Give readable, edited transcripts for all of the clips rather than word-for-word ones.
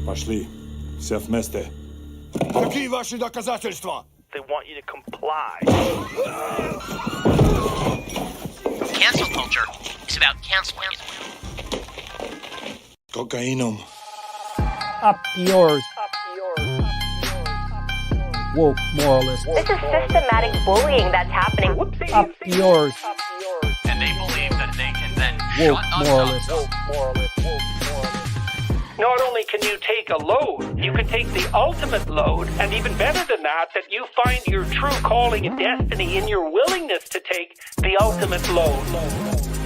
Пошли. Все вместе. Какие ваши доказательства? They want you to comply. Cancel culture is about canceling. Cocainum. Up yours. Woke moralist. This is systematic bullying that's happening. Up yours. And they believe that they can then Woke shut us moralist. up. Not only can you take a load, you can take the ultimate load, and even better than that you find your true calling and destiny in your willingness to take the ultimate load.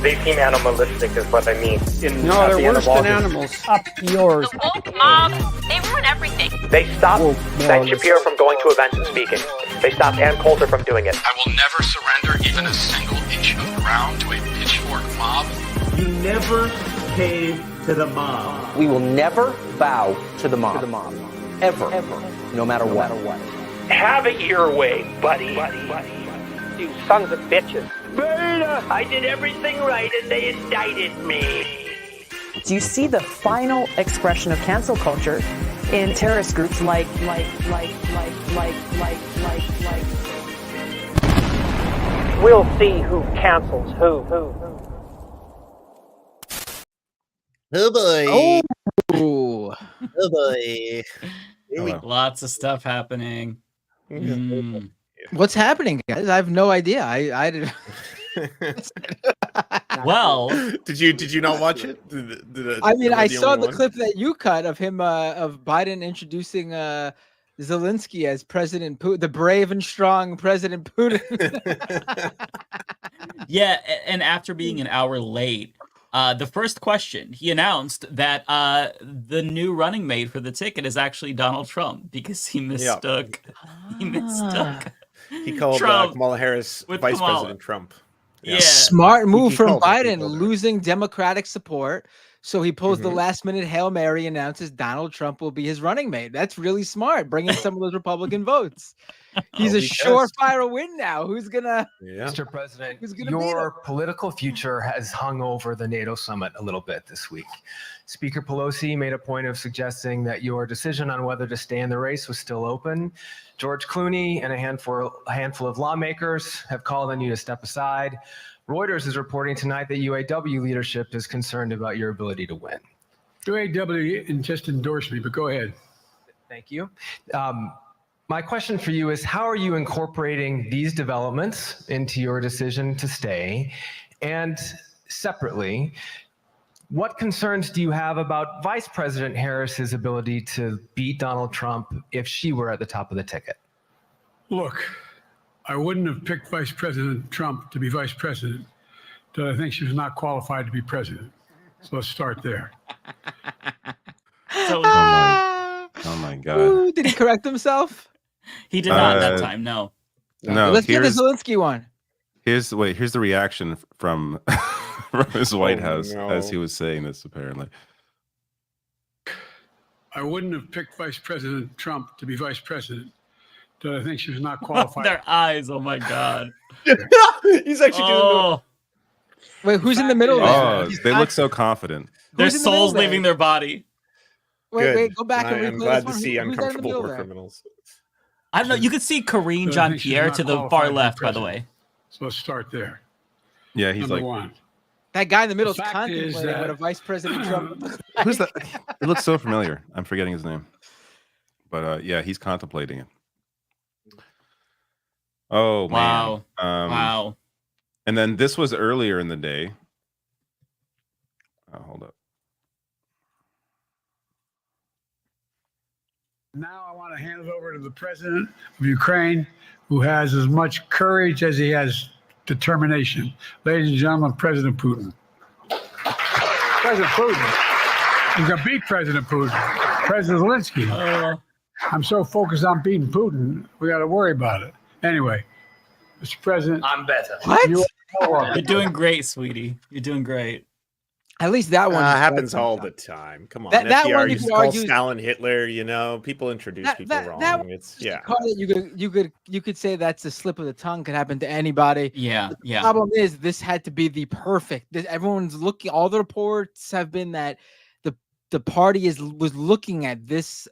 They seem animalistic is what I mean. No, they're worse than animals. Up yours. The woke mob, they ruin everything. They stopped Woke Ben moralist. Shapiro from going to events and speaking. They stopped Ann Coulter from doing it. I will never surrender even a single inch of ground to a pitchfork mob. You never cave to the mob. We will never bow to the mob. Ever. No matter what. Have it your way, buddy. You sons of bitches. Beta! I did everything right and they indicted me. Do you see the final expression of cancel culture in terrorist groups like? We'll see who cancels who. Oh boy. Oh. Oh boy. Lots of stuff happening. What's happening, guys? I have no idea. I did. Well, did you not watch it? I mean, I saw the clip that you cut of him of Biden introducing Zelensky as President Putin, the brave and strong President Putin. yeah, and after being an hour late, the first question he announced that the new running mate for the ticket is actually Donald Trump because he mistook. He mistook. He called Kamala Harris Vice President Trump. Yeah. Smart move He from called her, Biden, losing Democratic support. So he pulls the last minute Hail Mary, announces Donald Trump will be his running mate. That's really smart, bringing some of those Republican votes. He's a surefire win now. Who's gonna? Mr. President, who's gonna your political future has hung over the NATO summit a little bit this week. Speaker Pelosi made a point of suggesting that your decision on whether to stay in the race was still open. George Clooney and a handful of lawmakers have called on you to step aside. Reuters is reporting tonight that UAW leadership is concerned about your ability to win. UAW just endorsed me, but go ahead. Thank you. My question for you is, how are you incorporating these developments into your decision to stay? And separately, what concerns do you have about Vice President Harris's ability to beat Donald Trump if she were at the top of the ticket? Look, I wouldn't have picked Vice President Trump to be vice president, but I think she was not qualified to be president. So let's start there. So, oh my God. Ooh, did he correct himself? He did not that time. No. Let's get the Zelensky one. Here's the reaction from from his White House as he was saying this. Apparently, I wouldn't have picked Vice President Trump to be vice president, but I think she was not qualified. Their eyes. Oh my God. He's actually doing. Wait, who's in the middle? Oh, they look so confident. Their souls leaving their body. Wait, go back and replay. I'm glad to this one. see Who's uncomfortable in the war middle criminals. I don't know. You could see Karine Jean-Pierre to the far left, by the way. So let's start there. Yeah, he's Number like one. That guy in the middle is The fact is contemplating what a that- Vice President Trump looks like. Who's that? It looks so familiar. I'm forgetting his name, but yeah, he's contemplating it. Oh man! Wow! Wow! And then this was earlier in the day. Hold up. Now I want to hand it over to the president of Ukraine, who has as much courage as he has determination. Ladies and gentlemen, President Putin. President Putin. You can beat President Putin. President Zelensky. I'm so focused on beating Putin, we got to worry about it. Anyway, Mr. President. I'm better. What? You're doing great, sweetie. You're doing great. At least that one happens all the time. Come on, That FDR one used to call Stalin Hitler. You know, people introduce people wrong. It's you could say that's a slip of the tongue. Could happen to anybody. Yeah, The problem is this had to be the perfect. Everyone's looking. All the reports have been that the party was looking at this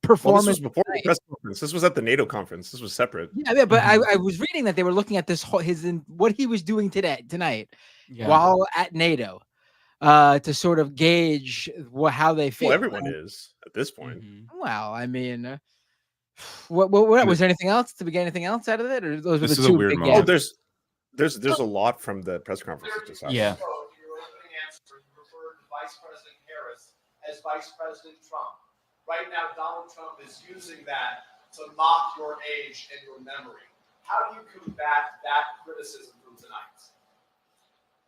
performance. Well, this was before the press conference. This was at the NATO conference. This was separate. Yeah, but I was reading that they were looking at this what he was doing tonight while at NATO to sort of gauge how they feel. Well, everyone is at this point. Well, I mean, what was there anything else? Did we get anything else out of it, or those were the two big moment. Oh, there's a lot from the press conference that just happened. Yeah. Your opening answer, you referred to Vice President Harris as Vice President Trump. Right now, Donald Trump is using that to mock your age and your memory. How do you combat that criticism from tonight?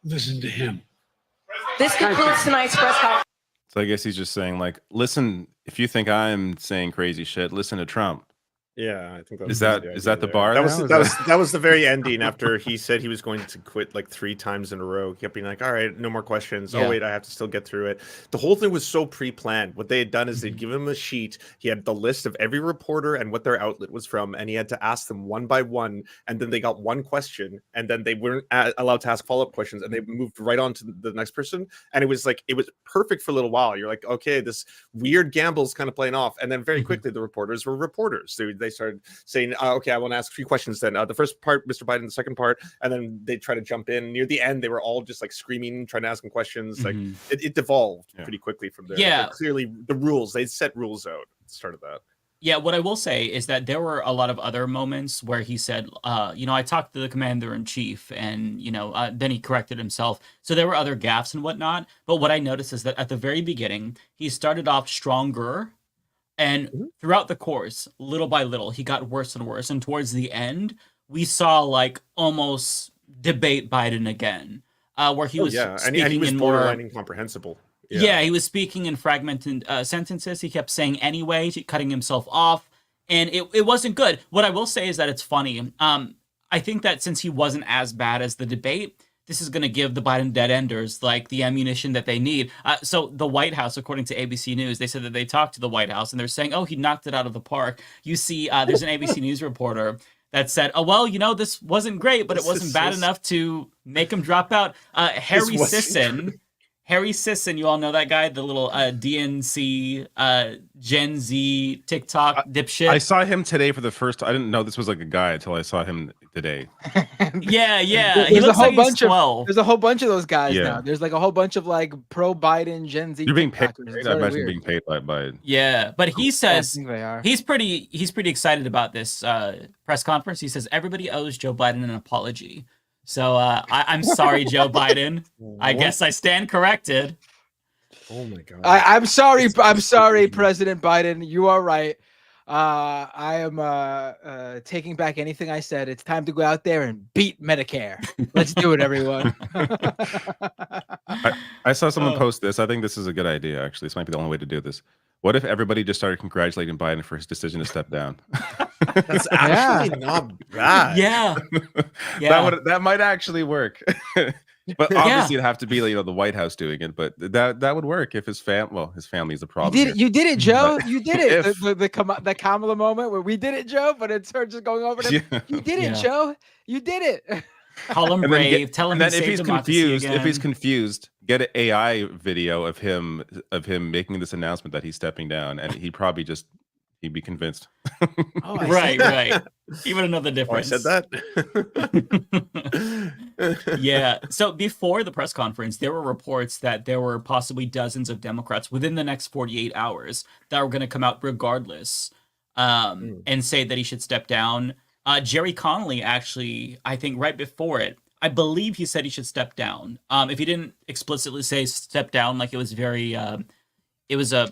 Listen to him. This concludes tonight's press conference. So I guess he's just saying, like, listen, if you think I'm saying crazy shit, listen to Trump. Yeah, I think is that the bar? That was the very ending after he said he was going to quit like 3 times in a row. He kept being like, all right, no more questions. Oh wait, I have to still get through it. The whole thing was so pre-planned. What they had done is they'd give him a sheet. He had the list of every reporter and what their outlet was from, and he had to ask them one by one, and then they got one question, and then they weren't allowed to ask follow-up questions, and they moved right on to the next person. And it was perfect for a little while. You're like, okay, this weird gamble's kind of playing off, and then very quickly the reporters were reporters. They started saying, okay, I want to ask 3 questions then. The first part, Mr. Biden, the second part, and then they try to jump in. Near the end, they were all just like screaming, trying to ask him questions. Like it devolved pretty quickly from there. Yeah. But clearly the rules, they set rules out at the start of that. Yeah, what I will say is that there were a lot of other moments where he said, I talked to the commander-in-chief, and, then he corrected himself. So there were other gaffes and whatnot. But what I noticed is that at the very beginning, he started off stronger. And throughout the course, little by little, he got worse and worse. And towards the end, we saw like almost debate Biden again, where he was speaking and he was in borderline more incomprehensible. Yeah, he was speaking in fragmented sentences. He kept saying anyway, cutting himself off, and it wasn't good. What I will say is that it's funny. I think that since he wasn't as bad as the debate, this is going to give the Biden dead enders like the ammunition that they need. So the White House, according to ABC News, they said that they talked to the White House and they're saying, oh, he knocked it out of the park. You see, there's an ABC News reporter that said, oh, well, this wasn't great, but it wasn't bad enough to make him drop out. Harry Sisson, you all know that guy, the little DNC Gen Z TikTok dipshit. I saw him today for the first time. I didn't know this was like a guy until I saw him today. Yeah. He looks like he's 12. There's a whole bunch of those guys now. There's like a whole bunch of like pro-Biden Gen Z. You're being paid. I imagine being paid by. Yeah, but he says he's pretty excited about this press conference. He says everybody owes Joe Biden an apology. So I'm sorry, Joe Biden. I guess I stand corrected. Oh my God. I'm sorry, President Biden. You are right. I am taking back anything I said. It's time to go out there and beat Medicare. Let's do it, everyone. I saw someone post this. I think this is a good idea, actually. This might be the only way to do this. What if everybody just started congratulating Biden for his decision to step down? That's actually not bad. Yeah. That might actually work. But obviously it'd have to be the White House doing it. But that would work if his family is a problem. You did it, Joe. You did it. The Kamala moment where we did it, Joe. But it's her just going over to him. You did it, Joe. You did it. Call him brave. Tell him if he's confused, get an AI video of him making this announcement that he's stepping down, and he'd be convinced. Right. He would know the difference. I said that. Yeah. So before the press conference, there were reports that there were possibly dozens of Democrats within the next 48 hours that were going to come out regardless and say that he should step down. Jerry Connolly actually, I think right before it, I believe he said he should step down. If he didn't explicitly say step down, like it was it was a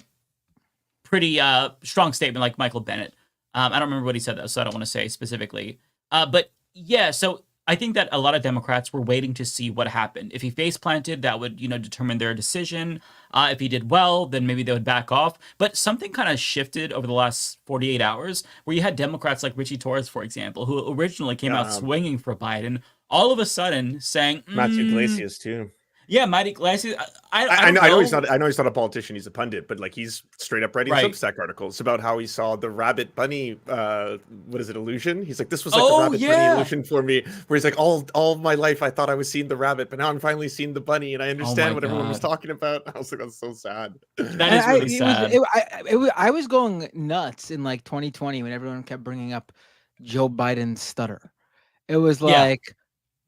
pretty strong statement like Michael Bennett. I don't remember what he said though, so I don't want to say specifically. But yeah, so I think that a lot of Democrats were waiting to see what happened. If he face planted, that would, determine their decision. If he did well, then maybe they would back off. But something kind of shifted over the last 48 hours where you had Democrats like Richie Torres, for example, who originally came out swinging for Biden, all of a sudden saying... Matthew Iglesias, too. Yeah, mighty classy. I know he's not. I know he's not a politician. He's a pundit, but like he's straight up writing Substack articles about how he saw the rabbit bunny. What is it? Illusion. He's like, this was like the rabbit bunny illusion for me. Where he's like, all my life I thought I was seeing the rabbit, but now I'm finally seeing the bunny, and I understand what everyone was talking about. I was like, that's so sad. That is really sad. I was going nuts in like 2020 when everyone kept bringing up Joe Biden's stutter. It was like,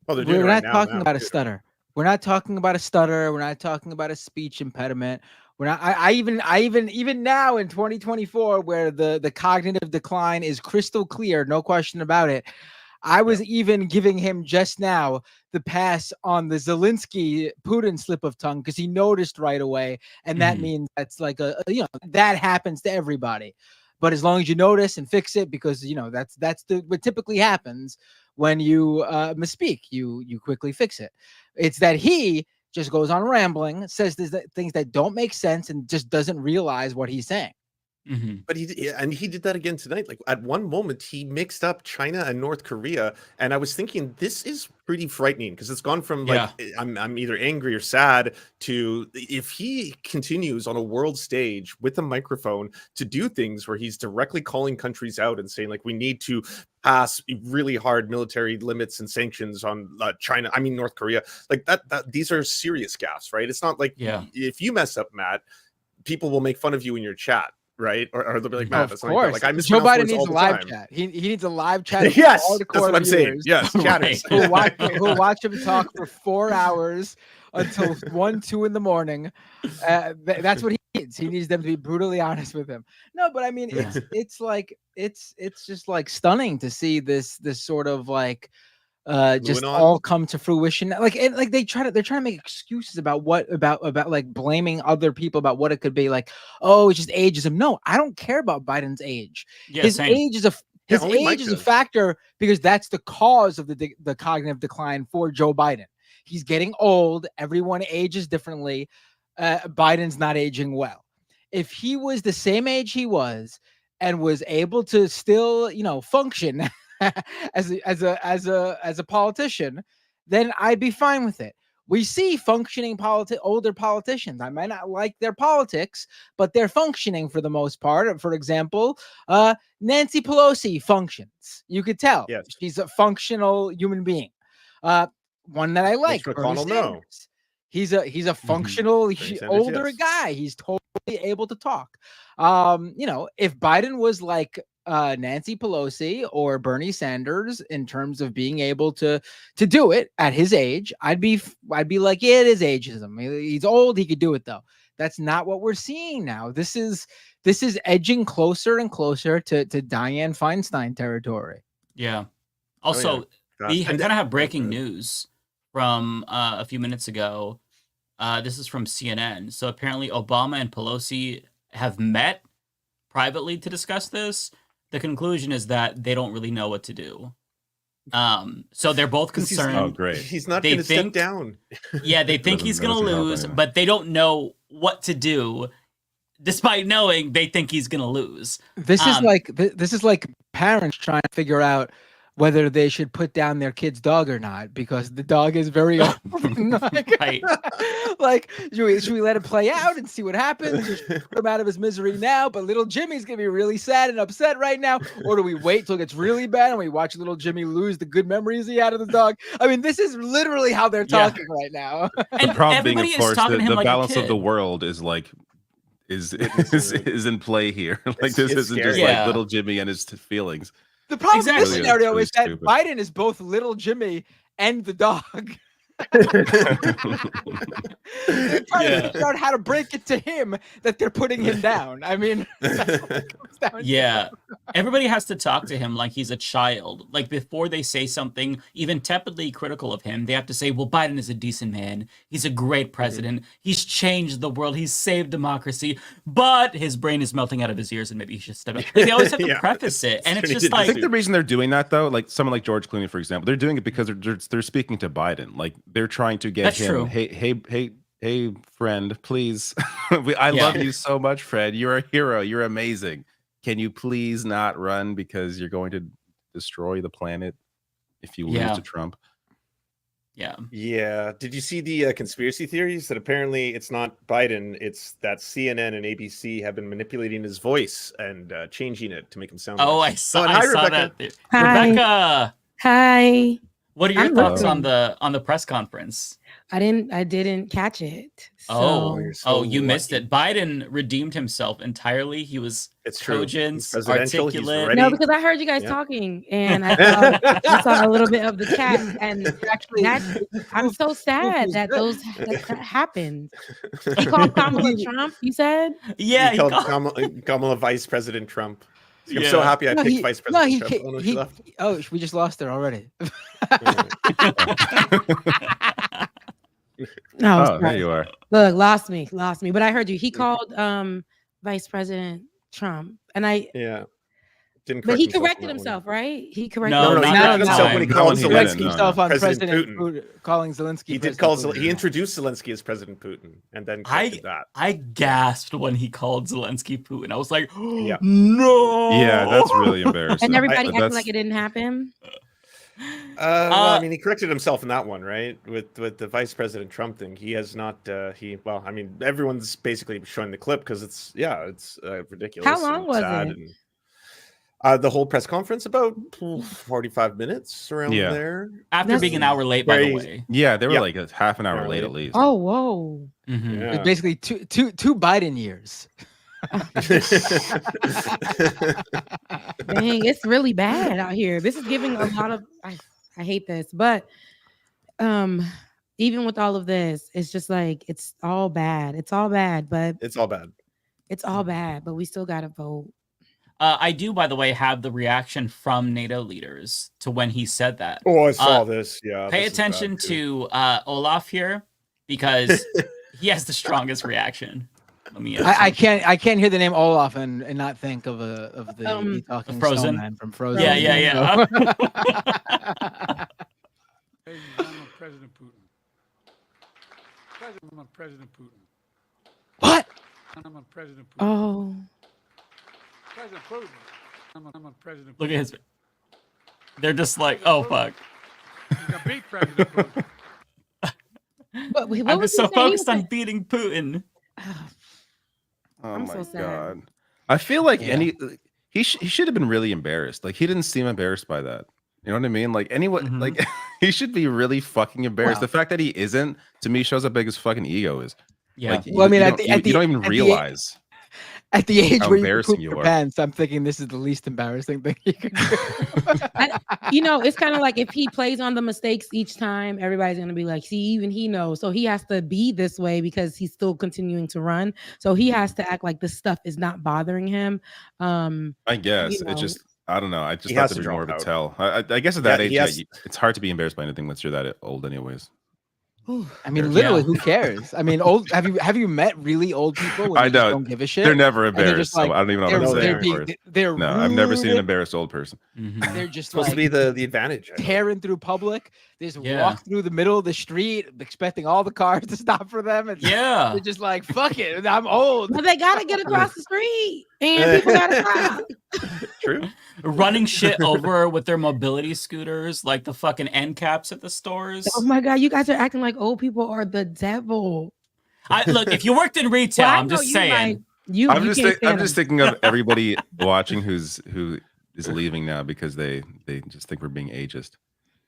we're not talking about a stutter. We're not talking about a stutter. We're not talking about a speech impediment. We're not. I even now in 2024, where the cognitive decline is crystal clear, no question about it. I was even giving him just now the pass on the Zelensky Putin slip of tongue because he noticed right away, and that means that's like that happens to everybody. But as long as you notice and fix it, because that's what typically happens when you misspeak, you quickly fix it. It's that he just goes on rambling, says things that don't make sense, and just doesn't realize what he's saying. But he did that again tonight. Like at one moment, he mixed up China and North Korea, and I was thinking this is pretty frightening because it's gone from like I'm either angry or sad to if he continues on a world stage with a microphone to do things where he's directly calling countries out and saying like we need to pass really hard military limits and sanctions on China. I mean North Korea. Like that these are serious gaffes, right? It's not like if you mess up, Matt, people will make fun of you in your chat. Right, or they'll be like, "Man, of course." Like I Joe Biden needs a live chat. He needs a live chat. Yes, that's what I'm saying. Yes, chatters who watch him talk for 4 hours until 1, 2 in the morning. That's what he needs. He needs them to be brutally honest with him. No, but I mean, it's just like stunning to see this sort of like just all come to fruition. Like they're trying to make excuses about like blaming other people about what it could be. Like, oh, it's just ageism. No, I don't care about Biden's age. His age is a factor because that's the cause of the cognitive decline for Joe Biden. He's getting old. Everyone ages differently. Biden's not aging well. If he was the same age he was and was able to still, function as a politician, then I'd be fine with it. We see functioning older politicians. I might not like their politics, but they're functioning for the most part. For example, Nancy Pelosi functions. You could tell she's a functional human being. One that I like, Bernie Sanders. He's a functional older guy. He's totally able to talk. If Biden was like Nancy Pelosi or Bernie Sanders in terms of being able to do it at his age, I'd be like, yeah, it is ageism. He's old. He could do it though. That's not what we're seeing now. This is edging closer and closer to Dianne Feinstein territory. Yeah. Also, we kind of have breaking news from a few minutes ago. This is from CNN. So apparently Obama and Pelosi have met privately to discuss this. The conclusion is that they don't really know what to do. So they're both concerned. Oh, great. He's not going to step down. Yeah, they think he's going to lose, but they don't know what to do, despite knowing they think he's going to lose. This is like parents trying to figure out whether they should put down their kid's dog or not because the dog is very old. Like, should we let it play out and see what happens? Or should we put him out of his misery now? But little Jimmy's gonna be really sad and upset right now. Or do we wait till it gets really bad and we watch little Jimmy lose the good memories he had of the dog? I mean, this is literally how they're talking right now. The problem being, of course, the balance of the world is like is in play here. Like this isn't just like little Jimmy and his feelings. The problem in this scenario is that Biden is both little Jimmy and the dog. They're trying to figure out how to break it to him that they're putting him down. I mean, everybody has to talk to him like he's a child. Like before they say something even tepidly critical of him, they have to say, well, Biden is a decent man. He's a great president. He's changed the world. He's saved democracy, but his brain is melting out of his ears and maybe he should step up. Like, they always have to preface it. And it's just like, I think the reason they're doing that though, like someone like George Clooney, for example, they're doing it because they're speaking to Biden. Like they're trying to get him. Hey, friend, please. I love you so much, Fred. You're a hero. You're amazing. Can you please not run because you're going to destroy the planet if you lose to Trump? Yeah. Did you see the conspiracy theories that apparently it's not Biden, it's that CNN and ABC have been manipulating his voice and changing it to make him sound Oh, nice. I saw, hi, I saw Rebecca. that. Hi. Rebecca, Hi. what are your I'm thoughts listening. on the press conference? I didn't catch it. You missed it. Biden redeemed himself entirely. He was cogent, presidential. He's articulate. ready. No, because I heard you guys talking, and I saw a little bit of the chat, and I'm so sad that that happened. He called Kamala Trump. You said? Yeah, he called Kamala Vice President Trump. I'm so happy I picked Vice President Trump. She left. Oh, we just lost her already. No, there you are. Look, lost me. But I heard you. He called Vice President Trump, and didn't. But he corrected himself, right? He corrected. No, he corrected himself when he called Zelensky Zelensky himself on President President Putin. Calling Zelensky. He did call. He introduced Zelensky as President Putin, and then corrected that. I gasped when he called Zelensky Putin. I was like, yeah. No. Yeah, that's really embarrassing. And everybody acted like it didn't happen. Well, I mean, he corrected himself in that one, right? With the Vice President Trump thing, he has not. Well, I mean, everyone's basically showing the clip because it's ridiculous. How long was it? The whole press conference, about 45 minutes around there. After being an hour late, by the way. Yeah, they were like a half an hour late at least. Oh, whoa! It's basically two Biden years. Dang, it's really bad out here. This is giving a lot of. I hate this, but even with all of this, it's just like it's all bad. It's all bad, but it's all bad. It's all bad, but we still gotta vote. I do, by the way, have the reaction from NATO leaders to when he said that. Oh, I saw this. Yeah. Pay attention to Olaf here because he has the strongest reaction. Let me. I can't hear the name Olaf and not think of the talking Frozen man from Frozen. Yeah. President Putin. President Putin. What? I'm on President Putin. Oh. President Putin. I'm on President Putin. Look at his. They're just like, oh fuck. You can beat President Putin. I was so focused on beating Putin. Oh I'm my so sad. god! I feel like he should have been really embarrassed. Like he didn't seem embarrassed by that. You know what I mean? Like anyone, like he should be really fucking embarrassed. Wow. The fact that he isn't, to me, shows how big his fucking ego is. Yeah. Like, Well, I mean, you don't even realize. At the age how where you embarrassing poop you your are. pants, I'm thinking this is the least embarrassing thing you can do. It's kind of like if he plays on the mistakes each time, everybody's gonna be like, see, even he knows. So he has to be this way because he's still continuing to run. So he has to act like this stuff is not bothering him. I guess it's just. I don't know. I just He thought has there to was more of drop a out. tell. I guess at that age, he has- it's hard to be embarrassed by anything once you're that old, anyways. I mean, literally, who cares? I mean, old. Have you met really old people? When I they just know. don't give a shit. They're never And they're embarrassed. just like- so I don't even know what I'm saying. they're No, I've never seen an rude. embarrassed old person. They're just supposed to like be the advantage. I think. tearing through public. They just Yeah. walk through the middle of the street, expecting all the cars to stop for them. And Yeah. they're just like, "Fuck it, I'm old." But they gotta get across the street, and people gotta stop. True. Running shit over with their mobility scooters, like the fucking end caps at the stores. Oh my god, you guys are acting like old people are the devil. Look, if you worked in retail, Well, I I'm know just you, saying. like, you I'm can't just stand them. thinking of everybody watching who is leaving now because they just think we're being ageist.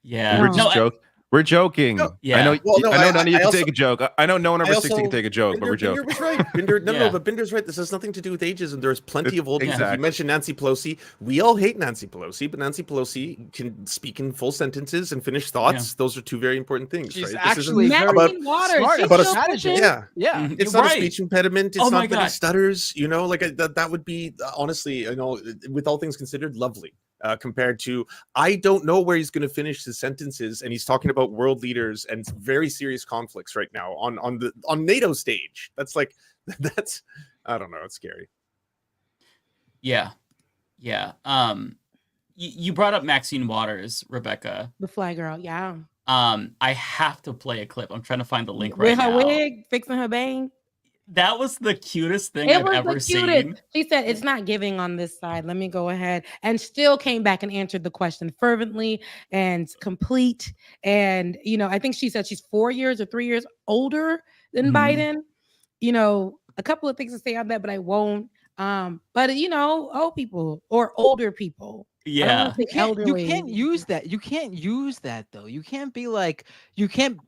Yeah. We're just We're joking. Yeah. I know. Well, no, I know none of you I can also- take a joke. I know no one over I 60 can also- take a joke, but we're Binder joking. was right. Binder, Yeah. no, but Binder's right. This has nothing to do with ageism. There's plenty of old people. Exactly. You mentioned Nancy Pelosi. We all hate Nancy Pelosi, but Nancy Pelosi can speak in full sentences and finish thoughts. Those are two very important things. She's right? actually isn't very about, Waters. smart She's about a so strategy. pushing. yeah. Yeah. It's You're not right. a speech impediment. It's Oh my not that he God. stutters. You know, like that would be honestly, you know, with all things considered, lovely. Compared to, I don't know where he's going to finish his sentences, and he's talking about world leaders and very serious conflicts right now on NATO stage. That's like I don't know. It's scary. Yeah. You brought up Maxine Waters, Rebecca. The fly girl, yeah. I have to play a clip. I'm trying to find the link right With her now. wig, fixing her bang. That was the cutest thing It I've was ever the cutest. seen. She said, it's not giving on this side. Let me go ahead. And still came back and answered the question fervently and complete. And, I think she said she's 4 years or 3 years older than Biden. A couple of things to say on that, but I won't. But old people or older people. Yeah, you can't use that. You can't use that though. You can't be like you can't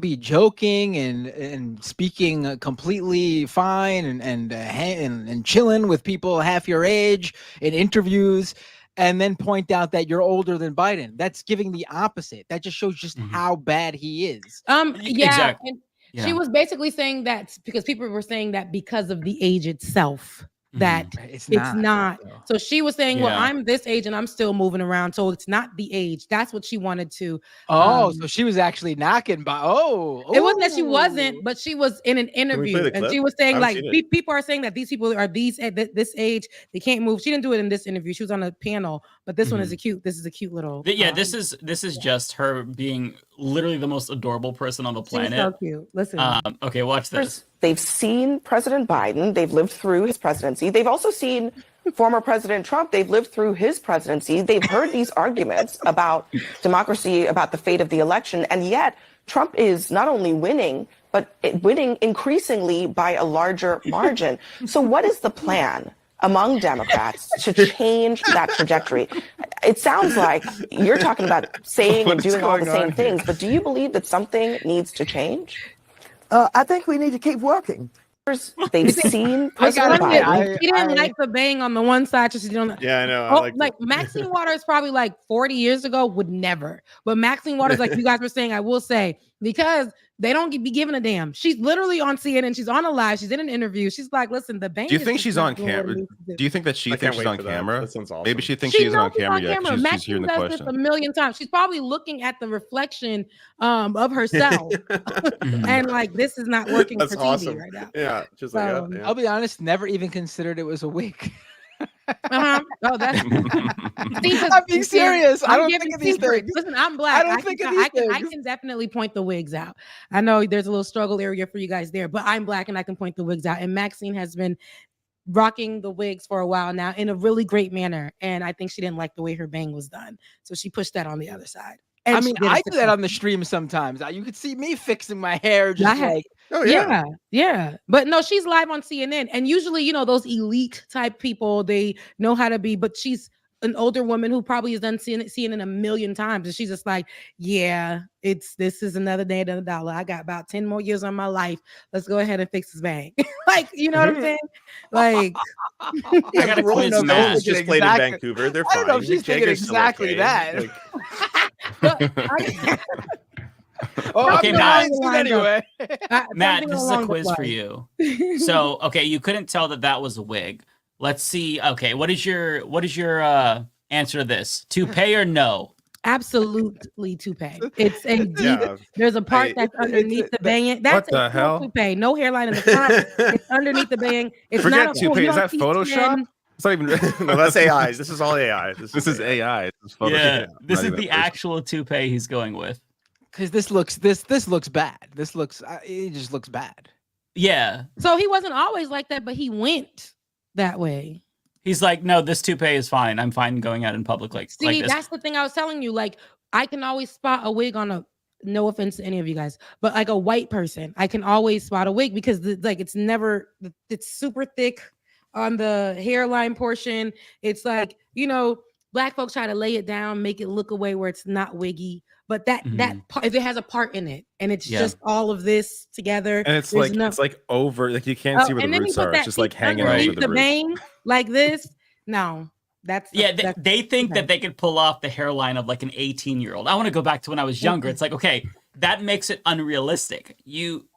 be joking and speaking completely fine and chilling with people half your age in interviews and then point out that you're older than Biden. That's giving the opposite. That just shows just how bad he is. Yeah. Exactly. And she was basically saying that because people were saying that because of the age itself. That it's not. So she was saying, well, I'm this age and I'm still moving around. So it's not the age. That's what she wanted to. So she was actually knocking by. It wasn't that she wasn't, but she was in an interview and she was saying like people are saying that these people are at this age. They can't move. She didn't do it in this interview. She was on a panel, but this one is this is a cute little. This is just her being literally the most adorable person on the planet. She's so cute. Listen. Okay, watch this. They've seen President Biden. They've lived through his presidency. They've also seen former President Trump. They've lived through his presidency. They've heard these arguments about democracy, about the fate of the election. And yet Trump is not only winning, but winning increasingly by a larger margin. So what is the plan among Democrats to change that trajectory? It sounds like you're talking about saying and doing all the same things, but do you believe that something needs to change? I think we need to keep working. They've seen President Biden. She didn't like the bang on the one side. So she didn't. Yeah, I know. Like Maxine Waters probably like 40 years ago would never. But Maxine Waters, like you guys were saying, I will say, because they don't be giving a damn. She's literally on CNN. She's on a live. She's in an interview. She's like, listen, the bang. Do you think she's on camera? Do you think that she thinks she's on camera? That sounds awesome. Maybe she thinks she isn't on camera yet. She's hearing the question. This a million times. She's probably looking at the reflection of herself, and like this is not working for TV right now. Yeah, just so, like I'll be honest, never even considered it was a wig. Oh, that's. I'm being serious. I don't think of these things. Listen, I'm black. I don't think of these things. I can definitely point the wigs out. I know there's a little struggle area for you guys there, but I'm black and I can point the wigs out. And Maxine has been rocking the wigs for a while now in a really great manner. And I think she didn't like the way her bang was done, so she pushed that on the other side. And I mean, I do that on the stream sometimes. You could see me fixing my hair, just like. Oh yeah. But no, she's live on CNN, and usually, those elite type people, they know how to be. But she's an older woman who probably has done CNN a million times, and she's just like, yeah, this is another day, another dollar. I got about 10 more years on my life. Let's go ahead and fix this bang. Like, you know what I'm saying? Like, I got a quiz Matt. Just played in Vancouver. They're fine. I don't know if she's thinking exactly that. Okay, Matt. Anyway, Matt, this is a quiz for you. So, okay, you couldn't tell that was a wig. Let's see. Okay, what is your answer to this? Toupee or no? Absolutely toupee. It's a deep. There's a part that's underneath the bang. That's what the hell? Toupee. No hairline in the front. It's underneath the bang. It's Forget not a toupee. Is that Photoshop? It's not even. No, that's AI. This is all AI. This is AI. This is Photoshop. Yeah, this is the actual toupee he's going with. Because this looks bad. It just looks bad. Yeah. So he wasn't always like that, but he went that way. He's like, no, this toupee is fine. I'm fine going out in public like this. That's the thing I was telling you. Like, I can always spot a wig on no offense to any of you guys, but like a white person, I can always spot a wig because it's super thick on the hairline portion. It's like, black folks try to lay it down, make it look away where it's not wiggy. But that part, if it has a part in it and it's just all of this together, and it's like over, like you can't see where the roots are. It's just like hanging over the bang like this. No, they think that they could pull off the hairline of like an 18-year-old. I want to go back to when I was younger. It's like, okay, that makes it unrealistic. You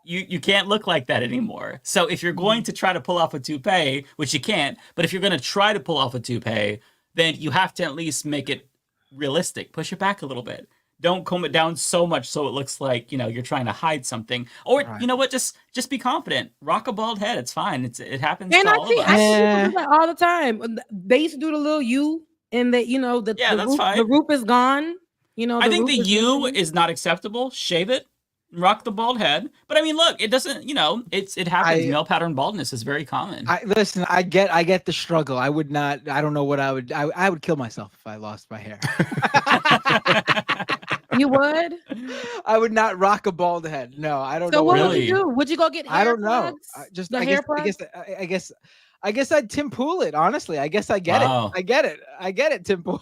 can't look like that anymore. So if you're going to try to pull off a toupee, which you can't, but if you're going to try to pull off a toupee, then you have to at least make it realistic. Push it back a little bit. Don't comb it down so much so it looks like, you're trying to hide something. Or, you know what, just be confident. Rock a bald head. It's fine. It happens to all of us. I see people all the time. They used to do the little U and that's fine. The roof is gone. I think the U is not acceptable. Shave it. rock the bald head. But I mean, look, it doesn't, it happens. Male pattern baldness is very common. Listen, I get the struggle. I would not, I don't know what I would kill myself if I lost my hair. You would? I would not rock a bald head. No, I don't know. So what would you do? Would you go get hair I don't know. plugs? I guess I'd Tim Pool it, honestly. I guess I get it. I get it, Tim Pool.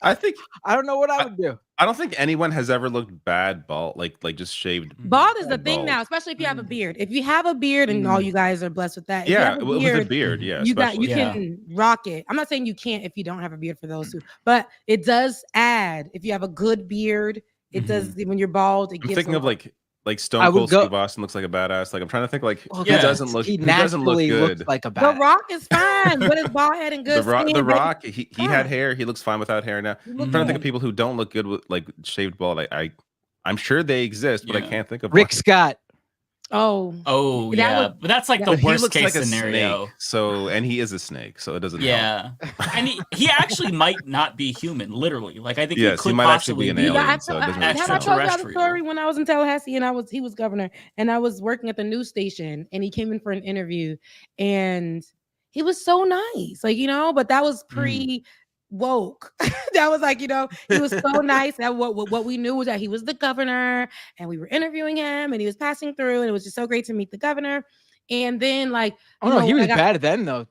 I think I don't know what I would do. I don't think anyone has ever looked bad bald, like just shaved. Bald is the thing now, especially if you have a beard. If you have a beard, and all you guys are blessed with that. Yeah, with a beard, yeah. You can rock it. I'm not saying you can't if you don't have a beard for those who, but it does add if you have a good beard. It does when you're bald. It I'm gives thinking of like Stone Cold Steve Austin looks like a badass. Like I'm trying to think who doesn't look good. Looks like a The Rock is fine, but his bald head and good skin. The Rock, he had hair. He looks fine without hair now. I'm trying to think of people who don't look good with like shaved bald. I'm sure they exist, but I can't think of Rick Scott. Oh yeah, but that's like the worst case scenario. Snake, and he is a snake, so it doesn't. Yeah, and he actually might not be human, literally. Like I think he could might possibly actually be an alien. So have I told you the story when I was in Tallahassee and he was governor and I was working at the news station and he came in for an interview and he was so nice, but that was woke. That was he was so nice. That what we knew was that he was the governor and we were interviewing him and he was passing through and it was just so great to meet the governor. And then he was bad then though.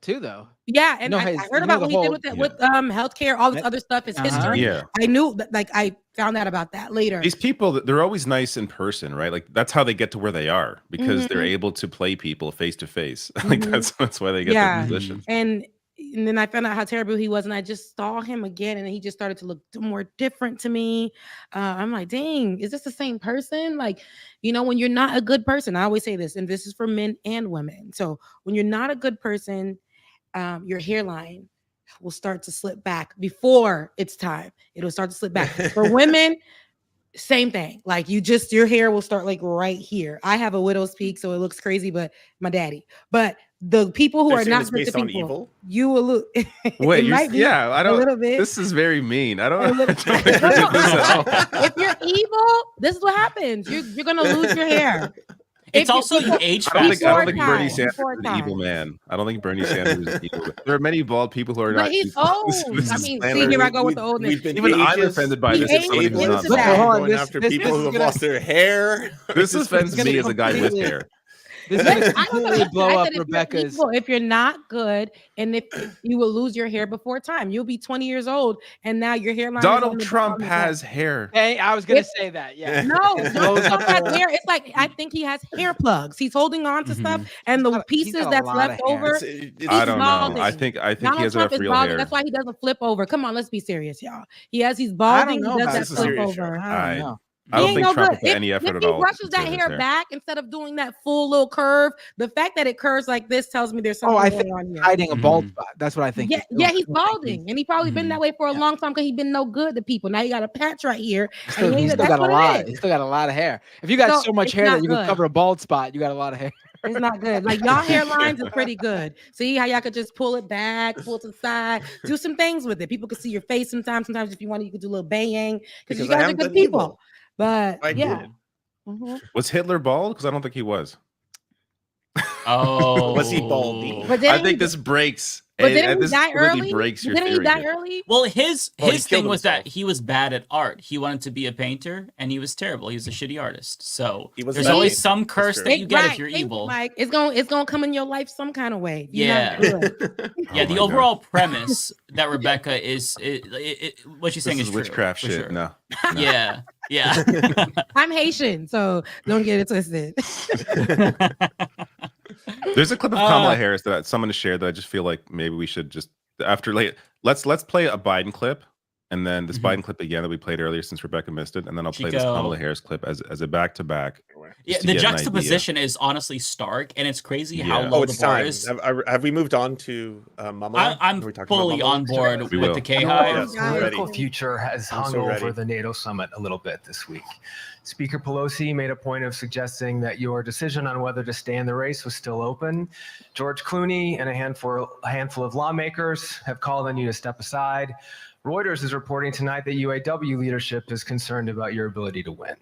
Yeah, and I heard about what he did with healthcare, all this other stuff, his history. Yeah. I knew that I found out about that later. These people, they're always nice in person, right? Like that's how they get to where they are because they're able to play people face to face. Like that's why they get their positions. And then I found out how terrible he was, and I just saw him again, and he just started to look more different to me. I'm like, dang, is this the same person? When you're not a good person, I always say this, and this is for men and women. So when you're not a good person, your hairline will start to slip back before it's time. It'll start to slip back. For women, same thing. Your hair will start right here. I have a widow's peak, so it looks crazy, but my daddy. But the people who are not good to people, you will look. Wait, I don't. A little bit. This is very mean. I don't. If you're evil, this is what happens. You're gonna lose your hair. It's also an age I don't think Bernie Sanders is an evil man. I don't think Bernie Sanders is evil. There are many bald people who are not. But he's old. Here I go with the oldness. Even I'm offended by this. Going after people who have lost their hair. This offends me as a guy with hair. This is going to completely blow up Rebecca's. If you're not good, and if you will lose your hair before time, you'll be 20 years old, and now your hairline. Donald Trump has hair. Hey, I was going to say that. Yeah. No, Donald Trump has hair. It's I think he has hair plugs. He's holding on to stuff, and the pieces that's left over. I don't know. I think Donald he has Trump enough real balding. hair. That's why he doesn't flip over. Come on, let's be serious, y'all. He's balding. He does that flip over. I don't know. I don't think Trump will put any effort at all. If he brushes that hair back instead of doing that full little curve, the fact that it curves like this tells me there's something going on here. Hiding a bald spot. That's what I think. Yeah, he's balding, and he probably been that way for a long time because he's been no good to people. Now you got a patch right here. He's still got a lot. He's still got a lot of hair. If you got so much hair that you can cover a bald spot, you got a lot of hair. It's not good. Y'all hairlines is pretty good. See how y'all could just pull it back, pull it to the side, do some things with it. People can see your face sometimes. Sometimes if you want, you could do a little bang because you guys are good people. Evil. But Was Hitler bald? Because I don't think he was. Oh, was he baldy? I think this breaks. But didn't he die early? Didn't he die early? Well, his thing was that he was bad at art. He wanted to be a painter, and he was terrible. He was a shitty artist. So there's always some curse that you get if you're evil. Mike, it's gonna come in your life some kind of way. Yeah, yeah. The overall premise that Rebecca is what she's saying is true. Witchcraft shit. Sure. No. Yeah. Yeah. I'm Haitian, so don't get it twisted. There's a clip of Kamala Harris that someone shared that I just feel like maybe we should just let's play a Biden clip and then this Biden clip again that we played earlier since Rebecca missed it, and then I'll play this Kamala Harris clip as a back to back. Yeah, the juxtaposition is honestly stark, and it's crazy how low the bar is. Have we moved on to Mama? I'm fully on board with the K-Hive. The political future has hung over the NATO summit a little bit this week. Speaker Pelosi made a point of suggesting that your decision on whether to stay in the race was still open. George Clooney and a handful of lawmakers have called on you to step aside. Reuters is reporting tonight that UAW leadership is concerned about your ability to win.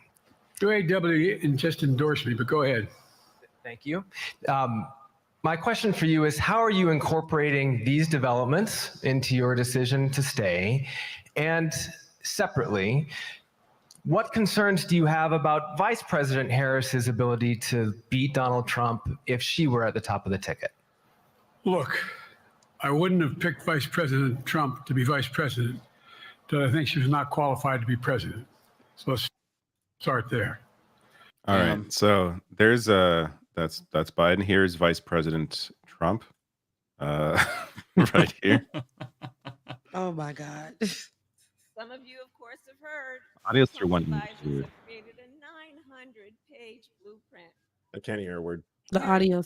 UAW just endorsed me, but go ahead. Thank you. My question for you is, how are you incorporating these developments into your decision to stay? And separately, what concerns do you have about Vice President Harris's ability to beat Donald Trump if she were at the top of the ticket? Look, I wouldn't have picked Vice President Trump to be vice president, but I think she was not qualified to be president. So let's start there. All right. So there's that's Biden. Here's Vice President Trump. Right here. Oh my God. Some of you, of course, have heard. Audios through one. Created a 900-page blueprint. I can't hear a word. The audio.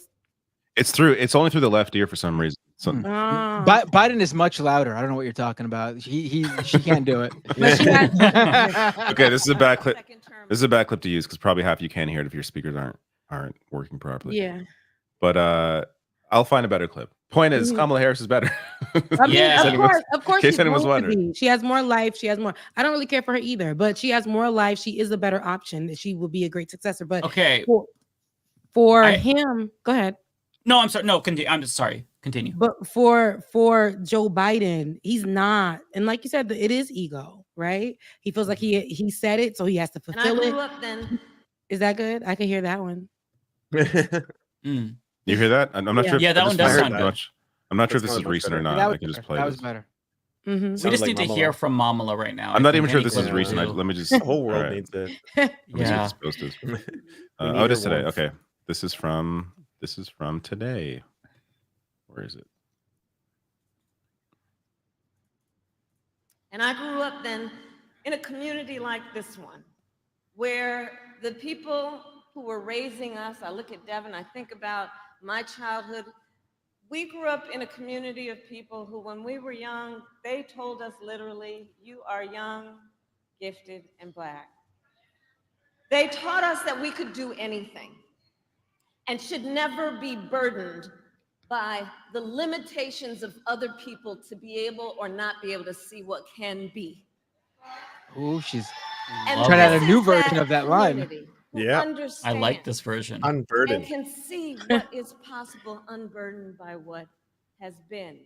It's only through the left ear for some reason. So, Biden is much louder. I don't know what you're talking about. She can't do it. Okay, this is a bad clip. This is a bad clip to use because probably half you can't hear it if your speakers aren't working properly. Yeah. But I'll find a better clip. Point is, Kamala Harris is better. I mean, of course, in case anyone's wondering. she has more life. She has more. I don't really care for her either, but she has more life. She is a better option. She will be a great successor. But okay, for him, go ahead. No, I'm sorry. No, continue. I'm just sorry. Continue. But for Joe Biden, he's not. And like you said, it is ego, right? He feels like he said it, so he has to fulfill it. Up then. Is that good? I can hear that one. You hear that? I'm not sure. Yeah, that one does sound good. I'm not sure if this is recent or not. I can just play. That was better. We just need to hear from Mamala right now. I'm not even sure if this is recent. Let me just. The whole world needs it. Yeah. Oh, it is today. Okay, this is from today. Where is it? And I grew up then in a community like this one, where the people who were raising us, I look at Devin, I think about my childhood. We grew up in a community of people who, when we were young, they told us literally, you are young, gifted, and Black. They taught us that we could do anything and should never be burdened by the limitations of other people to be able or not be able to see what can be. Oh, she's And trying out a this new is version that of that line. community who Yeah. I understand like this version. Unburdened. and can see what is possible unburdened by what has been.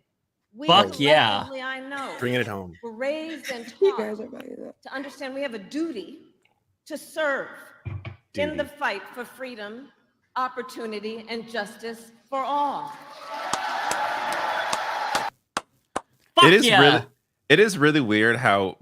We Fuck yeah. collectively, I know, Bringing it home. were raised and You taught guys are right. to understand we have a duty to serve in the fight for freedom, opportunity, and justice for all. Fuck it is really weird how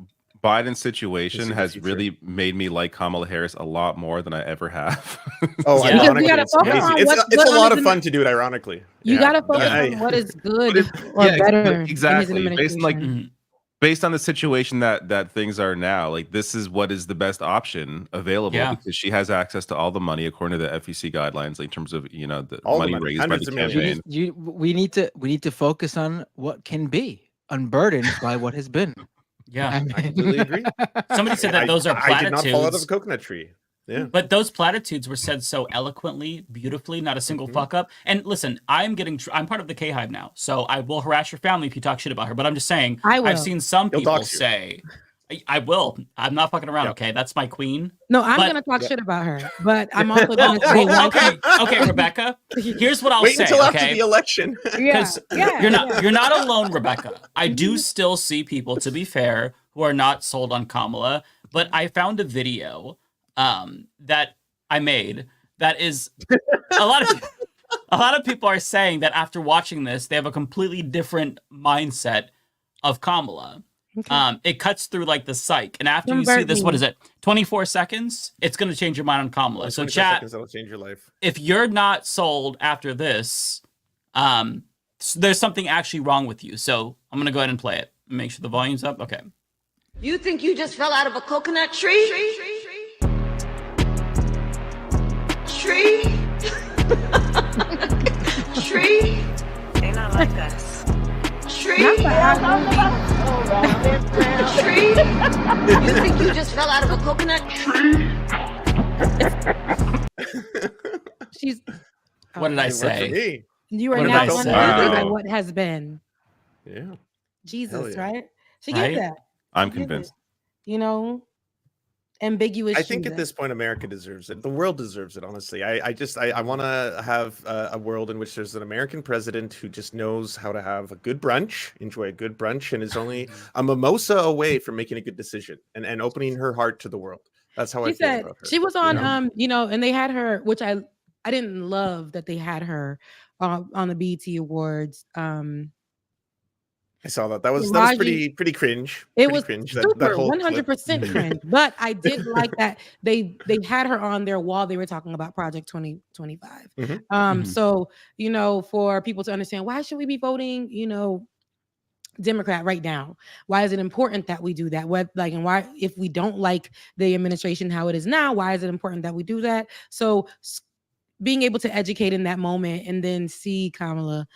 Biden's situation has really made me like Kamala Harris a lot more than I ever have. Oh, Yeah. ironically, gotta it's focus amazing. on It's a lot of fun to do it, ironically. You gotta focus on what is good or better. in his Exactly. administration. Based on the situation that things are now, like this is what is the best option available because she has access to all the money according to the FEC guidelines, like, in terms of the All the money money, raised by the hundreds of millions. campaign. We need to focus on what can be, unburdened by what has been. Yeah. I completely agree. Somebody said that those are I did not fall out of platitudes. a coconut tree. Yeah. But those platitudes were said so eloquently, beautifully, not a single fuck up. And listen, I'm part of the K-Hive now, so I will harass your family if you talk shit about her. But I'm just saying, I will. I've seen some He'll people dox you. say, I will. I'm not fucking around, okay? That's my queen. No, I'm But- gonna talk shit about her, but I'm also gonna say one Okay, Rebecca. Here's what I'll Wait say. until after Okay? the election. Yeah, You're not alone, Rebecca. I do still see people, to be fair, who are not sold on Kamala. But I found a video that I made that is a lot of people are saying that after watching this, they have a completely different mindset of Kamala. Okay. It cuts through like the psych, and after you see this, what is it? 24 seconds. It's going to change your mind on Kamala. So, 25 chat. seconds, that'll change your life. If you're not sold after this, there's something actually wrong with you. So I'm gonna go ahead and play it. Make sure the volume's up. Okay. You think you just fell out of a coconut tree? Tree? Tree? They not like us. Tree? Tree? You think you just fell out of a coconut tree? She's. What did I say? You are What did now I say? unburdened by what has been. Yeah. Jesus, yeah. right? She gets Right? that. I'm She gets convinced. it. You know, ambiguous. I think at this point, America deserves it. The world deserves it, honestly. I want to have a world in which there's an American president who just knows how to have a good brunch, enjoy a good brunch, and is only a mimosa away from making a good decision and opening her heart to the world. That's how I feel about her. She was on, and they had her, which I didn't love that they had her on the BET Awards. I saw that. That was pretty cringe. It was cringe. super, that whole 100% cringe. But I did like that they had her on there while they were talking about Project 2025. So for people to understand, why should we be voting, Democrat right now? Why is it important that we do that? And why, if we don't like the administration how it is now, why is it important that we do that? So being able to educate in that moment and then see Kamala,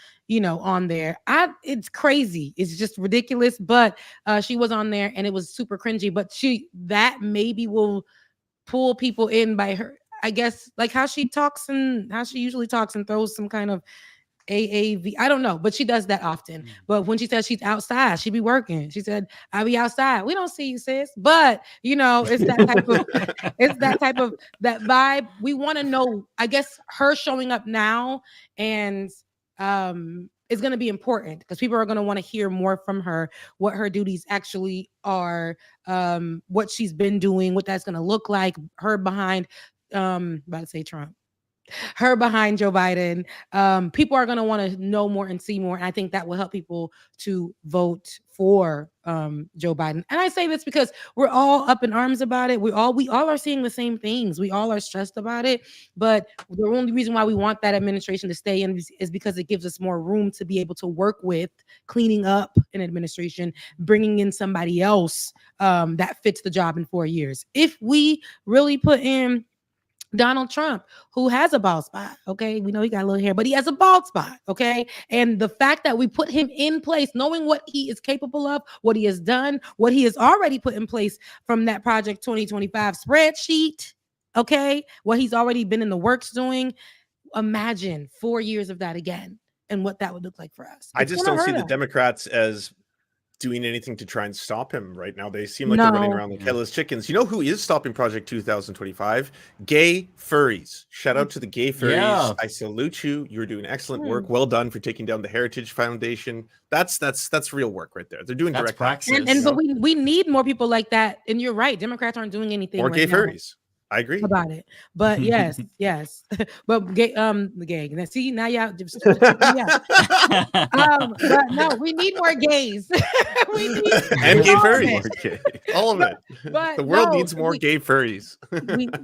on there, it's crazy. It's just ridiculous. But she was on there and it was super cringy. But that maybe will pull people in by her, I guess, like how she talks and how she usually talks and throws some kind of AAV. I don't know, but she does that often. But when she says she's outside, she be working. She said, "I'll be outside." We don't see you, sis. But it's that type of that vibe. We want to know. I guess her showing up now and is going to be important because people are going to want to hear more from her, what her duties actually are, what she's been doing, what that's going to look like. Her behind, about to say Trump. Her behind Joe Biden. People are going to want to know more and see more. And I think that will help people to vote for Joe Biden. And I say this because we're all up in arms about it. We all are seeing the same things. We all are stressed about it. But the only reason why we want that administration to stay in is because it gives us more room to be able to work with cleaning up an administration, bringing in somebody else that fits the job in 4 years. If we really put in Donald Trump, who has a bald spot, okay? We know he got a little hair, but he has a bald spot, okay? And the fact that we put him in place, knowing what he is capable of, what he has done, what he has already put in place from that Project 2025 spreadsheet, okay? What he's already been in the works doing. Imagine 4 years of that again and what that would look like for us. I just don't see the Democrats as doing anything to try and stop him right now. They seem like they're running around like headless chickens. You know who is stopping Project 2025? Gay furries. Shout out to the gay furries. Yeah. I salute you. You're doing excellent work. Well done for taking down the Heritage Foundation. That's real work right there. They're doing direct practice. But we need more people like that. And you're right. Democrats aren't doing anything. More gay furries. I agree about it, but yes, but gay, the gay. See, now y'all, but no, we need more gays. We need and gay furries, all of it. But the world needs more gay furries.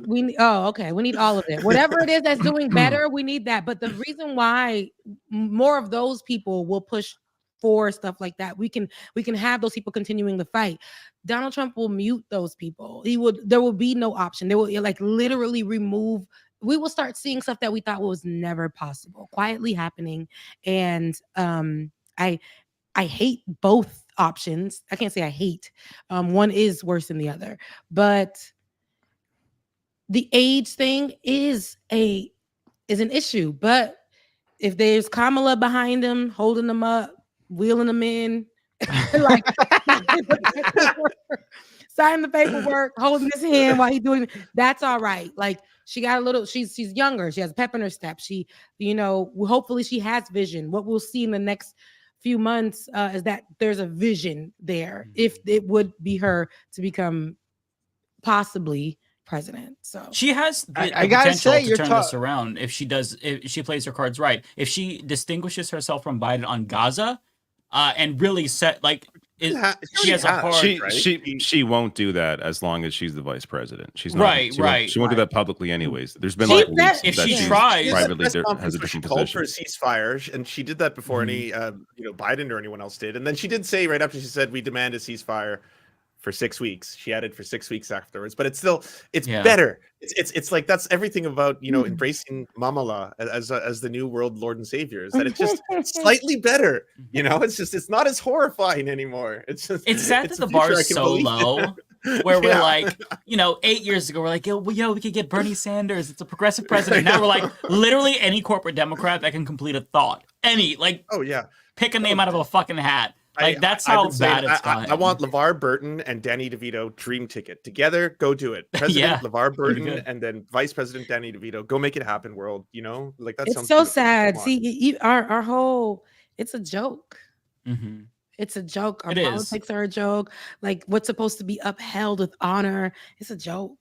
We need all of it. Whatever it is that's doing better, we need that. But the reason why more of those people will push for stuff like that, we can have those people continuing the fight. Donald Trump will mute those people. There will be no option. They will literally remove. We will start seeing stuff that we thought was never possible, quietly happening. And I hate both options. I can't say I hate. One is worse than the other, but the age thing is an issue. But if there's Kamala behind him, holding them up, wheeling them in, sign the paperwork, holding his hand while he's doing it, that's all right. Like she got a little, she's younger, she has pep in her step. She, hopefully she has vision. What we'll see in the next few months is that there's a vision there. If it would be her to become possibly president. So she has the potential to turn this around if she plays her cards right. If she distinguishes herself from Biden on Gaza, and really set she has a hard. She won't do that as long as she's the vice president. She's not right. She won't do that publicly anyways. There's been if she tries privately has a different called for a position. ceasefire, and she did that before any Biden or anyone else did. And then she did say right after she said we demand a ceasefire for 6 weeks. She added for 6 weeks afterwards, but it's better. It's like that's everything about embracing Mamala as the new world lord and savior. Is that it's just slightly better? It's not as horrifying anymore. It's sad that the bar is so low. Where we're like, 8 years ago, we're like, yo, we could get Bernie Sanders. It's a progressive president. Now we're like, literally any corporate Democrat that can complete a thought. Pick a name out of a fucking hat. Like that's I've how been saying, bad it's gotten. I want LeVar Burton and Danny DeVito dream ticket together. Go do it. President LeVar Burton and then Vice President Danny DeVito. Go make it happen, world. You know, like that It's sounds so beautiful. sad. Come on. See, our whole, it's a joke. Mm-hmm. It's a joke. Our It is. politics are a joke. Like what's supposed to be upheld with honor, it's a joke.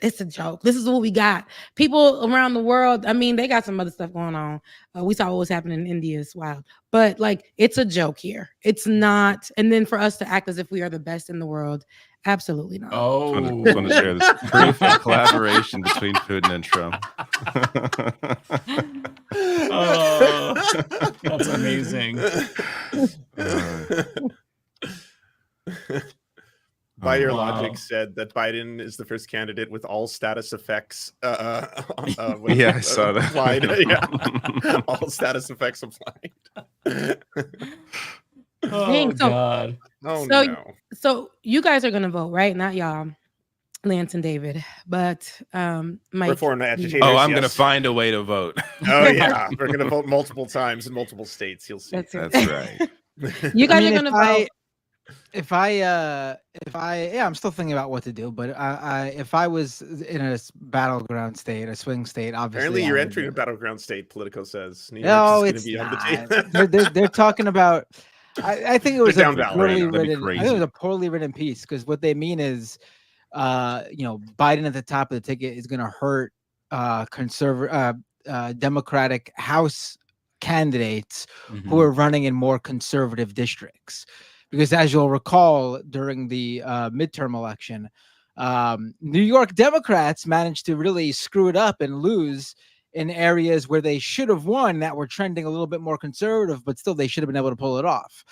It's a joke. This is what we got. People around the world, I mean, they got some other stuff going on. We saw what was happening in India as well. But like, it's a joke here. It's not. And then for us to act as if we are the best in the world, absolutely not. Oh, I just want to share this proof of collaboration between Putin and Trump. Oh, that's amazing. By your logic, said that Biden is the first candidate with all status effects. Yeah, I saw that. Applied. Yeah. All status effects applied. Oh God. Oh so, no. So you guys are gonna vote, right? Not y'all, Lance and David, but Mike. Reform agitators. Oh, I'm gonna find a way to vote. Oh yeah, we're gonna vote multiple times in multiple states. You'll see. That's right. You guys are gonna vote. If I, I'm still thinking about what to do. But if I was in a battleground state, a swing state, obviously. Apparently, you're entering a battleground state. Politico says. New No, York's it's gonna be on not. the table. they're talking about. I think it was They're a down ballot, poorly right? That'd be written. I think crazy. it was a poorly written piece because what they mean is, Biden at the top of the ticket is going to hurt Democratic House candidates who are running in more conservative districts. Because as you'll recall, during the midterm election, New York Democrats managed to really screw it up and lose in areas where they should have won that were trending a little bit more conservative, but still they should have been able to pull it off.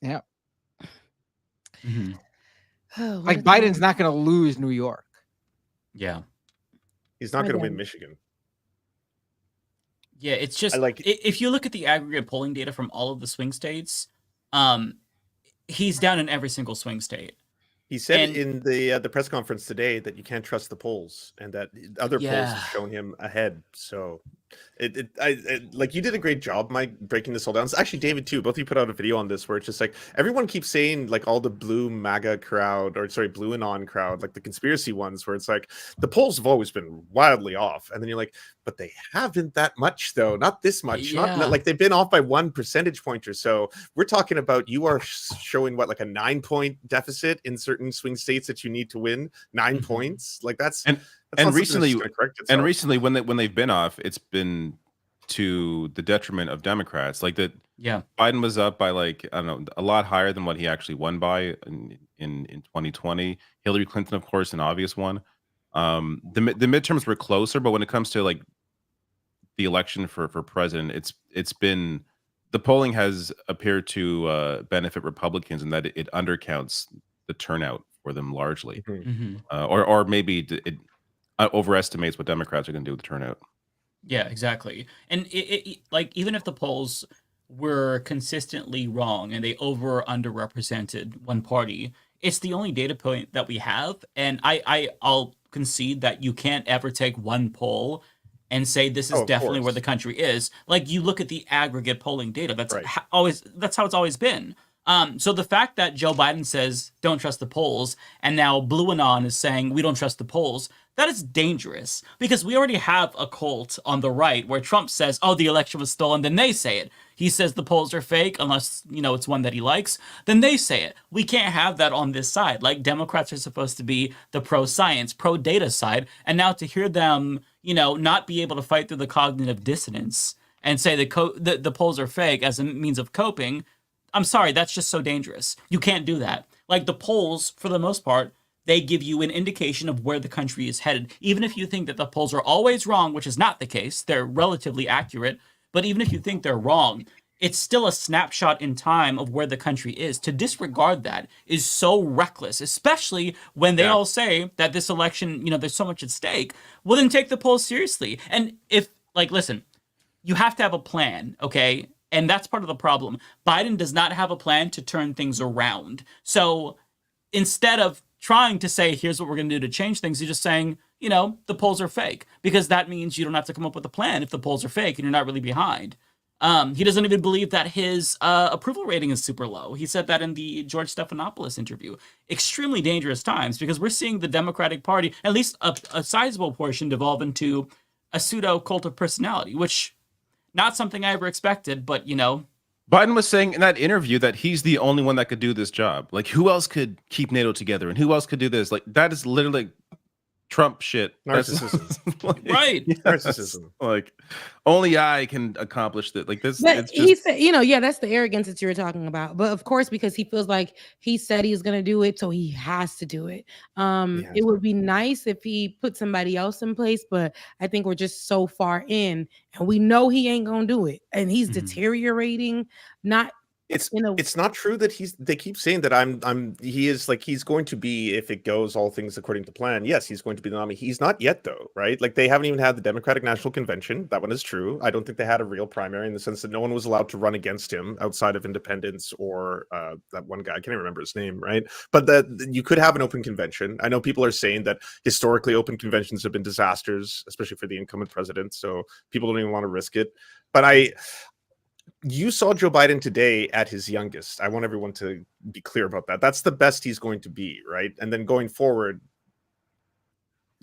Yeah. Oh, like Biden's not going to lose New York. Yeah. He's not going to win Michigan. Yeah, it's just if you look at the aggregate polling data from all of the swing states, he's down in every single swing state. He said in the press conference today that you can't trust the polls and that other polls have shown him ahead. So like you did a great job, Mike, breaking this all down. It's actually David too. Both of you put out a video on this where it's just like everyone keeps saying like all the blue MAGA crowd or sorry, blue anon crowd, like the conspiracy ones where it's like the polls have always been wildly off. And then you're like, but they haven't that much though. Not this much. Yeah. Not like they've been off by 1 percentage point or so. We're talking about you are showing what, like a 9-point deficit in certain swing states that you need to win 9 points. Like that's recently when they've been off, it's been to the detriment of Democrats. Like that, Biden was up by like I don't know a lot higher than what he actually won by in 2020. Hillary Clinton, of course, an obvious one. The midterms were closer, but when it comes to like the election for president, it's been the polling has appeared to benefit Republicans in that it undercounts the turnout for them largely, or maybe it overestimates what Democrats are going to do with the turnout. Yeah, exactly. And it like even if the polls were consistently wrong and they over or underrepresented one party, it's the only data point that we have. And I'll concede that you can't ever take one poll and say this is definitely where the country is. Like you look at the aggregate polling data. That's that's how it's always been. So the fact that Joe Biden says don't trust the polls and now Blue Anon is saying we don't trust the polls, that is dangerous because we already have a cult on the right where Trump says, oh, the election was stolen. Then they say it. He says the polls are fake unless, it's one that he likes. Then they say it. We can't have that on this side. Like Democrats are supposed to be the pro-science, pro-data side. And now to hear them, not be able to fight through the cognitive dissonance and say the polls are fake as a means of coping, I'm sorry, that's just so dangerous. You can't do that. Like the polls, for the most part, they give you an indication of where the country is headed. Even if you think that the polls are always wrong, which is not the case, they're relatively accurate. But even if you think they're wrong, it's still a snapshot in time of where the country is. To disregard that is so reckless, especially when they all say that this election, there's so much at stake. Well, then take the polls seriously. And listen, you have to have a plan, okay? And that's part of the problem. Biden does not have a plan to turn things around. So instead of trying to say, here's what we're going to do to change things, he's just saying, the polls are fake. Because that means you don't have to come up with a plan if the polls are fake and you're not really behind. He doesn't even believe that his approval rating is super low. He said that in the George Stephanopoulos interview. Extremely dangerous times, because we're seeing the Democratic Party, at least a sizable portion, devolve into a pseudo cult of personality, which not something I ever expected, but Biden was saying in that interview that he's the only one that could do this job. Like, who else could keep NATO together, and who else could do this? Like, that is literally Trump shit. Narcissism. Right. Narcissism. Like, only I can accomplish that. Like this. But It's he just, said, that's the arrogance that you were talking about. But of course, because he feels like he said he was going to do it, so he has to do it. It would be nice if he put somebody else in place, but I think we're just so far in, and we know he ain't going to do it, and he's deteriorating. It's not true that they keep saying that he's going to be, if it goes all things according to plan, yes, he's going to be the nominee. He's not yet, though, right? Like, they haven't even had the Democratic National Convention. That one is true. I don't think they had a real primary, in the sense that no one was allowed to run against him outside of independents or that one guy. I can't even remember his name, right? But that you could have an open convention. I know people are saying that historically open conventions have been disasters, especially for the incumbent president, so people don't even want to risk it. But you saw Joe Biden today at his youngest. I want everyone to be clear about that. That's the best he's going to be, right? And then going forward,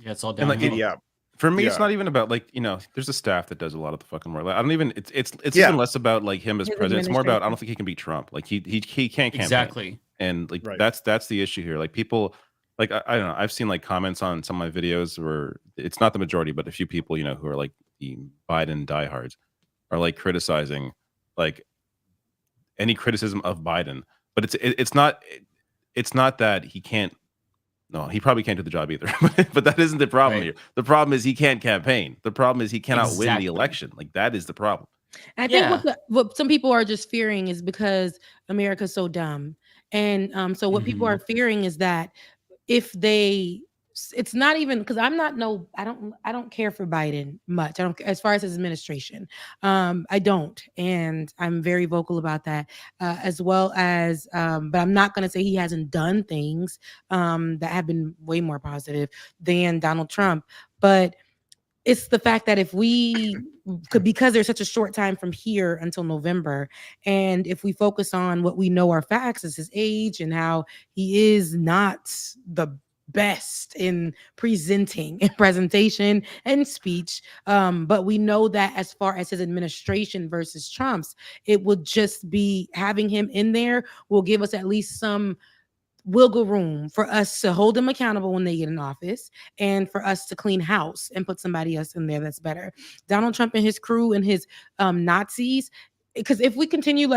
it's all and downhill. for me, it's not even about there's a staff that does a lot of the fucking work. Like, I don't even. It's even less about like him as president. It's more about, I don't think he can beat Trump. Like he can't campaign. Exactly. And like that's the issue here. Like, people, like I don't know. I've seen like comments on some of my videos where it's not the majority, but a few people who are like the Biden diehards are like criticizing like any criticism of Biden, but it's not that he can't. No, he probably can't do the job either. But that isn't the problem here. The problem is he can't campaign. The problem is he cannot win the election. Like, that is the problem. I think what some people are just fearing is because America's so dumb, and so what people are fearing is that if it's not even, because I don't care for Biden much. I don't, as far as his administration. I don't, and I'm very vocal about that, as well as, but I'm not going to say he hasn't done things that have been way more positive than Donald Trump. But it's the fact that if we could, because there's such a short time from here until November, and if we focus on what we know are facts, is his age and how he is not the best in presentation and speech, but we know that as far as his administration versus Trump's, it would just be having him in there will give us at least some wiggle room for us to hold them accountable when they get in office, and for us to clean house and put somebody else in there that's better. Donald Trump and his crew and his Nazis, because if we continue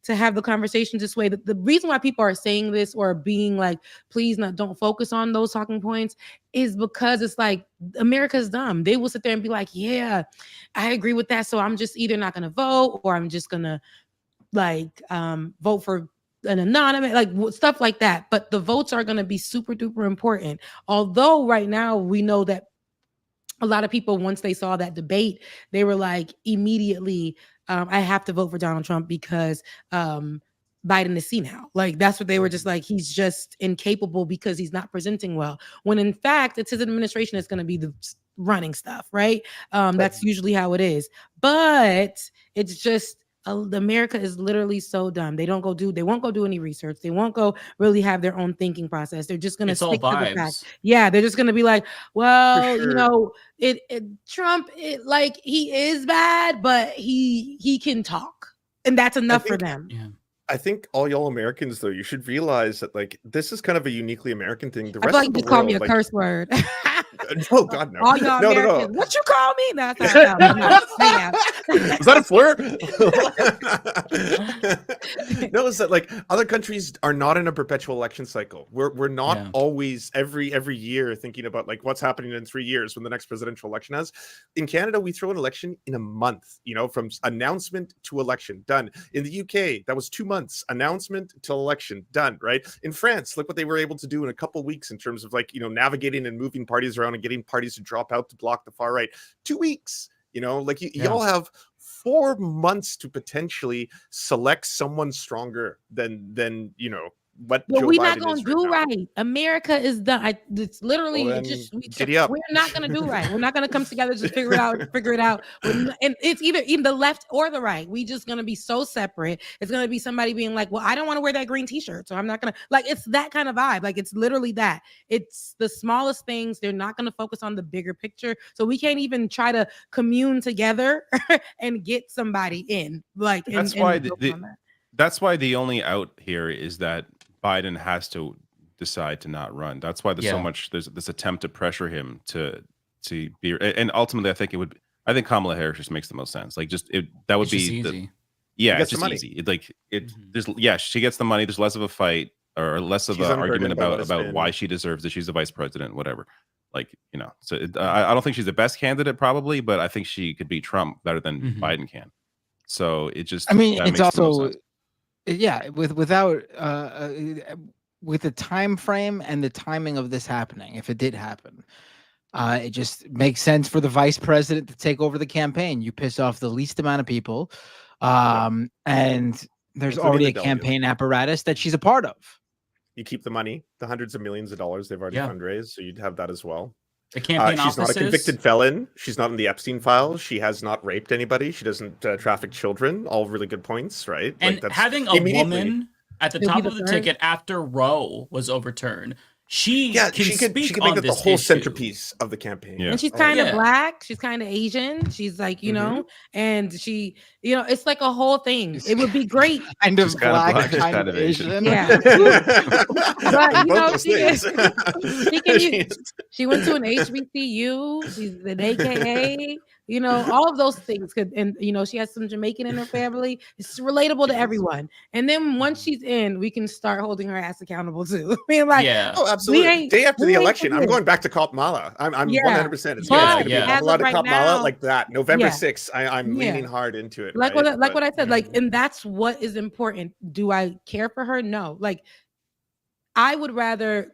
to have the conversations this way, the reason why people are saying this or being like, please don't focus on those talking points, is because it's like, America's dumb. They will sit there and be like, yeah, I agree with that. So I'm just either not going to vote, or I'm just going to vote for an anonymous, stuff like that. But the votes are going to be super duper important. Although right now we know that a lot of people, once they saw that debate, they were like, immediately, I have to vote for Donald Trump because Biden is senile. Like, that's what they were just like, he's just incapable because he's not presenting well. When in fact, it's his administration that's going to be the running stuff, right? That's usually how it is. But it's just, America is literally so dumb. They won't go do any research. They won't go really have their own thinking process. They're just going to stick to the facts. Yeah, they're just going to be like, well, Trump, he is bad, but he can talk, and that's enough for them. Yeah. I think all y'all Americans, though, you should realize that this is kind of a uniquely American thing. The I rest feel like of you the call world, me a curse word. Oh God, no! All y'all No. Americans, what you call me? No, that's not Is that a flirt? No, it's that other countries are not in a perpetual election cycle. We're not always every year thinking about what's happening in 3 years when the next presidential election has. In Canada, we throw an election in a month. From announcement to election, done. In the UK, that was 2 months, announcement to election, done. Right? In France, look what they were able to do in a couple weeks in terms of navigating and moving parties around and getting parties to drop out to block the far right. 2 weeks. Y'all have 4 months to potentially select someone stronger than what But Joe we're not Biden gonna is do right now. right. America is done. It's literally Well, it then just giddy up. we're not gonna do right. We're not gonna come together just figure it out. And it's either the left or the right. We just gonna be so separate. It's gonna be somebody being like, "Well, I don't want to wear that green T-shirt, so I'm not gonna." Like it's that kind of vibe. Like it's literally that. It's the smallest things. They're not gonna focus on the bigger picture. So we can't even try to commune together and get somebody in. Like That's and why vote on that. that's why the only out here is that Biden has to decide to not run. That's why there's so much there's this attempt to pressure him to be, and ultimately I think Kamala Harris just makes the most sense. Like that would It's be just the easy. yeah, Gets it's the just money. easy. She gets the money. There's less of a fight or less of She's an unburdened argument by what about has been. why she deserves it. She's the vice president, whatever. Like so I don't think she's the best candidate probably, but I think she could beat Trump better than Biden can. So it just I mean, that it's makes the most also sense. without with the time frame and the timing of this happening, if it did happen, it just makes sense for the vice president to take over the campaign. You piss off the least amount of people, and there's Including already the a delegate. campaign apparatus that she's a part of. You keep the money, the hundreds of millions of dollars they've already fundraised, so you'd have that as well. The campaign She's not a offices. convicted felon. She's not in the Epstein files. She has not raped anybody. She doesn't traffic children. All really good points, right? And that's having a woman at the top of the ticket after Roe was overturned, she can speak she could on make it the this whole issue. centerpiece of the campaign. And she's kind of black. She's kind of Asian. She's like, know, and she, it's like a whole thing. It would be great. Kind of black, she's kind of Asian. Yeah. But Both those she went to an HBCU. She's an AKA. All of those things could, and she has some Jamaican in her family. It's relatable to everyone. And then once she's in, we can start holding her ass accountable too. I mean, like, oh, absolutely. Day after the election, I'm going back to Kamala. I'm 100%. It's going to be a lot of Kamala like that. November 6th, I'm leaning hard into it. Like what I said, like, and that's what is important. Do I care for her? No. Like, I would rather,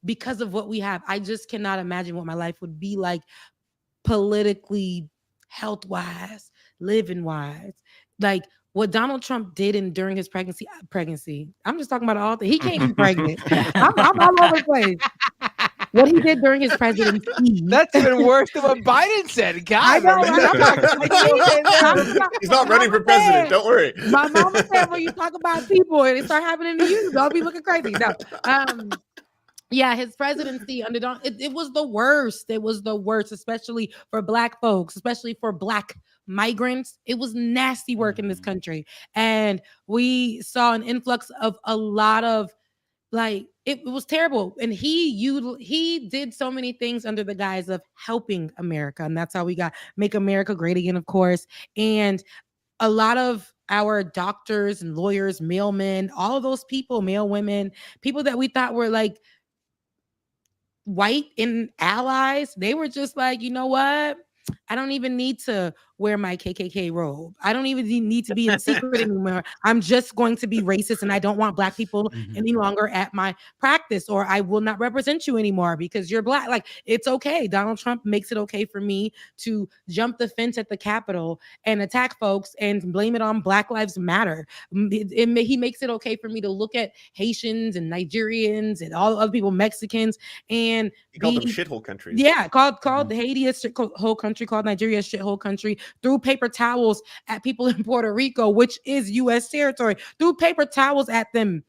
because of what we have, I just cannot imagine what my life would be like politically, health-wise, living-wise. Like what Donald Trump did during his pregnancy. I'm just talking about all things. He can't be pregnant. I'm all over the place. What he did during his presidency. That's even worse than what Biden said. God, I know. He's not running for president. Don't worry. My mama said when you talk about people and it start happening to you, don't be looking crazy. No. Yeah, his presidency under Donald, it was the worst. It was the worst, especially for Black folks, especially for Black migrants. It was nasty work in this country. And we saw an influx of a lot of, like, it was terrible. And he did so many things under the guise of helping America. And that's how we got Make America Great Again, of course. And a lot of our doctors and lawyers, mailmen, all of those people, male women, people that we thought were like white and allies, they were just like, you know what? I don't even need to wear my KKK robe. I don't even need to be in secret anymore. I'm just going to be racist, and I don't want Black people any longer at my practice, or I will not represent you anymore because you're Black. Like, it's okay. Donald Trump makes it okay for me to jump the fence at the Capitol and attack folks and blame it on Black Lives Matter. He makes it okay for me to look at Haitians and Nigerians and all other people, Mexicans, and he called them shithole countries. Yeah, called Haiti a shithole country, called Nigeria a shithole country. Threw paper towels at people in Puerto Rico, which is U.S. territory. Threw paper towels at them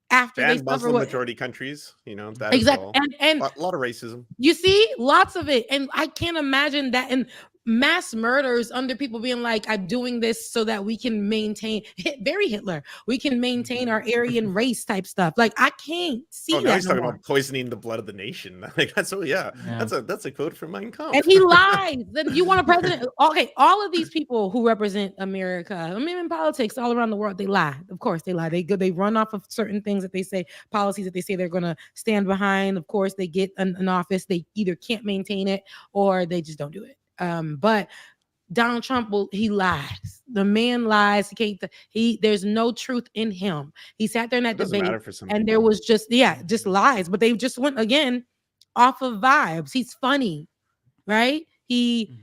after they Muslim majority countries, that exactly, and a lot of racism. You see, lots of it, and I can't imagine that. And mass murders under people being like, I'm doing this so that we can maintain, very Hitler, we can maintain our Aryan race type stuff. Like, I can't see that. Now he's talking about poisoning the blood of the nation. Like, that's that's a quote from Mein Kampf. And he lies. Then you want a president? Okay, all of these people who represent America, I mean, in politics all around the world, they lie. Of course, they lie. They run off of certain things that they say, policies that they say they're going to stand behind. Of course, they get an office, they either can't maintain it or they just don't do it. But Donald Trump he lies. The man lies. There's no truth in him. He sat there in that debate and there was just lies, but they just went again off of vibes. He's funny, right? He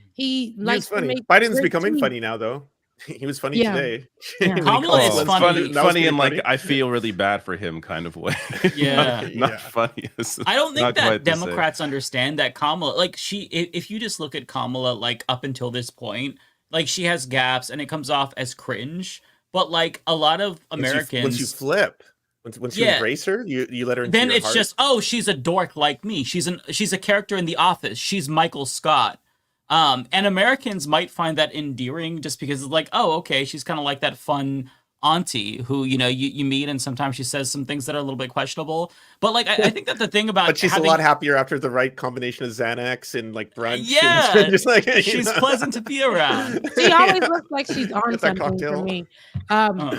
likes funny. to make Biden's becoming funny now, though. He was funny Yeah. today. Yeah. Kamala is it's funny. funny and like I feel really bad for him kind of way. Yeah. not funny. I don't think Not that quite the same. Democrats understand that Kamala, like if you just look at Kamala, like up until this point, like she has gaps and it comes off as cringe. But like a lot of Americans, once you flip, once you embrace her, you let her into then your it's heart. just, oh, she's a dork like me. She's a character in The Office. She's Michael Scott. And Americans might find that endearing just because it's like, oh, okay, she's kind of like that fun auntie who, you meet and sometimes she says some things that are a little bit questionable. But like, I think that the thing about but she's a lot happier after the right combination of Xanax and like brunch. Yeah, and just like she's pleasant to be around. She always looks like she's on Get that something for cocktail. me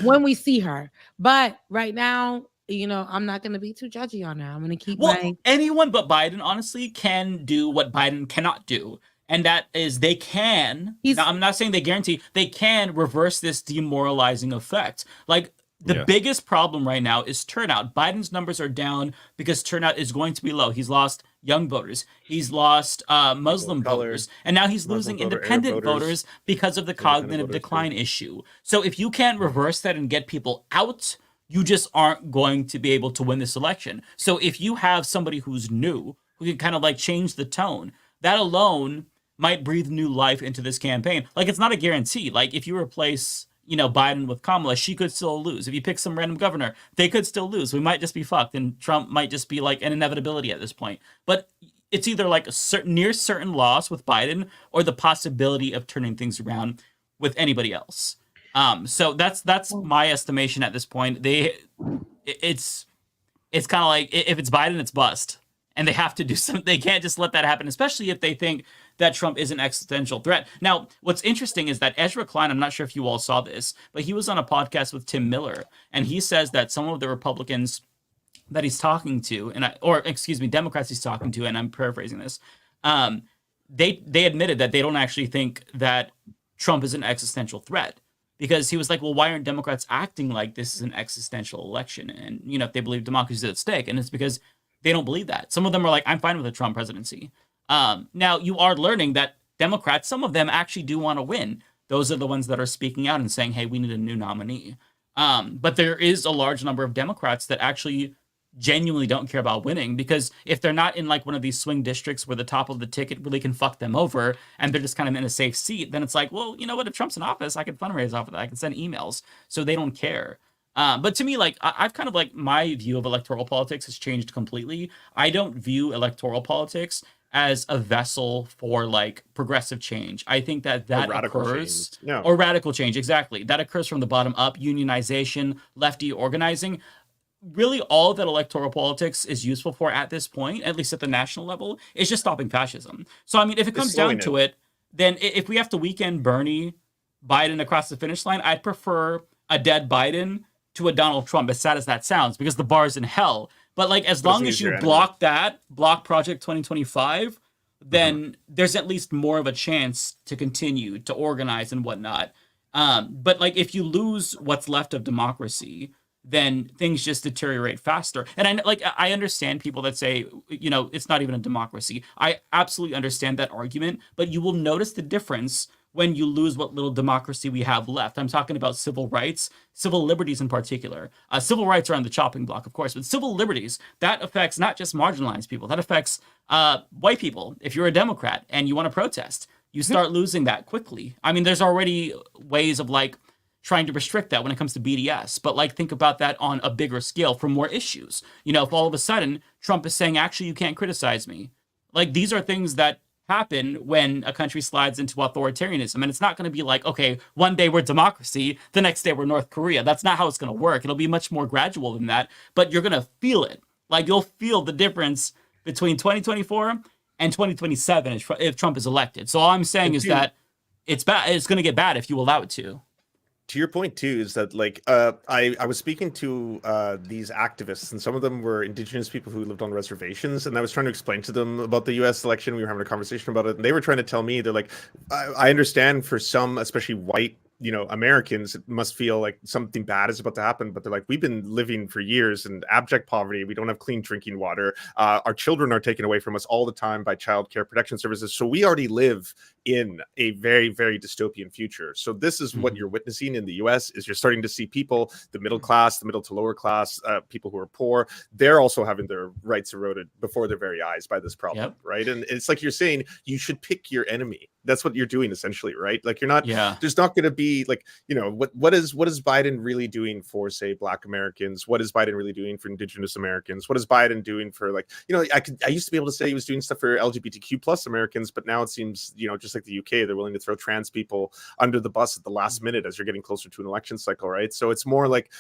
when we see her. But right now, I'm not going to be too judgy on her. I'm going to keep anyone but Biden, honestly, can do what Biden cannot do. And that is they can, now, I'm not saying they guarantee, they can reverse this demoralizing effect. Like, the biggest problem right now is turnout. Biden's numbers are down because turnout is going to be low. He's lost young voters. He's lost Muslim voters. And now he's losing independent voters because of the cognitive decline issue. So if you can't reverse that and get people out, you just aren't going to be able to win this election. So if you have somebody who's new, who can kind of like change the tone, that alone might breathe new life into this campaign. Like, it's not a guarantee. Like, if you replace, Biden with Kamala, she could still lose. If you pick some random governor, they could still lose. We might just be fucked, and Trump might just be like an inevitability at this point. But it's either like a near certain loss with Biden or the possibility of turning things around with anybody else. So that's my estimation at this point. It's kind of like, if it's Biden, it's bust. And they have to do something. They can't just let that happen, especially if they think that Trump is an existential threat. Now, what's interesting is that Ezra Klein, I'm not sure if you all saw this, but he was on a podcast with Tim Miller, and he says that some of the Republicans that he's talking to, Democrats he's talking to, and I'm paraphrasing this, they admitted that they don't actually think that Trump is an existential threat. Because he was like, well, why aren't Democrats acting like this is an existential election? And, if they believe democracy is at stake. And it's because they don't believe that. Some of them are like, I'm fine with a Trump presidency. Now, you are learning that Democrats, some of them actually do want to win. Those are the ones that are speaking out and saying, hey, we need a new nominee. But there is a large number of Democrats that actually genuinely don't care about winning, because if they're not in like one of these swing districts where the top of the ticket really can fuck them over and they're just kind of in a safe seat, then it's like, well, you know what? If Trump's in office, I can fundraise off of that. I can send emails. So they don't care. But to me, like, I've kind of like, my view of electoral politics has changed completely. I don't view electoral politics as a vessel for like progressive change. I think that occurs, or radical change, exactly. That occurs from the bottom up, unionization, lefty organizing. Really, all that electoral politics is useful for at this point, at least at the national level, is just stopping fascism. So, I mean, if it comes down to it, then if we have to weekend Bernie Biden across the finish line, I'd prefer a dead Biden to a Donald Trump, as sad as that sounds, because the bar's in hell. But like, as long as you block Project 2025, then there's at least more of a chance to continue to organize and whatnot. But like, if you lose what's left of democracy, then things just deteriorate faster. And I understand people that say, it's not even a democracy. I absolutely understand that argument, but you will notice the difference when you lose what little democracy we have left. I'm talking about civil rights, civil liberties in particular. Civil rights are on the chopping block, of course, but civil liberties, that affects not just marginalized people, that affects white people. If you're a Democrat and you want to protest, you start losing that quickly. I mean, there's already ways of like trying to restrict that when it comes to BDS, but like, think about that on a bigger scale for more issues. If all of a sudden Trump is saying, actually, you can't criticize me. Like, these are things that happen when a country slides into authoritarianism. And it's not going to be like, okay, one day we're democracy, the next day we're North Korea. That's not how it's going to work. It'll be much more gradual than that, but you're going to feel it. Like, you'll feel the difference between 2024 and 2027 if Trump is elected. So all I'm saying is that it's bad. It's going to get bad if you allow it to. To your point too, is that like I was speaking to these activists, and some of them were indigenous people who lived on reservations, and I was trying to explain to them about the U.S. election. We were having a conversation about it, and they were trying to tell me, they're like, I understand for some, especially white, Americans, it must feel like something bad is about to happen, but they're like, we've been living for years in abject poverty. We don't have clean drinking water. Our children are taken away from us all the time by child care protection services. So we already live in a very, very dystopian future. So this is what you're witnessing in the US is you're starting to see people, the middle class, the middle to lower class, people who are poor, they're also having their rights eroded before their very eyes by this problem, right? And it's like you're saying you should pick your enemy. That's what you're doing essentially, right? Like you're not, there's not going to be like, you know, what is Biden really doing for, say, Black Americans? What is Biden really doing for Indigenous Americans? What is Biden doing for, like, you know, I used to be able to say he was doing stuff for LGBTQ plus Americans, but now it seems, you know, just like the UK, they're willing to throw trans people under the bus at the last minute as you're getting closer to an election cycle, right? So it's more like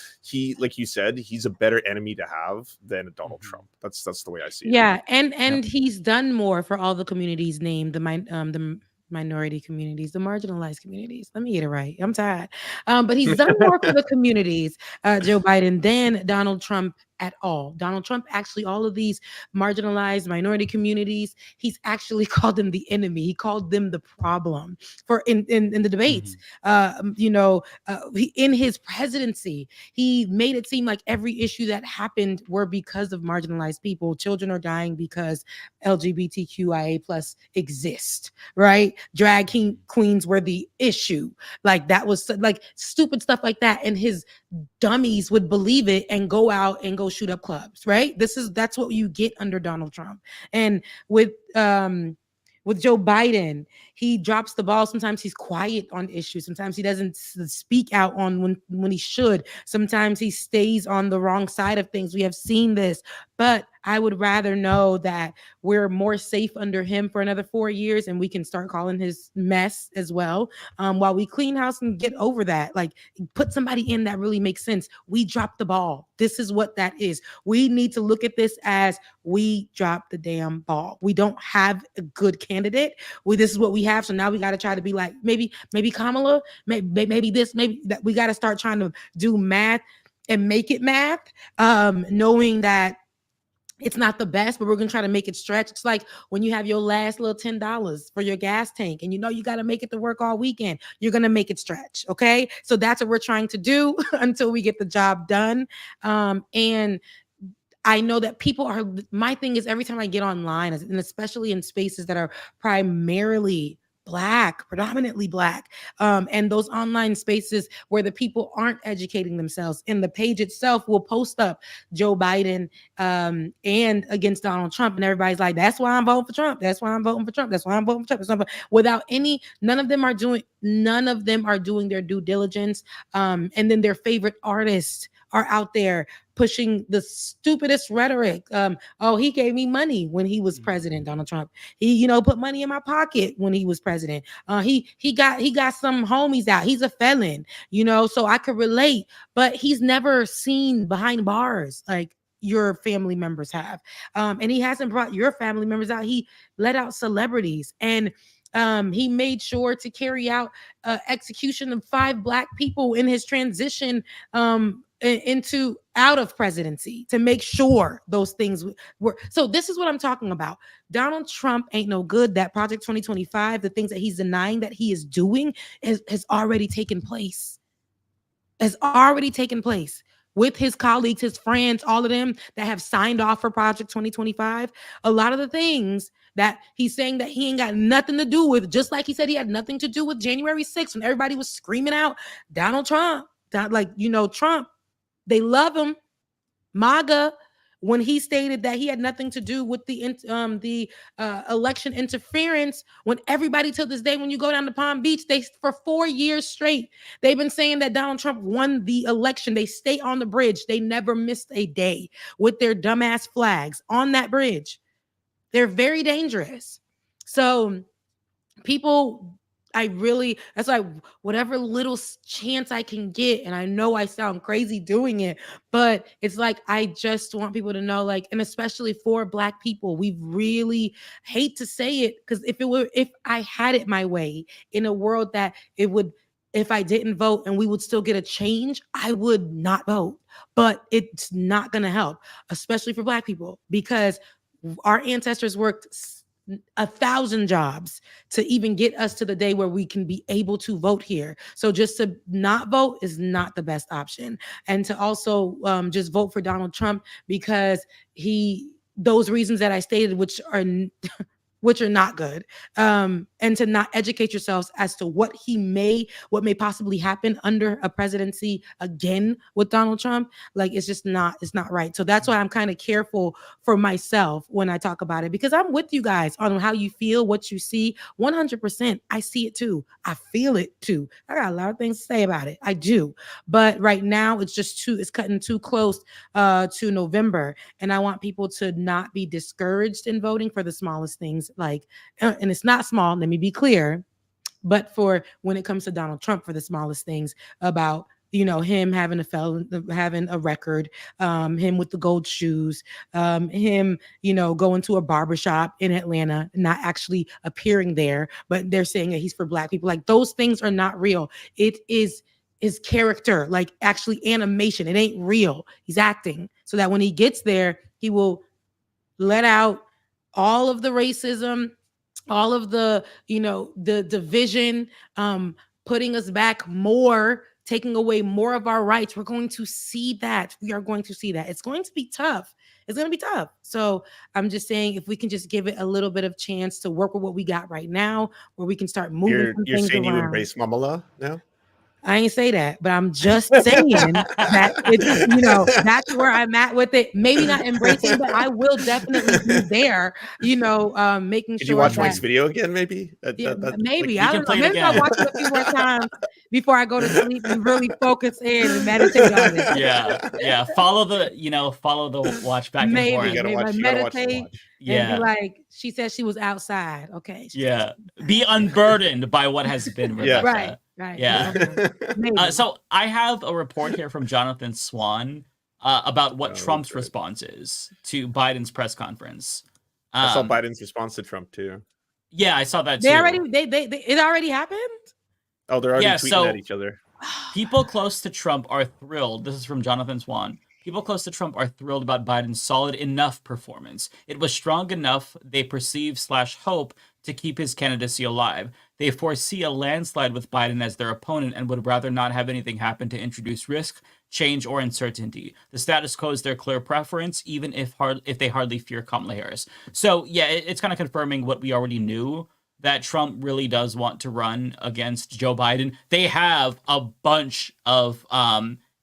like you said, he's a better enemy to have than Donald Trump. That's the way I see it. Yeah, and he's done more for all the communities named the minority communities, the marginalized communities. Let me get it right. I'm tired. But he's done more for the communities, Joe Biden, than Donald Trump at all. Donald Trump, actually, all of these marginalized minority communities, he's actually called them the enemy. He called them the problem for in the debates. In his presidency, he made it seem like every issue that happened were because of marginalized people. Children are dying because LGBTQIA plus exist, right? Drag queens were the issue. Like that was like stupid stuff like that. And his dummies would believe it and go out and go shoot up clubs, right? That's what you get under Donald Trump. And with Joe Biden, he drops the ball. Sometimes he's quiet on issues. Sometimes he doesn't speak out on when he should. Sometimes he stays on the wrong side of things. We have seen this, but I would rather know that we're more safe under him for another 4 years and we can start calling his mess as well. While we clean house and get over that, like put somebody in that really makes sense. We dropped the ball. This is what that is. We need to look at this as we dropped the damn ball. We don't have a good candidate. This is what we have. So now we got to try to be like, maybe Kamala, maybe this, maybe that. We got to start trying to do math and make it math, knowing that it's not the best, but we're going to try to make it stretch. It's like when you have your last little $10 for your gas tank and you know you got to make it to work all weekend. You're going to make it stretch, okay? So that's what we're trying to do until we get the job done. And I know that my thing is every time I get online, and especially in spaces that are primarily predominantly Black, and those online spaces where the people aren't educating themselves, and the page itself will post up Joe Biden and against Donald Trump, and everybody's like, that's why I'm voting for Trump. That's why I'm voting for Trump. That's why I'm voting for Trump. Without none of them are doing their due diligence. And then their favorite artists are out there pushing the stupidest rhetoric. He gave me money when he was president, Donald Trump. He, put money in my pocket when he was president. He got some homies out. He's a felon, so I could relate, but he's never seen behind bars like your family members have. And he hasn't brought your family members out. He let out celebrities, and he made sure to carry out execution of 5 Black people in his transition out of presidency to make sure those things were. So this is what I'm talking about. Donald Trump ain't no good. That Project 2025, the things that he's denying that he is doing has already taken place. Has already taken place with his colleagues, his friends, all of them that have signed off for Project 2025. A lot of the things that he's saying that he ain't got nothing to do with, just like he said he had nothing to do with January 6th when everybody was screaming out Donald Trump. Trump, they love him. MAGA, when he stated that he had nothing to do with the election interference, when everybody till this day, when you go down to Palm Beach, for 4 years straight, they've been saying that Donald Trump won the election. They stay on the bridge. They never missed a day with their dumbass flags on that bridge. They're very dangerous. So people, that's like whatever little chance I can get. And I know I sound crazy doing it, but it's like, I just want people to know, and especially for Black people, we really hate to say it, because if I had it my way in a world that if I didn't vote and we would still get a change, I would not vote. But it's not going to help, especially for Black people, because our ancestors worked 1,000 jobs to even get us to the day where we can be able to vote here. So just to not vote is not the best option. And to also just vote for Donald Trump because those reasons that I stated, which are which are not good, and to not educate yourselves as to what may possibly happen under a presidency again with Donald Trump. Like, it's not right. So that's why I'm kind of careful for myself when I talk about it, because I'm with you guys on how you feel, what you see. 100%, I see it too. I feel it too. I got a lot of things to say about it. I do. But right now it's cutting too close to November. And I want people to not be discouraged in voting for the smallest things. Like, and it's not small, let me be clear, but for when it comes to Donald Trump, for the smallest things about, him having having a record, him with the gold shoes, him, going to a barbershop in Atlanta, not actually appearing there, but they're saying that he's for Black people. Like, those things are not real. It is character, like actually animation. It ain't real. He's acting so that when he gets there, he will let out all of the racism, all of the, the division, putting us back more, taking away more of our rights. We're going to see that. We are going to see that. It's going to be tough. It's going to be tough. So I'm just saying, if we can just give it a little bit of chance to work with what we got right now, where we can start moving some You're things saying around. you embrace Mamala now? I ain't say that, but I'm just saying that it's, that's where I'm at with it. Maybe not embracing, but I will definitely be there, making Did sure. you watch that, Mike's video again? Maybe. Maybe I don't know. Maybe I'll watch it a few more times before I go to sleep and really focus in and meditate on it. Yeah. Follow the watch back and forth. Maybe I meditate and Yeah. be like, she said she was outside. Okay. Yeah. Be unburdened by what has been. Yeah. Right. Yeah. So I have a report here from Jonathan Swan about what Trump's response is to Biden's press conference. I saw Biden's response to Trump too. Yeah, I saw that too. It already happened? Oh, they're already tweeting at each other. People close to Trump are thrilled. This is from Jonathan Swan. People close to Trump are thrilled about Biden's solid enough performance. It was strong enough, they perceive/hope, to keep his candidacy alive. They foresee a landslide with Biden as their opponent and would rather not have anything happen to introduce risk, change, or uncertainty. The status quo is their clear preference, even if they hardly fear Kamala Harris. So yeah, it's kind of confirming what we already knew, that Trump really does want to run against Joe Biden. They have a bunch of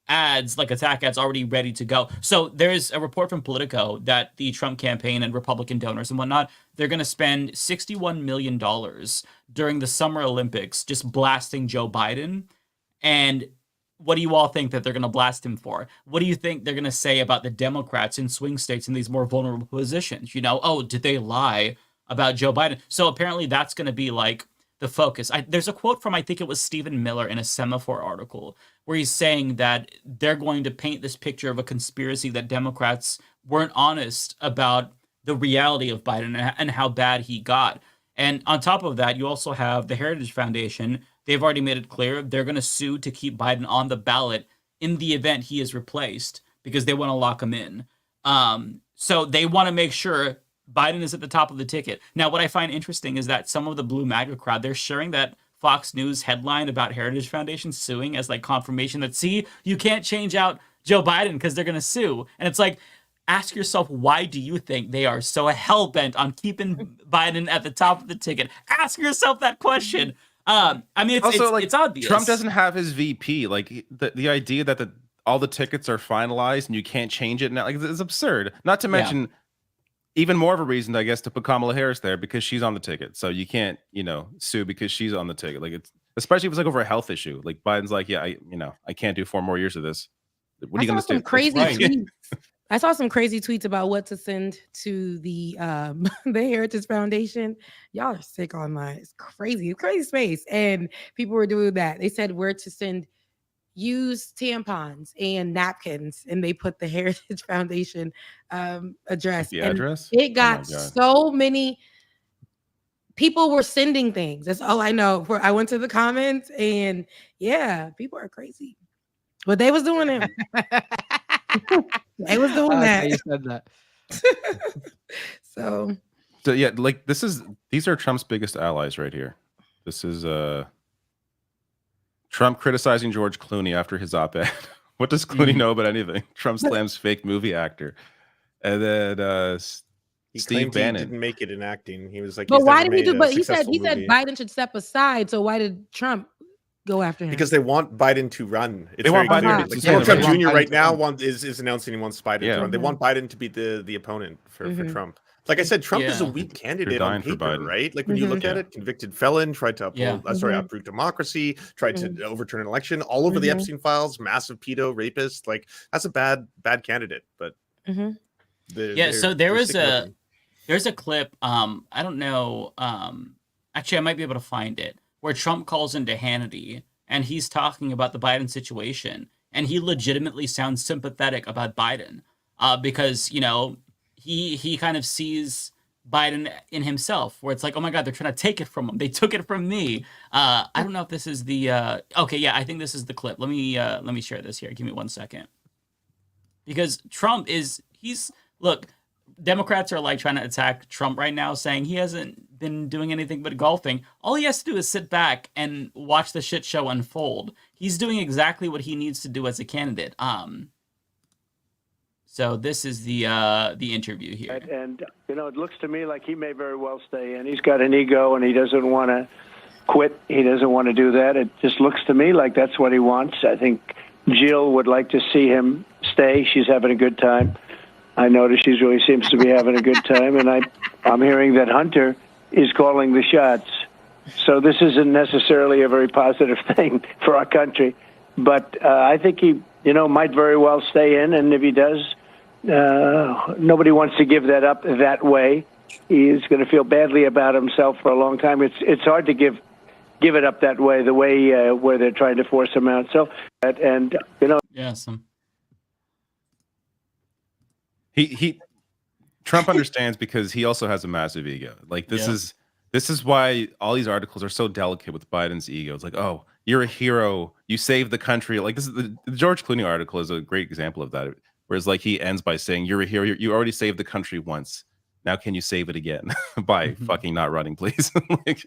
ads, like attack ads, already ready to go. So there's a report from Politico that the Trump campaign and Republican donors and whatnot, they're going to spend $61 million during the Summer Olympics just blasting Joe Biden. And what do you all think that they're going to blast him for? What do you think they're going to say about the Democrats in swing states in these more vulnerable positions? Oh, did they lie about Joe Biden? So apparently that's going to be like the focus. There's a quote from, I think it was Stephen Miller in a Semaphore article, where he's saying that they're going to paint this picture of a conspiracy that Democrats weren't honest about the reality of Biden and how bad he got. And on top of that, you also have the Heritage Foundation. They've already made it clear they're going to sue to keep Biden on the ballot in the event he is replaced, because they want to lock him in. So they want to make sure Biden is at the top of the ticket. Now, what I find interesting is that some of the Blue MAGA crowd, they're sharing that Fox News headline about Heritage Foundation suing as like confirmation that, see, you can't change out Joe Biden because they're going to sue. And it's like, ask yourself, why do you think they are so hell-bent on keeping Biden at the top of the ticket? Ask yourself that question. I mean, it's obvious. Trump doesn't have his VP. Like, the idea that all the tickets are finalized and you can't change it now, like, it's absurd. Not to mention, even more of a reason, I guess, to put Kamala Harris there, because she's on the ticket. So you can't, sue because she's on the ticket. Like, it's, especially if it's like over a health issue. Like, Biden's like, yeah, I can't do 4 more years of this. What are you going to do? Crazy tweets. I saw some crazy tweets about what to send to the Heritage Foundation. Y'all are sick online. It's crazy space. And people were doing that. They said where to send used tampons and napkins, and they put the Heritage Foundation address. The address? It got so many people were sending things. That's all I know. I went to the comments, and yeah, people are crazy. But they was doing it. They was doing that. You said that. So yeah, like these are Trump's biggest allies right here. This is Trump criticizing George Clooney after his op-ed. What does Clooney know about anything? Trump slams fake movie actor. And then He Steve claimed he Bannon. didn't make it in acting. He was like, But he's why never did he made do? a But he said successful movie. Biden should step aside. So why did Trump go after him? Because they want Biden to run. It's They want very Biden clear. to Like, stay. Donald Trump They want Jr. Biden right to now run. is announcing he wants Biden Yeah. to run. They want Biden to be the opponent for Trump. Like I said, Trump is a weak candidate on dying for paper, Biden. right? Like when you look at it, convicted felon, tried to uproot democracy, tried to overturn an election, all over the Epstein files, massive pedo, rapist. Like that's a bad candidate. But so there's a clip. I don't know. Actually, I might be able to find it where Trump calls into Hannity and he's talking about the Biden situation, and he legitimately sounds sympathetic about Biden, because he kind of sees Biden in himself, where it's like, oh my God, they're trying to take it from him. They took it from me. I don't know if this is the okay, yeah, I think this is the clip. Let me share this here. Give me 1 second. Because Trump look, Democrats are like trying to attack Trump right now, saying he hasn't been doing anything but golfing. All he has to do is sit back and watch the shit show unfold. He's doing exactly what he needs to do as a candidate. So this is the interview here. And it looks to me like he may very well stay in. He's got an ego and he doesn't want to quit. He doesn't want to do that. It just looks to me like that's what he wants. I think Jill would like to see him stay. She's having a good time. I notice she really seems to be having a good time, and I'm hearing that Hunter is calling the shots. So this isn't necessarily a very positive thing for our country, but I think he, might very well stay in, and if he does, nobody wants to give that up that way. He's going to feel badly about himself for a long time. It's hard to give it up that way, the way where they're trying to force him out. So, yeah, some. Trump understands because he also has a massive ego. Like this is why all these articles are so delicate with Biden's ego. It's like, oh, you're a hero, you saved the country. Like this is the George Clooney article is a great example of that. Whereas like he ends by saying, you're a hero, you already saved the country once. Now can you save it again by fucking not running, please? Like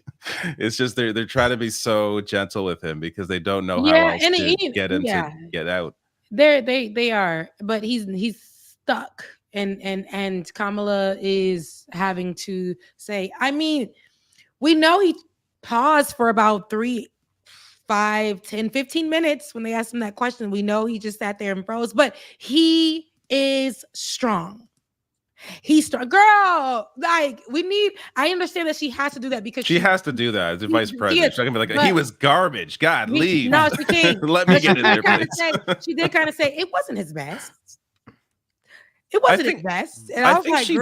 it's just they're trying to be so gentle with him because they don't know how else to get him to get out. They are, but he's stuck. And Kamala is having to say, I mean, we know he paused for about 3, 5, 10, 15 minutes when they asked him that question. We know he just sat there and froze, but he is strong. He's strong. Girl, like I understand that she has to do that because she has to do that as the vice president. She's not gonna be like, he was garbage. God, leave. No, she can't. Let me get in there, please. She did kind of say it wasn't his best. It wasn't his best. And I was like, she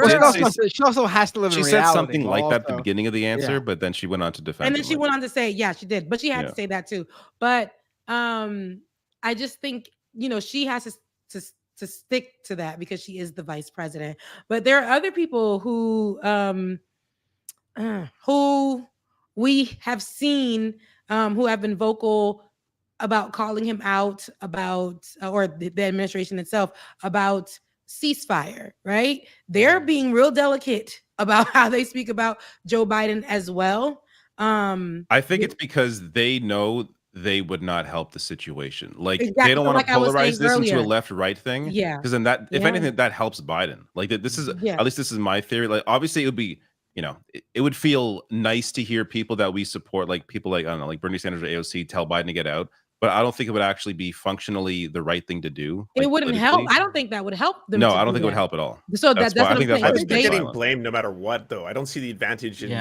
also has to live in reality. She said something like that at the beginning of the answer, but then she went on to defend. And then she went on to say, yeah, she did. But she had to say that too. But I just think, she has to stick to that because she is the vice president. But there are other people who we have seen who have been vocal about calling him out about, or the administration itself, about ceasefire, right? They're being real delicate about how they speak about Joe Biden as well. I think it's because they know they would not help the situation. Like exactly. They don't want to polarize this earlier into a left-right thing. Yeah. Because then that, if anything, that helps Biden. Like this is at least this is my theory. Like obviously it would be, it would feel nice to hear people that we support, like people like, I don't know, like Bernie Sanders or AOC tell Biden to get out. But I don't think it would actually be functionally the right thing to do. It wouldn't help. I don't think that would help them. No, I don't think it would help at all. So that's what I'm saying. I think they're getting blamed no matter what, though. I don't see the advantage in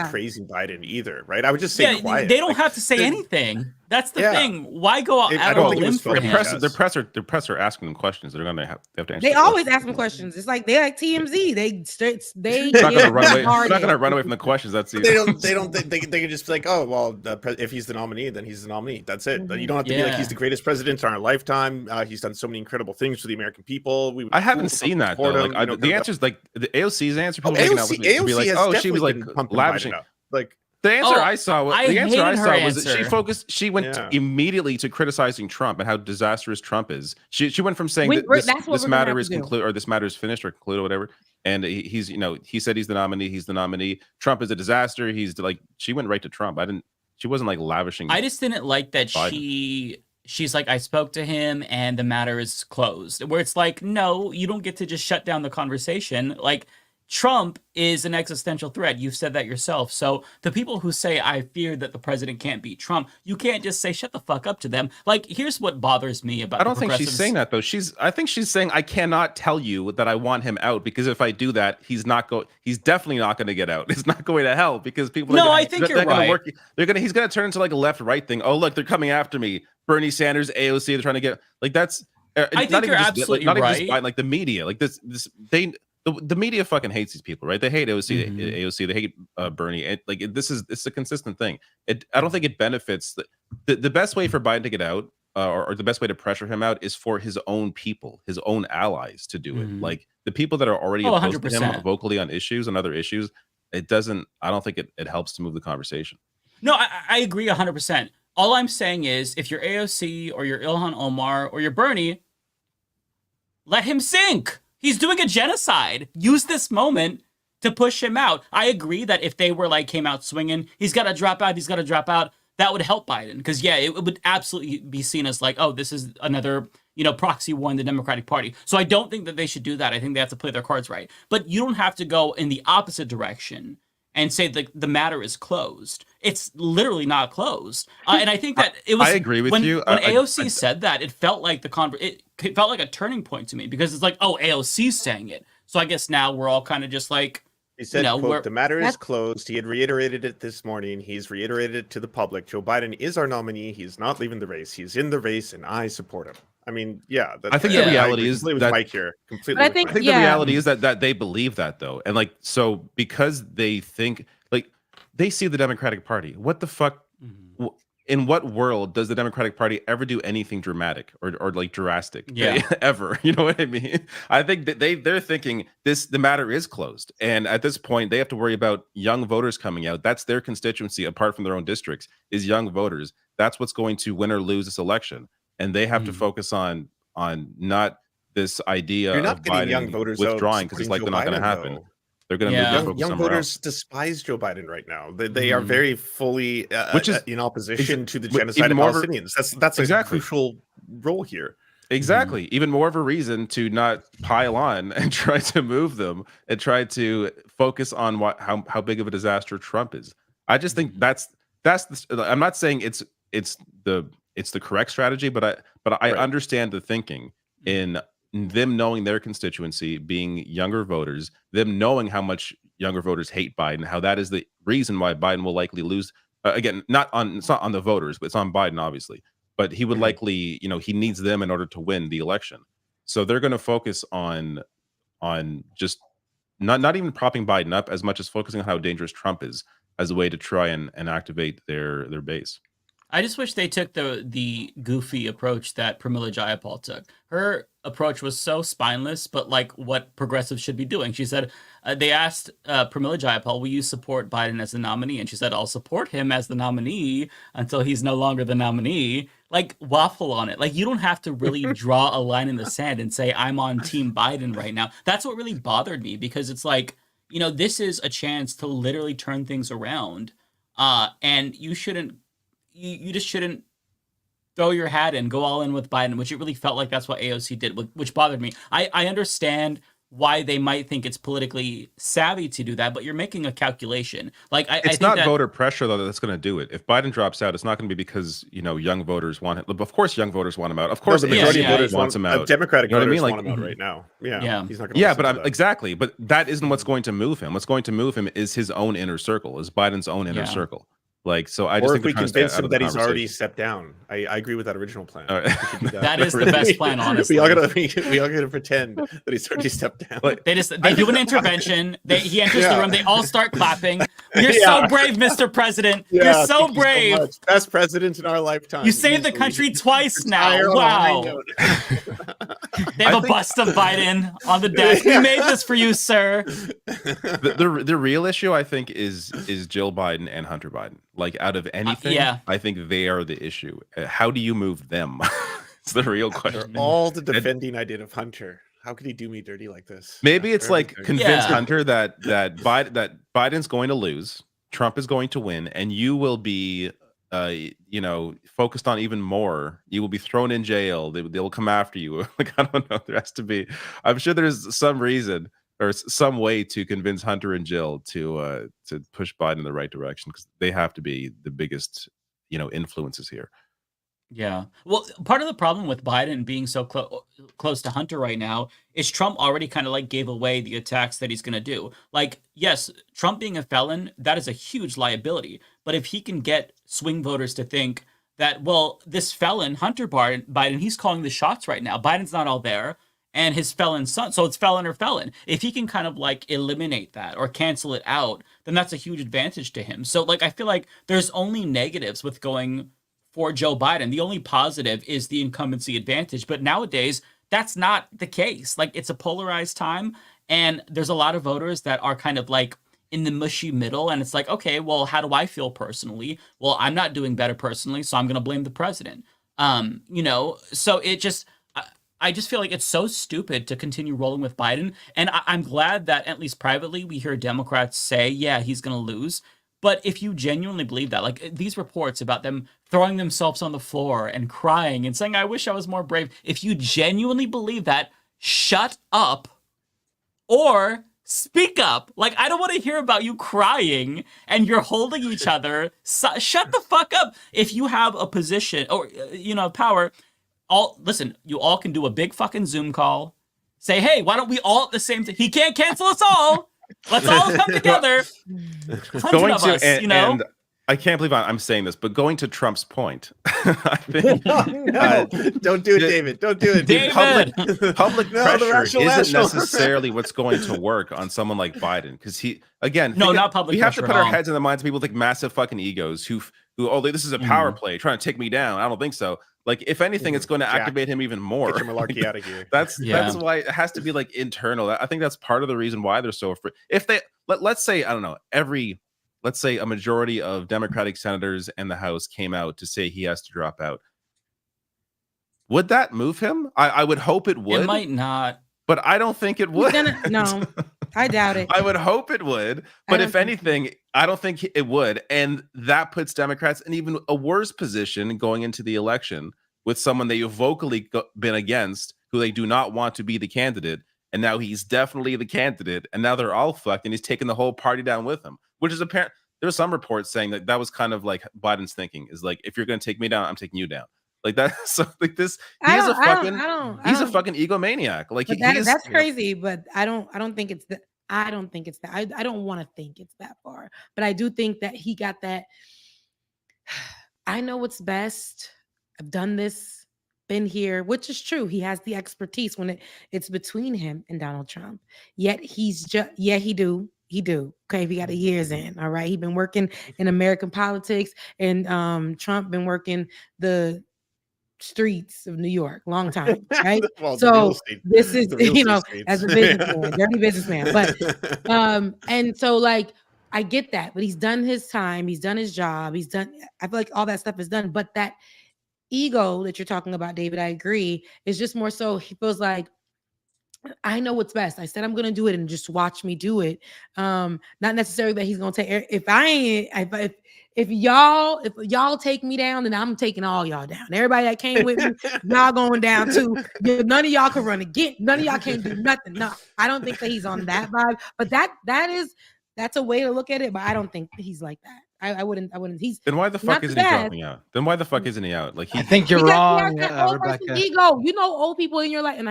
praising Biden either, right? I would just say quiet. They don't have to say anything. That's the thing. Why go out on a limb for him? The press are asking them questions. They're going to have to answer. They always ask them questions. It's like they're like TMZ. They're not going to run away from the questions. That's they can just be like, oh well, if he's the nominee, then he's the nominee. That's it. You don't have to be like he's the greatest president in our lifetime. He's done so many incredible things for the American people. I haven't seen that though. Like the answer is like the AOC's answer. People AOC be like, oh, she was like lavishing. Like the answer I saw was she went immediately to criticizing Trump and how disastrous Trump is. She went from saying this matter is concluded or this matter is finished or concluded or whatever. And he's he said he's the nominee. He's the nominee. Trump is a disaster. He's like she went right to Trump. She wasn't like lavishing. I just didn't like that Biden. She's like, I spoke to him and the matter is closed. Where it's like, no, you don't get to just shut down the conversation. Like Trump is an existential threat. You've said that yourself. So the people who say, I fear that the president can't beat Trump, you can't just say, shut the fuck up to them. Like, here's what bothers me about I don't think she's saying that, though. I think she's saying, I cannot tell you that I want him out, because if I do that, he's definitely not going to get out. It's not going to help, because people No, are I think you're right. He's going to turn into like a left-right thing. Oh, look, they're coming after me. Bernie Sanders, AOC, they're trying to get, like, that's I think you're absolutely not right. even just like the media, like the media fucking hates these people, right? They hate AOC, they hate Bernie. It's a consistent thing. I don't think it benefits the best way for Biden to get out, or the best way to pressure him out, is for his own people, his own allies to do it. Like the people that are already opposed to him vocally on issues and other issues, I don't think it helps to move the conversation. No, I agree 100%. All I'm saying is, if you're AOC or you're Ilhan Omar or you're Bernie, let him sink. He's doing a genocide. Use this moment to push him out. I agree that if they were came out swinging, he's got to drop out, that would help Biden. Because, yeah, it would absolutely be seen as oh, this is another, proxy war in the Democratic Party. So I don't think that they should do that. I think they have to play their cards right. But you don't have to go in the opposite direction and say the matter is closed. It's literally not closed. And I think that it was. I agree with you. When AOC said that, it felt like it felt like a turning point to me, because it's oh, AOC's saying it. So I guess now we're all kind of just he said, quote, the matter is closed. He had reiterated it this morning. He's reiterated it to the public. Joe Biden is our nominee. He's not leaving the race. He's in the race, and I support him. I mean, yeah. I think the reality is that Mike here. Completely. I think the reality is that they believe that, though, and so because they think they see the Democratic Party. What the fuck? In what world does the Democratic Party ever do anything dramatic or drastic? Yeah. Ever. You know what I mean? I think that they're thinking the matter is closed. And at this point, they have to worry about young voters coming out. That's their constituency, apart from their own districts, is young voters. That's what's going to win or lose this election. And they have to focus on not this idea You're not of getting Biden young voters withdrawing, because it's they're not going to happen. Though. They're going to move the focus young somewhere voters else. despise Joe Biden right now. They are very fully which is in opposition to the genocide of Palestinians. That's exactly a crucial role here. Exactly. Even more of a reason to not pile on and try to move them and try to focus on how big of a disaster Trump is. I just think that's I'm not saying it's the correct strategy, but I understand the thinking in them knowing their constituency being younger voters, them knowing how much younger voters hate Biden, how that is the reason why Biden will likely lose. Again, it's not on the voters, but it's on Biden, obviously. But he would likely, he needs them in order to win the election. So they're going to focus on just not even propping Biden up as much as focusing on how dangerous Trump is as a way to try and activate their base. I just wish they took the goofy approach that Pramila Jayapal took. Her approach was so spineless, but what progressives should be doing. She said, they asked Pramila Jayapal, will you support Biden as the nominee? And she said, I'll support him as the nominee until he's no longer the nominee. Waffle on it. You don't have to really draw a line in the sand and say, I'm on Team Biden right now. That's what really bothered me, because it's this is a chance to literally turn things around. And you just shouldn't throw your hat in, go all in with Biden, which it really felt like that's what AOC did, which bothered me. I understand why they might think it's politically savvy to do that, but you're making a calculation. It's not voter pressure, though, that's going to do it. If Biden drops out, it's not going to be because young voters want it. Of course, young voters want him out. Of course, the majority of voters wants him out. Democratic voters want him out right now. Yeah, he's not going to exactly. But that isn't what's going to move him. What's going to move him is his own inner circle, is Biden's own inner circle. So I just think we convince him that he's already stepped down. I agree with that original plan. That is the best plan, honestly. we all gotta pretend that he's already stepped down. They do an intervention. He enters the room. They all start clapping. You're so brave, Mr. President. You're so brave. So best president in our lifetime. You saved the country twice now. Wow. They have a bust of Biden on the desk. We made this for you, sir. The real issue, I think, is Jill Biden and Hunter Biden. Out of anything, I think they are the issue. How do you move them? It's the real question. All the defending I did of Hunter. How could he do me dirty like this? Maybe it's convince Hunter that Biden's going to lose, Trump is going to win, and you will be focused on even more. You will be thrown in jail. They will come after you. I don't know. There has to be. I'm sure there's some reason or some way to convince Hunter and Jill to push Biden in the right direction, because they have to be the biggest, influences here. Yeah. Well, part of the problem with Biden being so close to Hunter right now is Trump already kind of like gave away the attacks that he's going to do. Like, yes, Trump being a felon, that is a huge liability. But if he can get swing voters to think that, well, this felon, Hunter Biden, he's calling the shots right now. Biden's not all there. And his felon son, so it's felon or felon. If he can kind of like eliminate that or cancel it out, then that's a huge advantage to him. So like, I feel like there's only negatives with going for Joe Biden. The only positive is the incumbency advantage. But nowadays, that's not the case. Like, it's a polarized time, and there's a lot of voters that are kind of like in the mushy middle. And it's like, okay, well, how do I feel personally? Well, I'm not doing better personally, so I'm going to blame the president. So it just, I just feel like it's so stupid to continue rolling with Biden. And I'm glad that at least privately we hear Democrats say, yeah, he's going to lose. But if you genuinely believe that, like these reports about them throwing themselves on the floor and crying and saying, I wish I was more brave. If you genuinely believe that, shut up or speak up. Like, I don't want to hear about you crying and you're holding each other. Shut the fuck up. If you have a position or, power, listen, you all can do a big fucking Zoom call. Say, hey, why don't we all at the same time? He can't cancel us all. Let's all come together. And I can't believe I'm saying this, but going to Trump's point, I think don't do it, David. Don't do it, David. Public pressure isn't necessarily what's going to work on someone like Biden, because not public. We have to pressure put our heads in the minds of people with like massive fucking egos who this is a power play trying to take me down. I don't think so. Like, if anything, it's going to activate him even more. Get your malarkey out of here. That's why it has to be like internal. I think that's part of the reason why they're so afraid. If they let's say, I don't know, let's say a majority of Democratic senators in the House came out to say he has to drop out, would that move him? I would hope it would. It might not, but I don't think it would. No, I doubt it. I would hope it would, but if anything, I don't think it would. And that puts Democrats in even a worse position going into the election with someone that you've vocally been against, who they do not want to be the candidate. And now he's definitely the candidate. And now they're all fucked, and he's taking the whole party down with him, which is apparent. There's some reports saying that was kind of like Biden's thinking, is like, if you're going to take me down, I'm taking you down. Like that. So like this, he's a fucking egomaniac. Like that's crazy, but I don't think it's that. I don't think it's that. I don't want to think it's that far, but I do think that he got that. I know what's best. I've done this, been here, which is true. He has the expertise when it's between him and Donald Trump. Yet he's just, he do. Okay, we got a year's in. All right, he's been working in American politics, and Trump been working the streets of New York long time, right? Well, so this is as a businessman, dirty businessman, but and so like I get that, but he's done his time, he's done his job, I feel like all that stuff is done, but that ego that you're talking about, David, I agree, is just more so he feels like, I know what's best. I said I'm gonna do it, and just watch me do it. Not necessarily that he's gonna take. If y'all take me down, then I'm taking all y'all down. Everybody that came with me, y'all going down too. None of y'all can run again. None of y'all can't do nothing. No, I don't think that he's on that vibe. But that's a way to look at it. But I don't think he's like that. I wouldn't. He's then why the fuck isn't he dropping out? Then why the fuck isn't he out? Like I think you're wrong, Rebecca. Ego. You know, old people in your life, and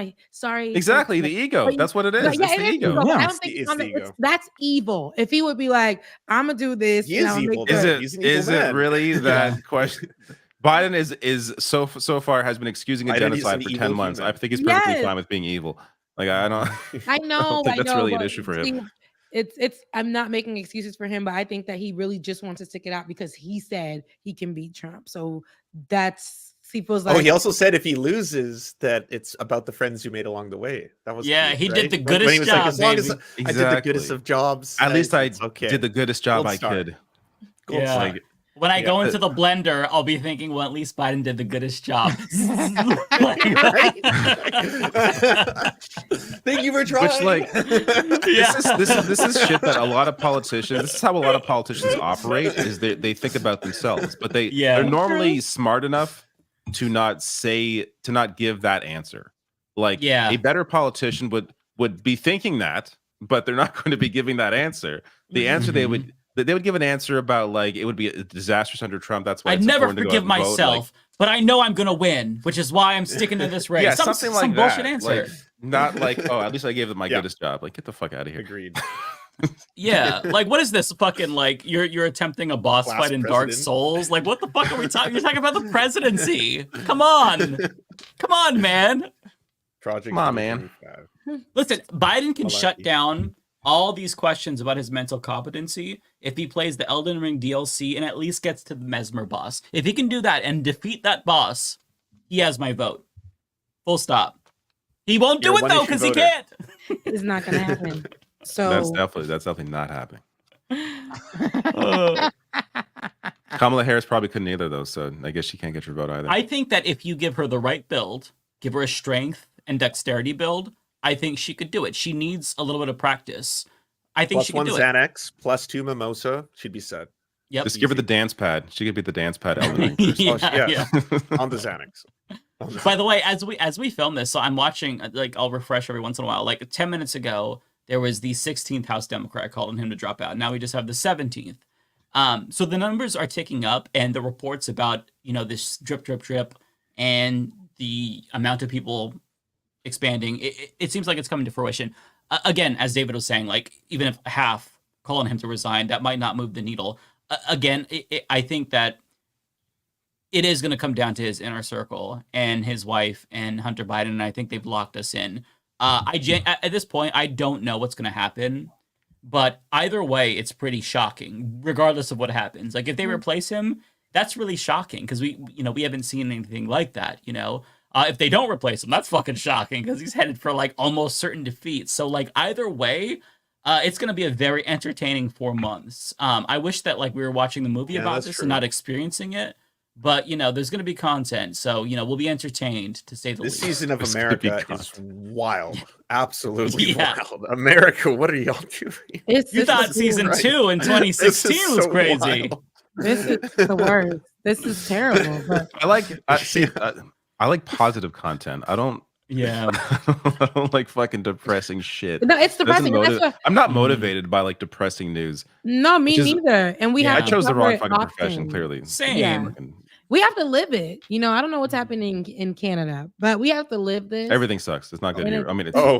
exactly the ego. That's what it is. It's the ego. I don't think that's evil. If he would be like, I'm gonna do this, he is evil. Is it really that question? Biden is so far has been excusing a genocide for 10 months. I think he's perfectly fine with being evil. Like I don't. I know. I don't think that's really an issue for him. I'm not making excuses for him, but I think that he really just wants to stick it out because he said he can beat Trump. So he feels like. Oh, he also said if he loses, that it's about the friends you made along the way. That was he did the goodest job. Like, as long as I did the goodest of jobs, at least I did the goodest job I could. Yeah. When I go into the blender, I'll be thinking, well, at least Biden did the goodest job. Thank you for trying. Which, this is shit that a lot of politicians. This is how a lot of politicians operate. Is they think about themselves, but they're normally smart enough to not give that answer. Like a better politician would be thinking that, but they're not going to be giving that answer. The answer they would give an answer about like it would be disastrous under Trump. That's why I'd never forgive myself, but I know I'm gonna win, which is why I'm sticking to this race. Yeah, something like some that. Bullshit answer. Like, not like, oh, at least I gave them my goodest job. Like, get the fuck out of here. Agreed. Yeah, like what is this fucking like? You're attempting a boss fight in Dark Souls. Like, what the fuck are we talking? You're talking about the presidency. Come on, man. Project. Come on, man. Listen, Biden can shut down all these questions about his mental competency if he plays the Elden Ring DLC and at least gets to the Mesmer boss. If he can do that and defeat that boss, he has my vote. Full stop. He won't do it though because he can't. It's not gonna happen. So that's definitely not happening. Kamala Harris probably couldn't either though, so I guess she can't get your vote either. I think that if you give her the right build, give her a strength and dexterity build, I think she could do it. She needs a little bit of practice. I think she could do it. Xanax, +2 mimosa, she'd be set. Yep. Just give her the dance pad. She could be the dance pad. On the Xanax. By the way, as we film this, so I'm watching. Like, I'll refresh every once in a while. Like 10 minutes ago, there was the 16th House Democrat calling him to drop out. Now we just have the 17th. So the numbers are ticking up, and the reports about this drip, and the amount of people expanding, it seems like it's coming to fruition. Again, as David was saying, like even if half calling him to resign, that might not move the needle. Again, I think that it is going to come down to his inner circle and his wife and Hunter Biden, and I think they've locked us in. At this point, I don't know what's going to happen, but either way, it's pretty shocking, regardless of what happens. Like if they replace him, that's really shocking because we haven't seen anything like that. If they don't replace him, that's fucking shocking because he's headed for like almost certain defeat. So like either way, it's going to be a very entertaining 4 months. I wish that like we were watching the movie about this and not experiencing it. But, there's going to be content. So, we'll be entertained, to say the least. This season of America is wild. Absolutely wild. America, what are y'all doing? You thought season 2 in 2016 was crazy. Wild. This is the worst. This is terrible. But I like positive content. I don't like fucking depressing shit. No, it's depressing. I'm not motivated by like depressing news. No, me neither. And I chose the wrong fucking profession, clearly. Same. Yeah. We have to live it. I don't know what's happening in Canada, but we have to live this. Everything sucks. It's not good here. I mean, it's, I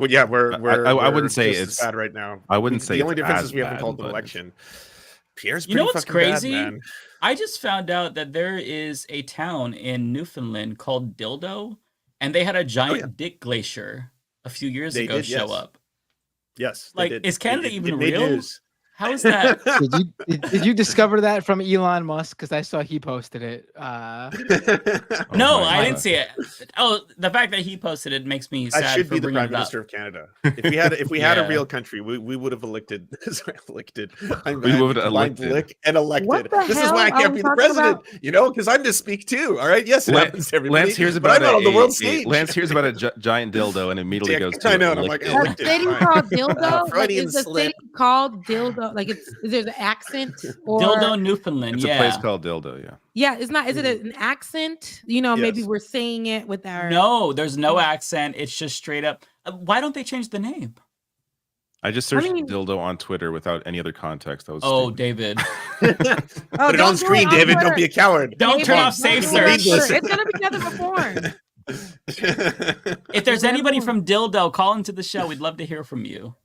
wouldn't say it's bad right now. I wouldn't say the only difference is we haven't bad, called the election. Pierre's pretty what's fucking crazy? bad, man. I just found out that there is a town in Newfoundland called Dildo, and they had a giant dick glacier a few years ago show up. Yes. Like, is Canada even real? How is that? Did you discover that from Elon Musk? Because I saw he posted it. No, I didn't see it. Oh, the fact that he posted it makes me sad. I should be the Prime it Minister of Canada. If we had a real country, we would have elected. We would have elected. This is why I can't be the president. Because I'm to speak too. All right. Yes, it happens to everybody. Lance hears about on the world stage. Lance hears about a giant dildo and immediately goes to I know. And I'm like, a city called Dildo. Freudian Is the slip. city called Dildo? Like, is there an accent? Or Dildo, Newfoundland. It's a place called Dildo. Yeah. Yeah, it's not. Is it an accent? Maybe we're saying it with our. No, there's no accent. It's just straight up. Why don't they change the name? I just searched dildo on Twitter without any other context. That was stupid. David. Put it on screen, David. Don't be a coward. Don't turn off safe search. It's gonna be together before. If there's anybody from Dildo, call into the show. We'd love to hear from you.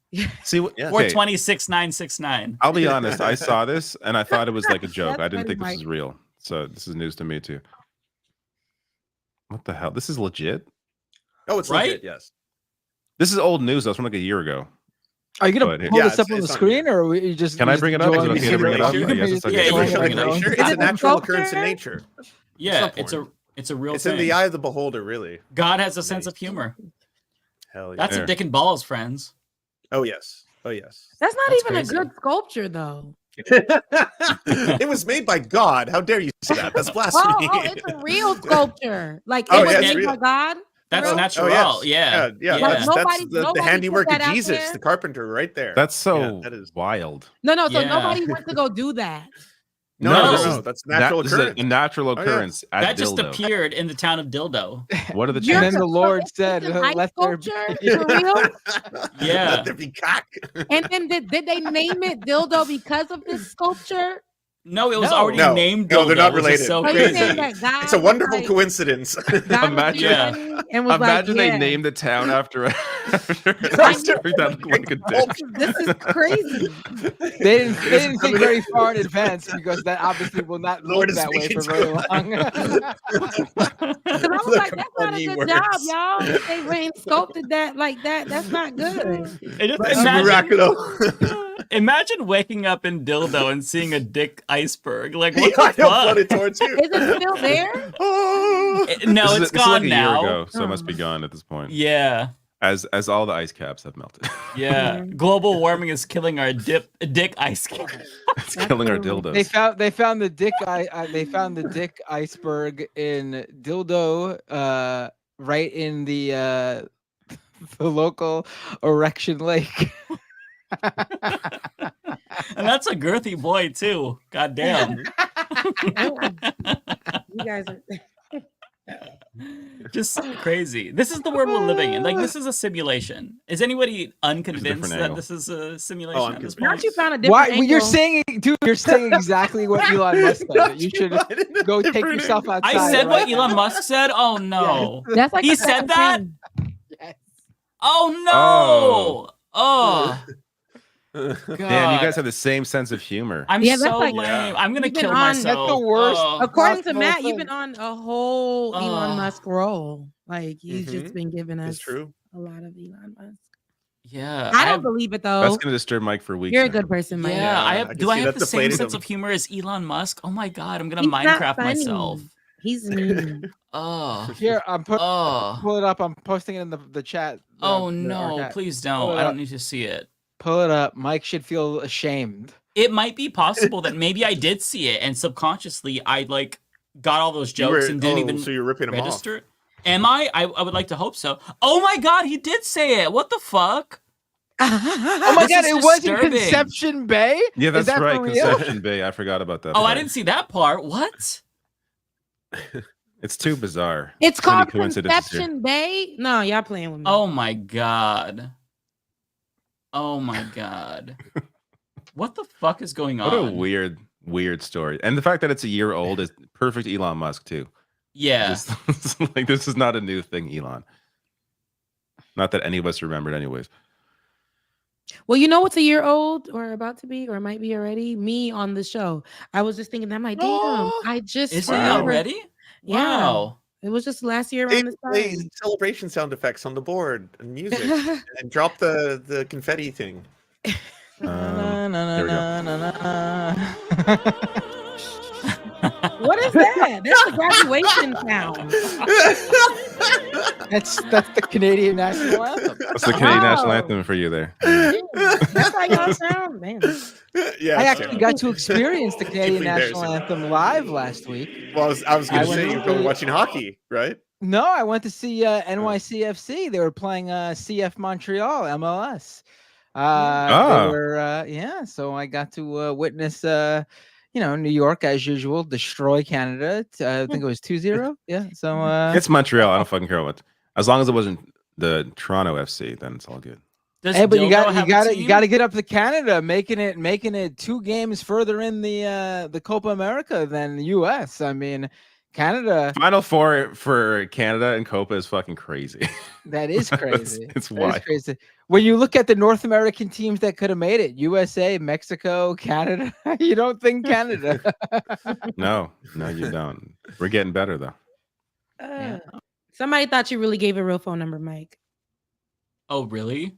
See, or 26969. I'll be honest. I saw this and I thought it was like a joke. I didn't think this is real. So this is news to me too. What the hell? This is legit. Oh, it's legit. Yes. This is old news. That's from like a year ago. Are you gonna pull this up on the screen, or are you just? Can I bring it up? Is it okay to bring it up? It's a natural occurrence in nature. Yeah, it's a real. It's thing. in the eye of the beholder, really. God has a sense of humor. Hell yeah. That's a dick and balls, friends. Oh yes. That's not even crazy. A good sculpture, though. It was made by God. How dare you say that? That's blasphemy. It's a real sculpture. Like it was made by God. That's natural. Yeah. That's the handiwork of Jesus, the carpenter, right there. That's so that is wild. No. So nobody went to go do that. No, that's natural This occurrence. is a natural Oh, yeah. occurrence at That just Dildo. appeared in the town of Dildo. What are the And chances? then the Lord said, It's an ice "Let there be." sculpture for real? Yeah. Let there be cock. And then did they name it dildo because of this sculpture? No, it was No. already No, named no, Dildo. they're not which is related. so Oh, you're crazy. saying that God It's a was wonderful like- coincidence. God Imagine- was funny and was Imagine like, they named the town after a story that looked like a dick. This is crazy. They didn't think very far in advance because that obviously will not Lord look is that way speaking for to very us. long. Because I was like, that's not a good job, y'all. If they went and sculpted that like that, that's not good. Imagine waking up in Dildo and seeing a dick iceberg. Like, what Yeah, the I know, fuck? flooded towards you. Is it still there? No, This it's is like gone a now. year ago, so it must be gone at this point. Yeah. As all the ice caps have melted. Yeah. Global warming is killing our dick ice cap. It's killing our dildos. They found the dick they found the dick iceberg in Dildo, right in the local erection lake. And that's a girthy boy too. God damn. You guys are Just crazy. This is the world we're living in. Like, this is a simulation. Is anybody unconvinced that angle. this is a simulation at this Now point? you found a different Why? angle. You're saying, dude. You're saying exactly what Elon Musk said. You should go take yourself outside. I said right what Elon Musk said? Oh no. That's like He the said second that? thing. Oh no. Oh. Damn, you God. guys have the same sense of humor. I'm Yeah, that's so like- lame. I'm gonna You've been kill on- myself. That's the worst. Oh. According to possible Matt, thing. you've been on a whole Elon Oh. Musk role. Like he's just Mhm. been giving us It's true. a lot of Elon Musk. Yeah. I don't believe it though. That's gonna disturb Mike for weeks. You're a now. good person, Mike. Yeah, I I have. can Do I see have that the same deflated sense him. of humor as Elon Musk? Oh my god, I'm gonna He's not Minecraft funny. myself. He's mean. Oh. Here, Oh. pull it up. I'm posting it in the chat. Oh the no! archive. Please Pull don't. it I up. don't need to see it. Pull it up. Mike should feel ashamed. It might be possible that maybe I did see it, and subconsciously I like got all those jokes and didn't even So you're ripping him register it. Am I? I would like to hope so. Oh my god, he did say it. What the fuck? Oh my This god, is it was in disturbing. Conception Bay? Yeah, Is that's that right. for real? Conception Bay. I forgot about that. Oh, I part. didn't see that part. What? It's too bizarre. It's Too many called coincidences here. Conception Bay. No, y'all playing with me. Oh my god. Oh my god. What the fuck is going What on? a weird story. And the fact that it's a year old is perfect Elon Musk too. Yeah. Just, like this is not a new thing, Elon. Not that any of us remembered anyways. Well, you know what's a year old or about to be or might be already? Me on the show. I was just thinking, I'm like, damn, I just Is it remembered. already? Yeah. Wow. It was just last year Hey, around this play time. celebration sound effects on the board and music, and drop the confetti thing. There we go. What is that? That's the graduation sound. That's the Canadian national anthem. That's the Canadian national Wow. anthem for you there. That's how y'all sound, man. Yeah, I it's actually terrible. got to experience the Canadian Deeply national anthem live last week. Well, I was going I to say went you're to going the- watching hockey, right? No, I went to see NYCFC. They were playing CF Montreal MLS. They were yeah, so I got to witness New York as usual destroy Canada. I think it was 2-0. Yeah, so It's Montreal. I don't fucking care what. As long as it wasn't the Toronto FC, then it's all good. Does hey, but you Dildo have a got team? to get up to Canada, making it 2 games further in the Copa America than the US. I mean, Canada. Final Four for Canada and Copa is fucking crazy. That is crazy. It's That is wild. crazy. When you look at the North American teams that could have made it, USA, Mexico, Canada, you don't think Canada. No, you don't. We're getting better though. Somebody thought you really gave a real phone number, Mike. Oh, really?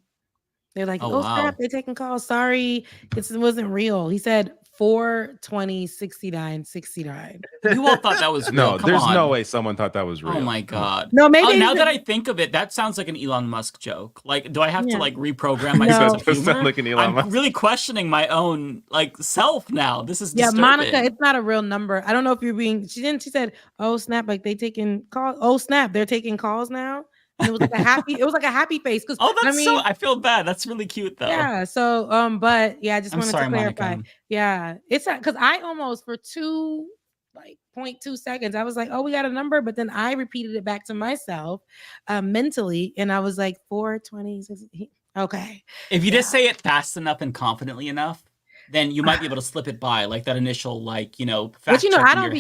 They're like, Oh, oh, wow. snap, they're taking calls. Sorry, it wasn't real. He said 420 69 69. You all thought that was real. No, Come there's on. no way someone thought that was real. Oh my god. No, maybe Oh, it's now the- that I think of it, that sounds like an Elon Musk joke. Like, do I have Yeah. to like reprogram my sense of Does sound humor? like an Elon I'm Musk. really questioning my own like self now. This is Yeah, disturbing. Monica, it's not a real number. I don't know if you're being. She said, "Oh snap!" Like they taking calls. Oh snap! They're taking calls now. And it was like a happy face. Cause Oh, that's I feel bad. That's really cute though. Yeah. So, but yeah, I just wanted to clarify. Monica. Yeah. It's because I almost for 0.2 seconds, I was like, oh, we got a number. But then I repeated it back to myself mentally. And I was like, 4:20. Okay. If you just say it fast enough and confidently enough, then you might be able to slip it by, like that initial, like, But I don't be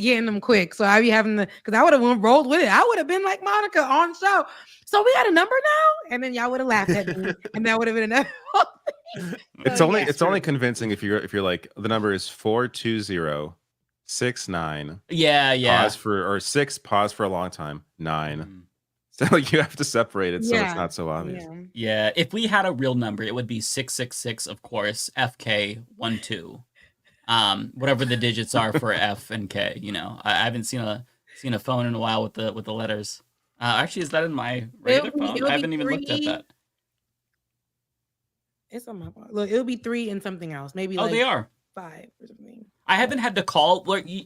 getting them quick. So I be having because I would have rolled with it. I would have been like Monica on show. So we got a number now, and then y'all would have laughed at me, and that would have been enough. It's only convincing if you're like the number is 42069. Yeah. Pause for 6. Pause for a long time. 9. So like you have to separate it so it's not so obvious. Yeah, if we had a real number, it would be 666, of course, FK12. Whatever the digits are for F and K. I haven't seen a phone in a while with the letters. Actually, is that in my regular phone? I haven't even looked at that. It's on my phone. Look, it'll be 3 and something else. Maybe they are 5 or something. I haven't had to call. Do you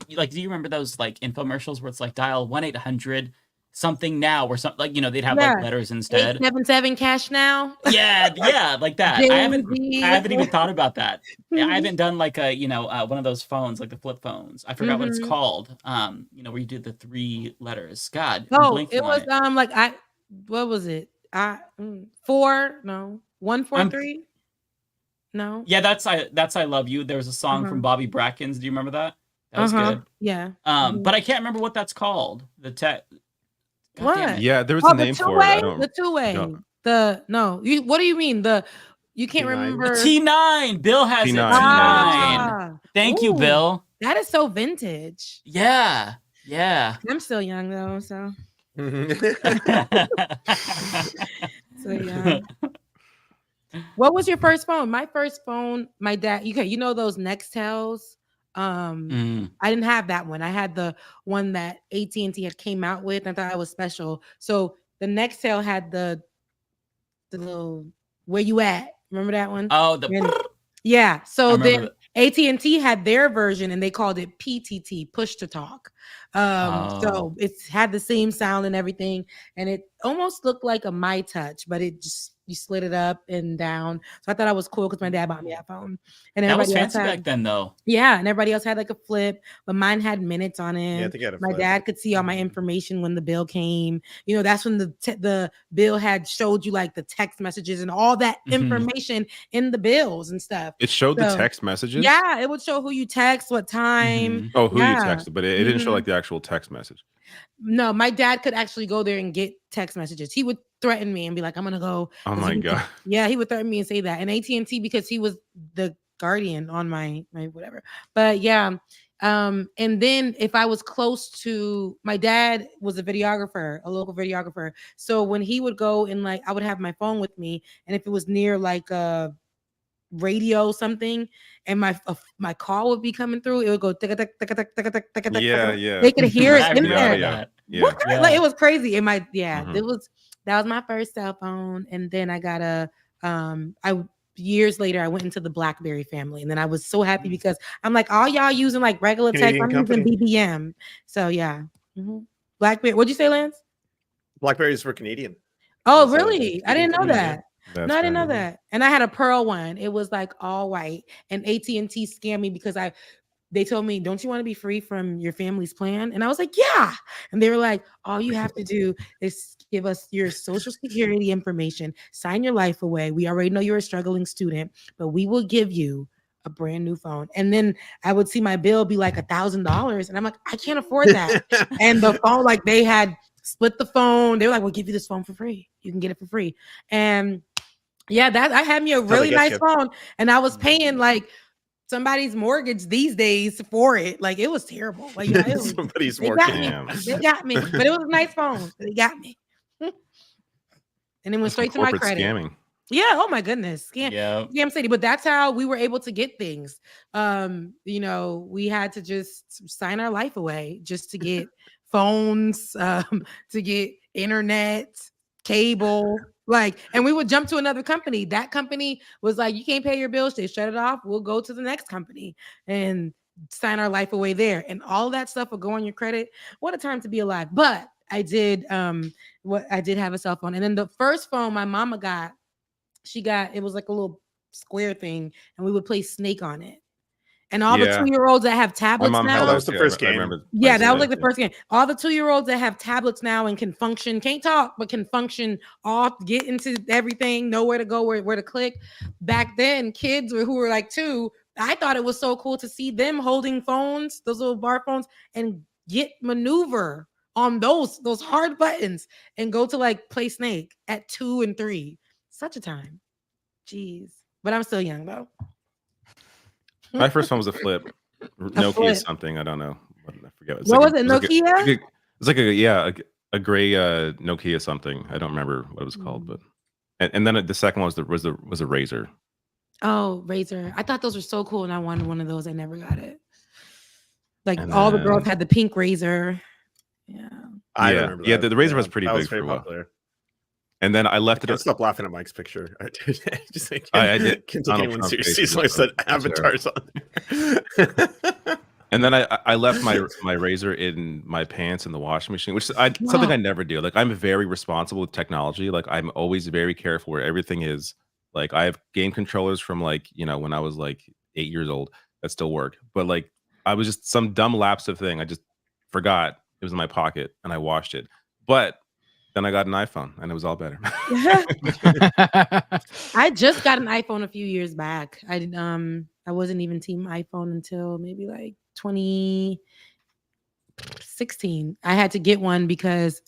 remember those like infomercials where it's like dial 1-800 something now or something, like they'd have like letters instead. 877 cash now. Yeah, like that. I haven't even thought about that. I haven't done like a one of those phones, like the flip phones. I forgot what it's called. Where you do the 3 letters. God. It was what was it? 143. No. Yeah, that's I Love You. There was a song from Bobby Brackens. Do you remember that? That was good. Yeah. But I can't remember what that's called. What? Yeah, there was a name for it. The two-way. What do you mean? You can't remember. T9. Bill has T9. Thank you, Bill. That is so vintage. Yeah. I'm still young though, so. So yeah. What was your first phone? My first phone, my dad. Those Nextels. I didn't have that one. I had the one that AT&T had came out with. I thought it was special. So the Nextel had the little "where you at?" Remember that one? Oh, yeah. So then AT&T had their version, and they called it PTT, push to talk. So it had the same sound and everything, and it almost looked like a My Touch, but it just you slid it up and down. So I thought that was cool because my dad bought me that phone. And that was fancy back then, though. Yeah, and everybody else had like a flip, but mine had minutes on it. Yeah, I think I had a my flip. dad could see all my information when the bill came. That's when the bill had showed you like the text messages and all that information in the bills and stuff. It showed the text messages? Yeah, it would show who you text, what time. Oh, who you texted, but it didn't show like the actual text message. No, my dad could actually go there and get text messages. He would threaten me and be like, I'm gonna go. Oh my God. Yeah, he would threaten me and say that. And AT&T, because he was the guardian on my whatever. But yeah. And then if I was close to, my dad was a videographer, a local videographer. So when he would go and I would have my phone with me, and if it was near like a radio something, and my call would be coming through, it would go tick tick tick tick tick tick tick. Yeah. They could hear it in there. Yeah. It was crazy. And that was my first cell phone. And then I got years later, I went into the BlackBerry family, and then I was so happy because I'm like, all y'all using like regular text, I'm using BBM. So yeah, BlackBerry. What'd you say, Lance? BlackBerries were Canadian. Oh, really? I didn't know that. That's I didn't know that. And I had a pearl one. It was like all white. And AT&T scammed me because they told me, don't you want to be free from your family's plan? And I was like, yeah. And they were like, all you have to do is give us your social security information, sign your life away. We already know you're a struggling student, but we will give you a brand new phone. And then I would see my bill be like $1,000. And I'm like, I can't afford that. And the phone, like they had split the phone. They were like, we'll give you this phone for free. You can get it for free. And yeah, I had me a really nice phone, and I was paying like somebody's mortgage these days for it. Like it was terrible. Like somebody's mortgage. They got me, but it was a nice phone. They got me. And it went straight to my credit. Scamming. Yeah. Oh my goodness. Scam City. But that's how we were able to get things. We had to just sign our life away just to get phones, to get internet, cable. And we would jump to another company. That company was like, you can't pay your bills. They shut it off. We'll go to the next company and sign our life away there. And all that stuff will go on your credit. What a time to be alive. But I did I did have a cell phone. And then the first phone my mama got, it was like a little square thing, and we would play Snake on it. And all the 2-year-olds that have tablets now. That was the first game. Yeah, that was like the first game. All the 2-year-olds that have tablets now and can function, can't talk, but can function off, get into everything, know where to go, where to click. Back then, kids who were like 2, I thought it was so cool to see them holding phones, those little bar phones, and get maneuver on those hard buttons and go to like play Snake at 2 and 3. Such a time. Jeez. But I'm still young though. My first one was a flip. Nokia something. I don't know. I forget. What was it? Nokia? It's like a gray Nokia something. I don't remember what it was called, but and then the second one was a Razor. Oh, Razor. I thought those were so cool, and I wanted one of those. I never got it. Like all the girls had the pink Razor. Yeah. I remember that. Yeah, the Razor was pretty big was very for a while. popular. And then I left I stop laughing at Mike's picture. Just like, I did. Can't take anyone seriously, so I said avatars on there. And then I left my Razor in my pants in the washing machine, which something I never do. Like, I'm very responsible with technology. Like, I'm always very careful where everything is. Like, I have game controllers from like, when I was like 8 years old that still work. But like, I was just some dumb lapse of thing. I just forgot it was in my pocket and I washed it. But then I got an iPhone and it was all better. I just got an iPhone a few years back. I wasn't even team iPhone until maybe like 2016. I had to get one because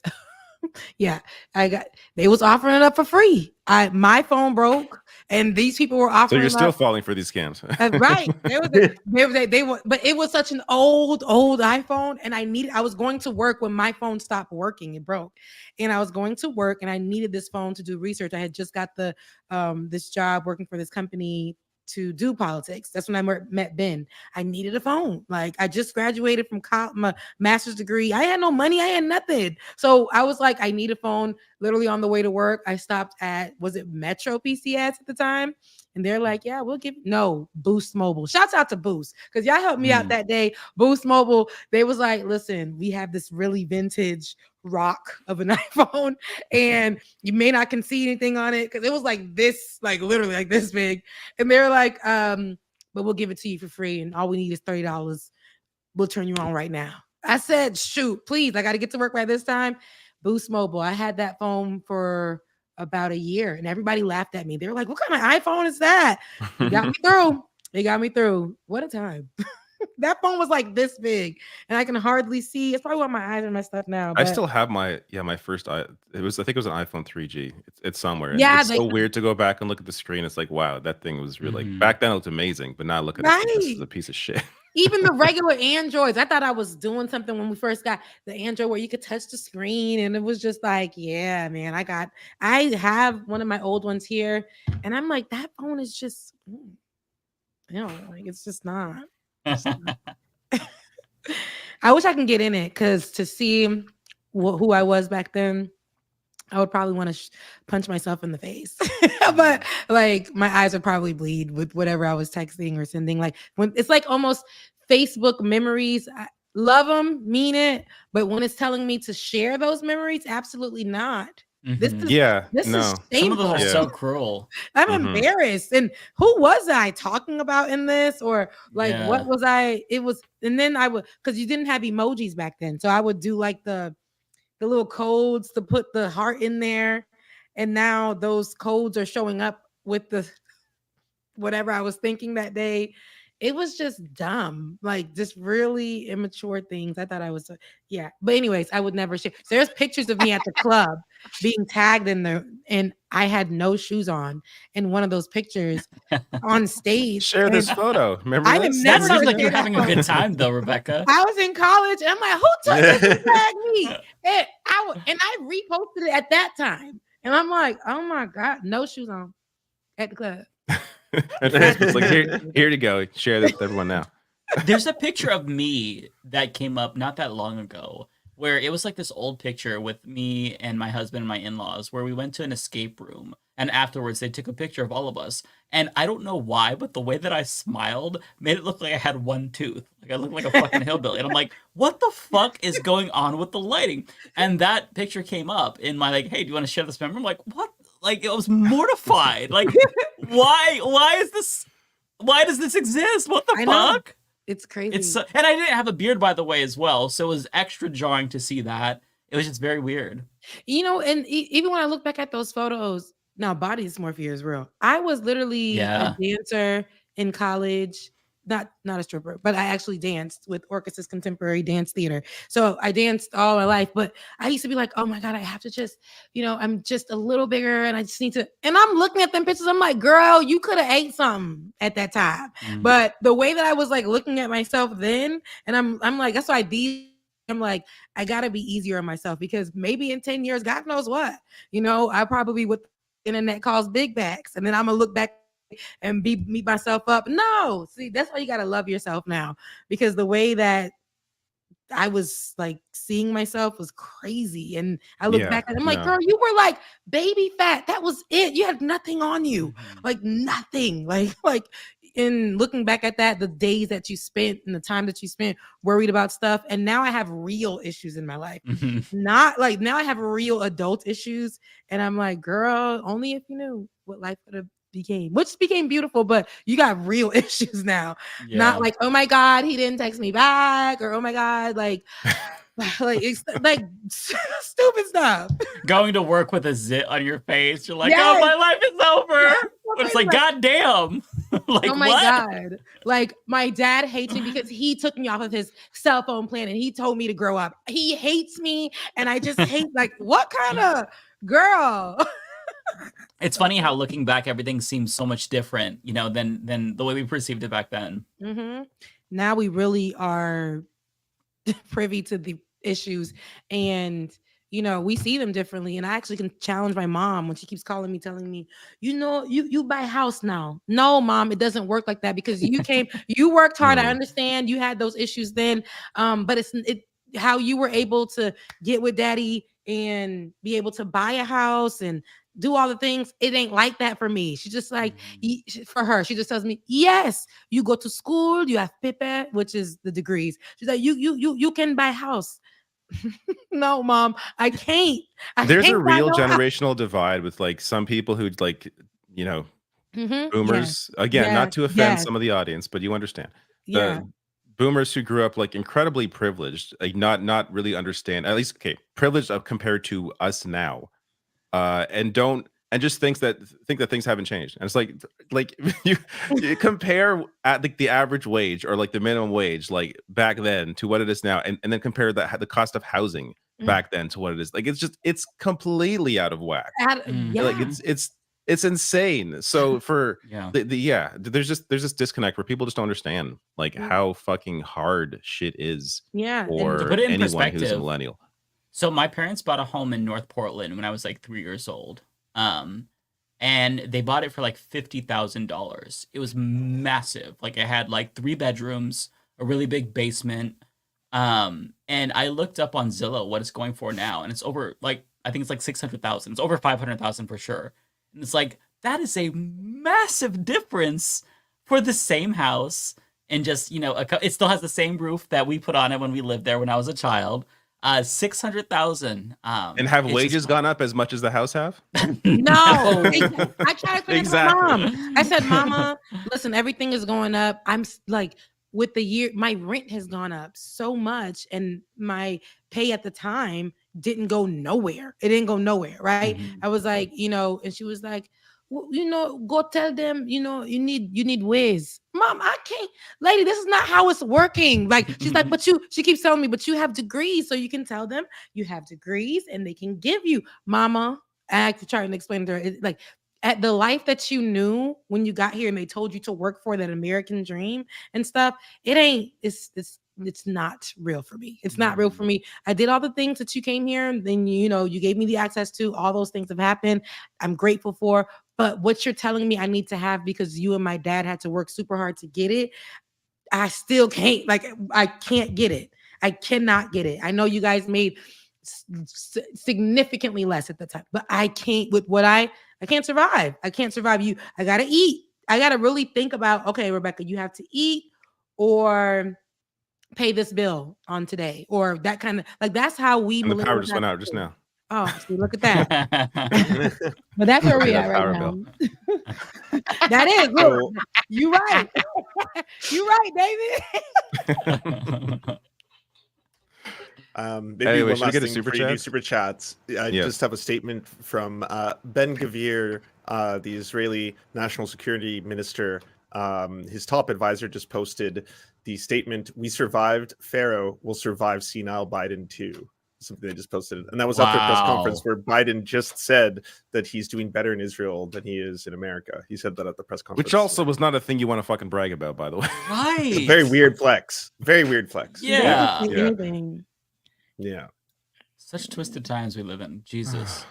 they was offering it up for free. My phone broke and these people were offering. So you're still falling for these scams. Right. They were, but it was such an old iPhone, and I was going to work when my phone stopped working. It broke. And I was going to work and I needed this phone to do research. I had just got this job working for this company to do politics. That's when I met Ben. I needed a phone. Like, I just graduated from my master's degree. I had no money. I had nothing. So I was like, I need a phone. Literally on the way to work, I stopped at, was it Metro PCS at the time? And they're like, yeah, we'll give, no, Boost Mobile. Shouts out to Boost, because y'all helped me out that day. Boost Mobile, they was like, listen, we have this really vintage rock of an iPhone, and you may not can see anything on it, because it was like this, like literally like this big. And they're like, but we'll give it to you for free, and all we need is $30. We'll turn you on right now. I said, shoot, please, I got to get to work by this time. Boost Mobile. I had that phone for about a year, and everybody laughed at me. They were like, what kind of iPhone is that? It got me through. It got me through. What a time. That phone was like this big, and I can hardly see. It's probably why my eyes are messed up now. I still have my first. I think it was an iPhone 3G. It's somewhere. Yeah, it's so weird to go back and look at the screen. It's like, wow, that thing was really back then. It looked amazing, but now look at it. This is a piece of shit. Even the regular Androids, I thought I was doing something when we first got the Android where you could touch the screen, and it was just like, yeah, man, I have one of my old ones here, and I'm like, that phone is just, like, it's just not. I wish I can get in it, because to see who I was back then, I would probably want to punch myself in the face. But like, my eyes would probably bleed with whatever I was texting or sending. Like, when it's like almost Facebook memories, I love them, mean it, but when it's telling me to share those memories, absolutely not. This is shameful. Some of them are so cruel. I'm embarrassed. And who was I talking about in this? Or like, what was I? It was, and then I would, because you didn't have emojis back then. So I would do like the little codes to put the heart in there. And now those codes are showing up with the whatever I was thinking that day. It was just dumb, like just really immature things. I thought I was, But anyways, I would never share. So there's pictures of me at the club being tagged in there, and I had no shoes on in one of those pictures on stage. Share this photo. Remember I this? That seems like you're having a good time though, Rebecca. I was in college, and I'm like, who took this and tagged me? And I reposted it at that time. And I'm like, oh my God, no shoes on at the club. It's like, here you go. Share this with everyone now. There's a picture of me that came up not that long ago where it was like this old picture with me and my husband and my in-laws where we went to an escape room, and afterwards they took a picture of all of us. And I don't know why, but the way that I smiled made it look like I had one tooth. Like I looked like a fucking hillbilly. And I'm like, what the fuck is going on with the lighting? And that picture came up in my like, hey, do you want to share this memory? I'm like, what? Like I was mortified. Like, why is this? Why does this exist? What the fuck? It's crazy. And I didn't have a beard, by the way, as well. So it was extra jarring to see that. It was just very weird. You know, and even when I look back at those photos, now body dysmorphia is real. I was literally a dancer in college, not a stripper, but I actually danced with Orchestra Contemporary Dance Theater. So I danced all my life, but I used to be like, oh my God, I have to just, I'm just a little bigger and I just need to, and I'm looking at them pictures. I'm like, girl, you could have ate something at that time. But the way that I was like looking at myself then, and I'm like, that's why I'm like, I gotta be easier on myself because maybe in 10 years, God knows what, I probably with internet calls big bags. And then I'm gonna look back and beat myself up. No, see, that's why you gotta love yourself now, because the way that I was like seeing myself was crazy. And I look back and I'm like, girl, you were like baby fat. That was it. You had nothing on you, like nothing. Like in looking back at that, the days that you spent and the time that you spent worried about stuff. And now I have real issues in my life. Not like now I have real adult issues. And I'm like, girl, only if you knew what life would have became, which became beautiful, but you got real issues now. Not like, oh my God, he didn't text me back, or oh my God, like it's like stupid stuff. Going to work with a zit on your face, you're like, oh, my life is over. But it's like, God damn. Like, oh my what? God. Like my dad hates me because he took me off of his cell phone plan and he told me to grow up. He hates me and I just hate, like, what kind of girl? It's funny how looking back, everything seems so much different, than the way we perceived it back then. Now we really are privy to the issues, and we see them differently. And I actually can challenge my mom when she keeps calling me, telling me, you buy a house now. No, Mom, it doesn't work like that because you worked hard. I understand you had those issues then, but it's how you were able to get with Daddy and be able to buy a house and do all the things. It ain't like that for me. She's just like, for her, she just tells me, yes, you go to school, you have paper, which is the degrees. She's like, you can buy a house. No, Mom, I can't. There's a real generational divide with like some people who like, boomers. Again, not to offend some of the audience, but you understand. The boomers who grew up like incredibly privileged, like not really understand, at least privileged compared to us now. And just think that things haven't changed. And it's like you compare at the average wage or like the minimum wage like back then to what it is now, and then compare the cost of housing back then to what it is. Like it's completely out of whack. Like it's insane. So for there's this disconnect where people just don't understand like how fucking hard shit is. For to put it in anyone who's a millennial. So my parents bought a home in North Portland when I was like 3 years old. And they bought it for like $50,000. It was massive. Like it had like 3 bedrooms, a really big basement. And I looked up on Zillow what it's going for now, and it's over like, I think it's like 600,000. It's over 500,000 for sure. And it's like, that is a massive difference for the same house. And just, it still has the same roof that we put on it when we lived there when I was a child. 600,000. And have wages gone up as much as the house have? No. I tried to explain to my mom. I said, Mama, listen, everything is going up. I'm like, with the year, my rent has gone up so much, and my pay at the time didn't go nowhere. It didn't go nowhere, right? I was like, and she was like, well, go tell them, you need ways. Mom, I can't, lady, this is not how it's working. Like, she's like, she keeps telling me, but you have degrees. So you can tell them you have degrees and they can give you, Mama. I trying to explain to her, like, at the life that you knew when you got here and they told you to work for that American dream and stuff, it's not real for me. It's not real for me. I did all the things that you came here and then, you gave me the access to. All those things have happened. I'm grateful for. But what you're telling me I need to have because you and my dad had to work super hard to get it, I still can't. Like, I can't get it. I cannot get it. I know you guys made significantly less at the time, but I can't with what I can't survive. I can't survive. I gotta eat. I gotta really think about, okay, Rebecca, you have to eat or pay this bill on today, or that kind of like that's how we. And the power just went out just now. Oh, see, look at that. But that's where we at right now. That is look, you right. You right, David. Maybe Anyway, one should we last get a thing super before you do chat? super chats. I Yes. just have a statement from Ben Gvir, the Israeli National Security Minister. His top advisor just posted the statement, "We survived Pharaoh, will survive senile Biden too." Something they just posted. And that was after a press conference where Biden just said that he's doing better in Israel than he is in America. He said that at the press conference. Which also was not a thing you want to fucking brag about, by the way. Right. It's a very weird flex. Very weird flex. Yeah. Yeah. Such twisted times we live in. Jesus.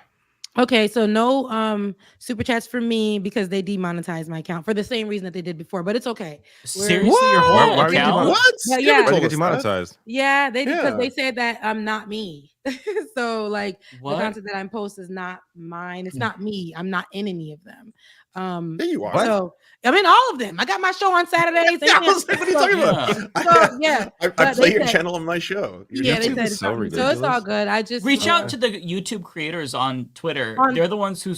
Okay, so no super chats for me because they demonetized my account for the same reason that they did before, but it's okay. Seriously, your whole account? What? Yeah, Why did you get demonetized? Yeah, because Yeah. they said that I'm not me. So like What? the content that I'm posting is not mine. It's not me. I'm not in any of them. There you are. So I'm in all of them. I got my show on Saturdays. Yeah, I was like, what are you talking about? So, yeah, I but play they your said- channel on my show. Your Yeah, they YouTube said is so it's all good. I just Reach out to the YouTube creators on Twitter. They're the ones who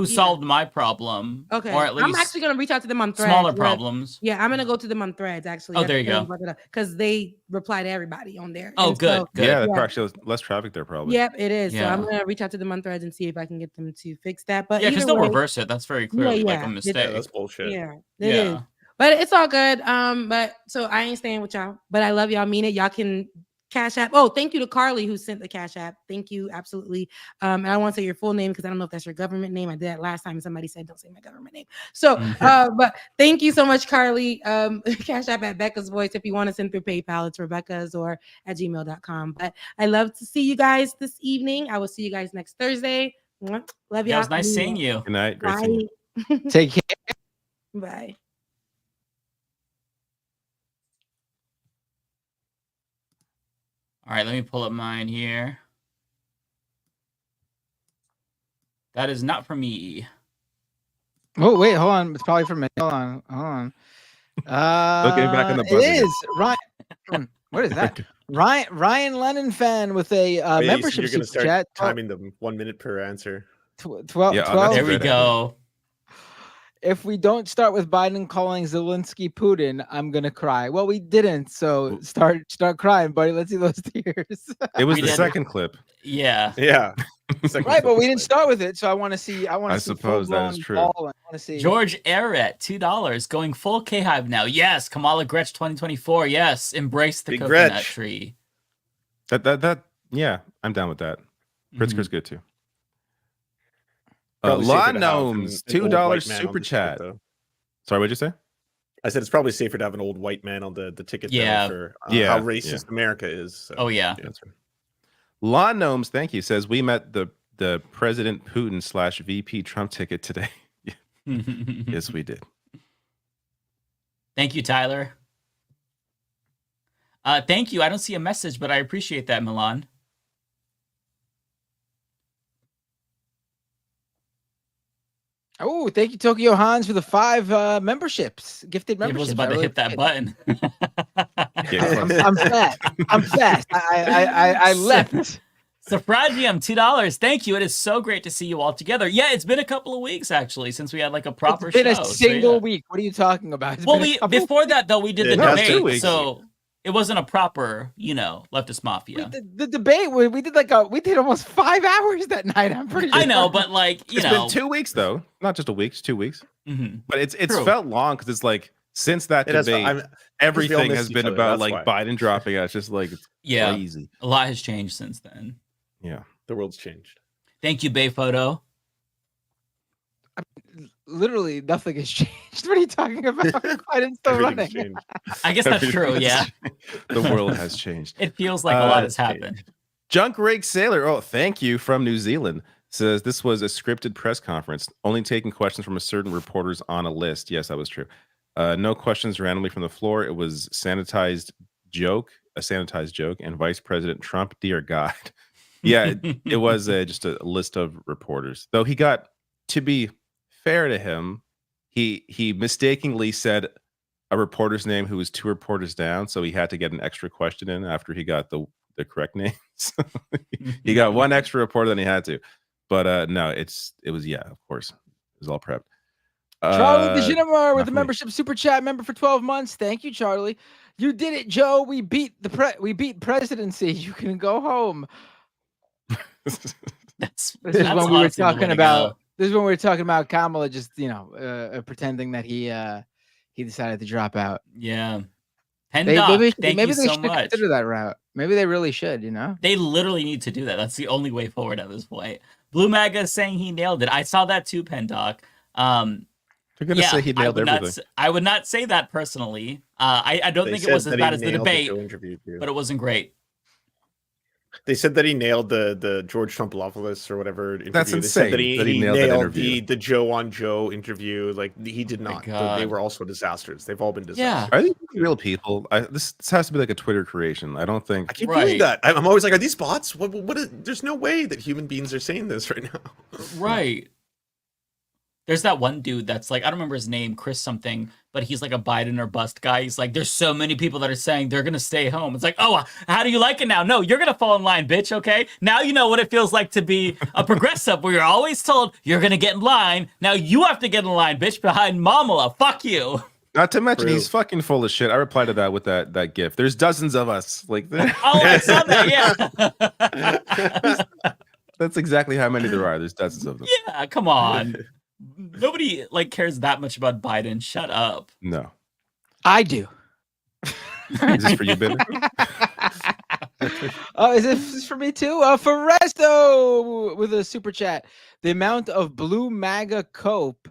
solved my problem. Okay, Or at least I'm actually gonna reach out to them on Threads. smaller where- problems. Yeah, I'm gonna go to them on Threads actually. Oh, there you go. Because they reply to everybody on there. Oh, And good, so- good. Yeah, that actually has less traffic there, probably. Yep, it is. So Yeah. I'm gonna reach out to them on Threads and see if I can get them to fix that. But Yeah, because either they'll way- reverse it. That's very clearly like a mistake. Yeah, that's bullshit. Yeah, it is. But it's all good. But so I ain't staying with y'all. But I love y'all. Mean it. Y'all can Cash App. Oh, thank you to Carly who sent the Cash App. Thank you, absolutely. And I won't say your full name because I don't know if that's your government name. I did that last time. Somebody said don't say my government name. So, but thank you so much, Carly. Cash App at Becca's Voice. If you want to send through PayPal, it's Rebecca's or at gmail.com. But I love to see you guys this evening. I will see you guys next Thursday. Love y'all. Yeah, it was nice seeing you. Good night. Great seeing you. Bye. Take care. Bye. All right, let me pull up mine here. That is not for me. Oh, wait, hold on. It's probably for me. Hold on. Looking back in the It buzzer. is. Ryan. What is that? Ryan Lennon fan with a Wait, membership you're gonna super start chat. timing them 1 minute per answer. 12. Yeah, oh, that's There we great. go. If we don't start with Biden calling Zelensky Putin, I'm gonna cry. Well, we didn't, so start crying, buddy. Let's see those tears. It was We the did. second clip. Yeah. Yeah. Right, but we didn't start with it, so I want to see. I suppose that is true. I want to see George Arrett, $2, going full K-Hive now. Yes, Kamala Gretsch 2024. Yes, embrace the Big coconut Gretsch. tree. That yeah, I'm down with that. Pritzker's good too. Probably Law safer to have Gnomes, an old $2 white man on super the chat. ticket, though. Sorry, what'd you say? I said it's probably safer to have an old white man on the ticket though, Yeah. for Yeah, how racist yeah. America is. So, Oh, yeah. That's right. Law Gnomes, thank you. Says we met the President Putin / VP Trump ticket today. Yes, we did. Thank you, Tyler. Thank you. I don't see a message, but I appreciate that, Milan. Oh, thank you, Tokyo Hans, for the 5 memberships, gifted Gabe memberships. was about I to really hit that appreciate button. Yeah, I'm fast. I'm fast. I leapt. Suffragium, $2. Thank you. It is so great to see you all together. Yeah, it's been a couple of weeks actually since we had like a proper It's been show. a so, single yeah. week. What are you talking about? It's Well, been a we couple- before that though we did the Yeah, no, it's 2 debate, weeks. so it wasn't a proper, leftist mafia. the debate. We did we did almost 5 hours that night. I'm pretty sure. I know, but like It's been 2 weeks though, not just a week. It's 2 weeks. Mhm. But it's True. felt long because it's like since that It has- debate, I'm- we all everything missed has each been other, about that's like why. Biden dropping out. It's just like it's Yeah. crazy. A lot has changed since then. Yeah. The world's changed. Thank you, Bay Photo. Literally nothing has changed. What are you talking about? Biden's still Everything's running. changed. I guess that's true, yeah. The world has changed. It feels like a lot has happened. Junk Rig Sailor, oh, thank you, from New Zealand, says this was a scripted press conference, only taking questions from a certain reporters on a list. Yes, that was true. No questions randomly from the floor. It was sanitized joke a sanitized joke, and Vice President Trump, dear God. Yeah, it was just a list of reporters. Though he got, to be fair to him, he mistakenly said a reporter's name who was 2 reporters down, so he had to get an extra question in after he got the correct name. So he got 1 extra reporter than he had to. But no, it was, yeah, of course, it was all prepped. Charlie DeGenemar with the membership super chat member for 12 months. Thank you, Charlie. You did it, Joe. We beat presidency. You can go home. This is when we were talking about. This is when we were talking about Kamala just, pretending that he decided to drop out. Yeah. Maybe they so should much. consider that route. Maybe they really should, They literally need to do that. That's the only way forward at this point. Blue MAGA is saying he nailed it. I saw that too, Pendoc. They're going to say he nailed everything. I would not say that personally. I don't think it was as bad as the debate, but it wasn't great. They said that he nailed the George Trumpolopoulos or whatever interview. That's insane. They said that he nailed the Joe on Joe interview. Like, he did not. They were also disasters. They've all been disasters. Yeah. Are these real people? This has to be like a Twitter creation. I don't think. I keep feeling that. I'm always like, are these bots? There's no way that human beings are saying this right now. Right. There's that one dude that's like, I don't remember his name, Chris something, but he's like a Biden or bust guy. He's like, there's so many people that are saying they're going to stay home. It's like, oh, how do you like it now? No, you're going to fall in line, bitch, okay? Now you know what it feels like to be a progressive, where you're always told you're going to get in line. Now you have to get in line, bitch, behind Mamala. Fuck you. Not to mention, he's fucking full of shit. I replied to that with that gif. There's dozens of us. Like, oh, I saw that, yeah. That's exactly how many there are. There's dozens of them. Yeah, come on. Nobody cares that much about Biden. Shut up. No, I do. Is this for you, Bitter? Is this for me too? For Resto with a super chat. The amount of Blue MAGA cope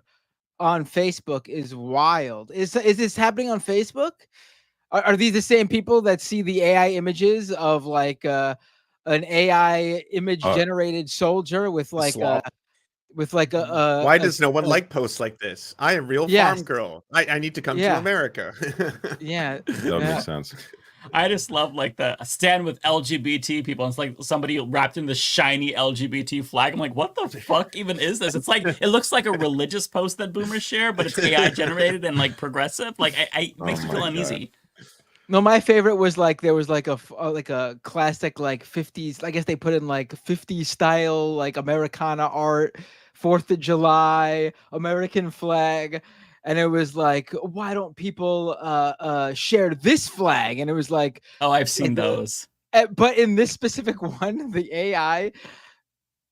on Facebook is wild. Is this happening on Facebook? Are these the same people that see the AI images of an AI image generated soldier with why does no one like posts like this? I am real farm girl. I need to come to America. Yeah, that makes sense. I just love the stand with LGBT people. It's like somebody wrapped in the shiny LGBT flag. I'm like, what the fuck even is this? It's like, it looks like a religious post that boomers share, but it's AI generated and progressive. It makes me feel uneasy. No, my favorite was there was a classic 50s. I guess they put in 50s style Americana art, 4th of July, American flag, and it was why don't people share this flag? And it was oh, I've seen those. But in this specific one, the AI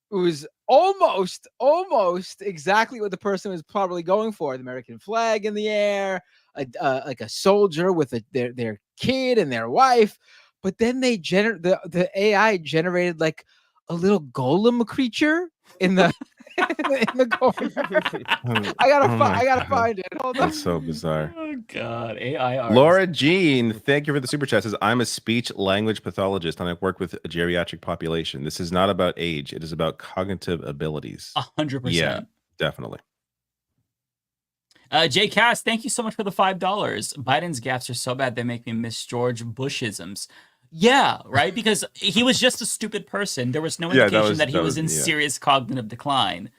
was almost exactly what the person was probably going for: the American flag in the air, a soldier with their kid and their wife. But then they the AI generated a little golem creature in the in the golem. I gotta find it. Hold on. That's so bizarre. Oh god, AI art. Laura Jean, thank you for the super chat. Says, I'm a speech language pathologist and I work with a geriatric population. This is not about age. It is about cognitive abilities. 100%. Yeah, definitely. Jay Cass, thank you so much for the $5. Biden's gaffes are so bad they make me miss George Bushisms. Yeah, right? Because he was just a stupid person. There was no indication that he was in serious cognitive decline.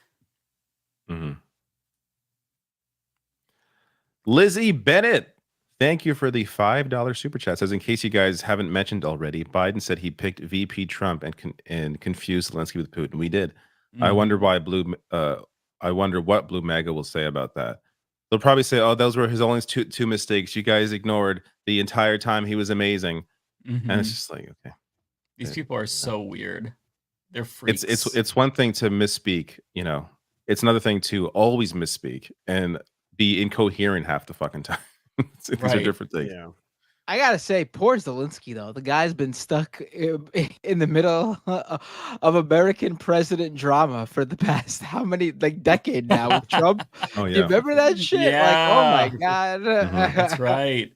Mm-hmm. Lizzie Bennett, thank you for the $5 super chat. Says, in case you guys haven't mentioned already, Biden said he picked VP Trump and confused Zelensky with Putin. We did. Mm-hmm. I wonder what Blue MAGA will say about that. They'll probably say, "Oh, those were his only two mistakes. You guys ignored the entire time. He was amazing." Mm-hmm. And it's just okay. These people are so weird. They're freaks. It's one thing to misspeak, It's another thing to always misspeak and be incoherent half the fucking time. It's a different thing. Yeah. I gotta say, poor Zelensky though. The guy's been stuck in the middle of American president drama for the past decade now with Trump. Oh yeah, you remember that shit? Yeah. Oh my god, that's right.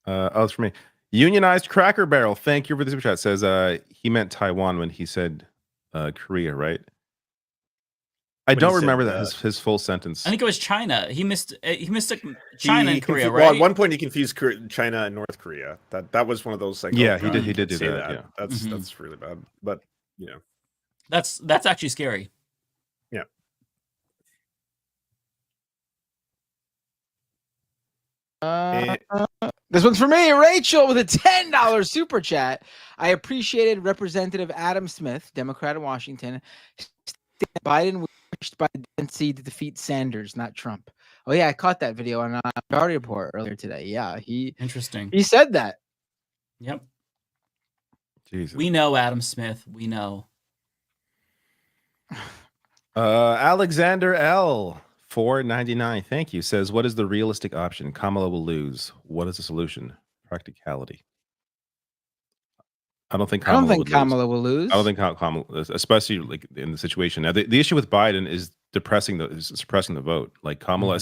It's for me. Unionized Cracker Barrel. Thank you for the super chat. Says he meant Taiwan when he said Korea, right? I When don't he said, remember that his full sentence. I think it was China. He missed China and Korea, Well, right? at one point he confused China and North Korea. That was one of those like, Yeah, oh, he God, did. you He did can't do say that. Yeah, that's really bad. But you know, That's actually scary. yeah. This one's for me, Rachel, with a $10 super chat. I appreciated Representative Adam Smith, Democrat of Washington. Biden wished by the DNC to defeat Sanders, not Trump. Oh yeah, I caught that video on Minority Report earlier today. Yeah, Interesting. He said that. Yep. Jesus. We know Adam Smith. We know. Alexander L. 4.99. Thank you. Says, what is the realistic option? Kamala will lose. What is the solution? Practicality. I don't think Kamala will lose. I don't think Kamala, especially like in the situation now. The issue with Biden is suppressing the vote. Like Kamala,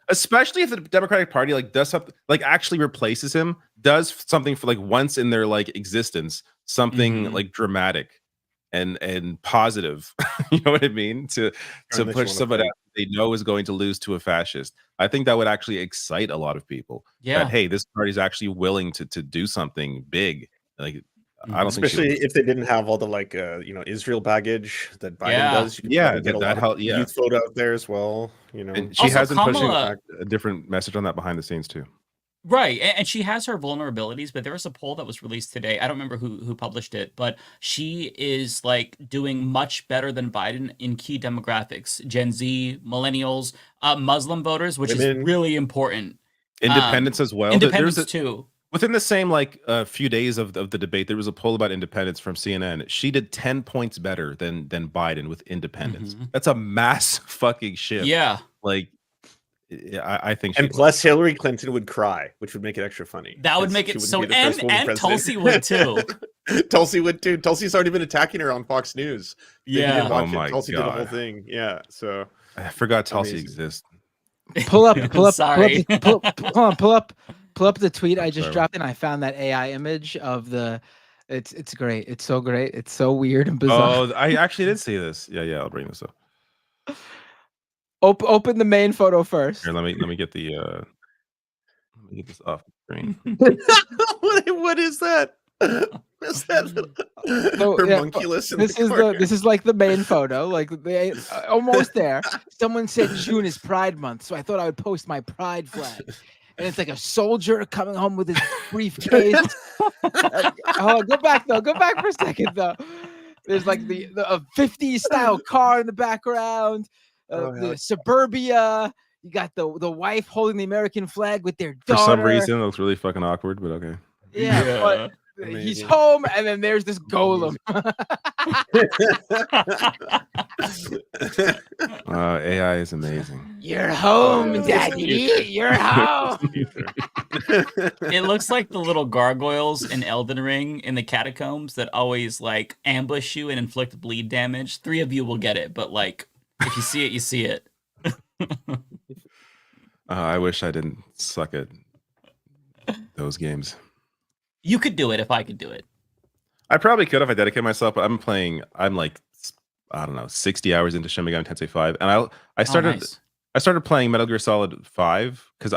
especially if the Democratic Party like does something, like actually replaces him, does something for like once in their like existence, something like dramatic and positive. You know what I mean? To push somebody out they know is going to lose to a fascist. I think that would actually excite a lot of people. Yeah. That hey, this party is actually willing to do something big. Like I don't especially if they didn't have all the like Israel baggage that Biden does. You could get a lot of youth vote out there as well. You know, and she Also, has been pushing Kamala- a different message on that behind the scenes too. Right, and she has her vulnerabilities, but there was a poll that was released today. I don't remember who published it, but she is like doing much better than Biden in key demographics: Gen Z, millennials, Muslim voters, which is really important. Independents as well. Independents too. Within the same like few days of the debate, there was a poll about independence from CNN. She did 10 points better than Biden with independence. That's a mass fucking shift. Yeah. Like I think and plus Hillary Clinton would cry, which would make it extra funny. That would make it so, and Tulsi would too. Tulsi would too. Tulsi's already been attacking her on Fox News. Yeah. Oh my Tulsi God. did the whole thing. Yeah. So I forgot Tulsi exists. Pull up Sorry. pull up the tweet I just dropped, and I found that AI image of the. It's great. It's so great. It's so weird and bizarre. Oh, I actually did see this. Yeah. I'll bring this up. Open the main photo first. Here, let me get the let me get this off the screen. what is that? Is that homunculus? This is like the main photo. Like they almost there. Someone said June is Pride Month, so I thought I would post my Pride flag. And it's like a soldier coming home with his briefcase. Go back for a second though. There's like the 50s style car in the background. The suburbia. You got the wife holding the American flag with their daughter. For some reason, it looks really fucking awkward, but okay. Yeah. But he's home, and then there's this golem. AI is amazing. You're home, Daddy. You're home. It looks like the little gargoyles in Elden Ring in the catacombs that always like ambush you and inflict bleed damage. 3 of you will get it, but like if you see it, you see it. I wish I didn't suck at those games. You could do it if I could do it. I probably could if I dedicated myself, but I'm like, I don't know, 60 hours into Shin Megami Tensei 5. And I started playing Metal Gear Solid 5 because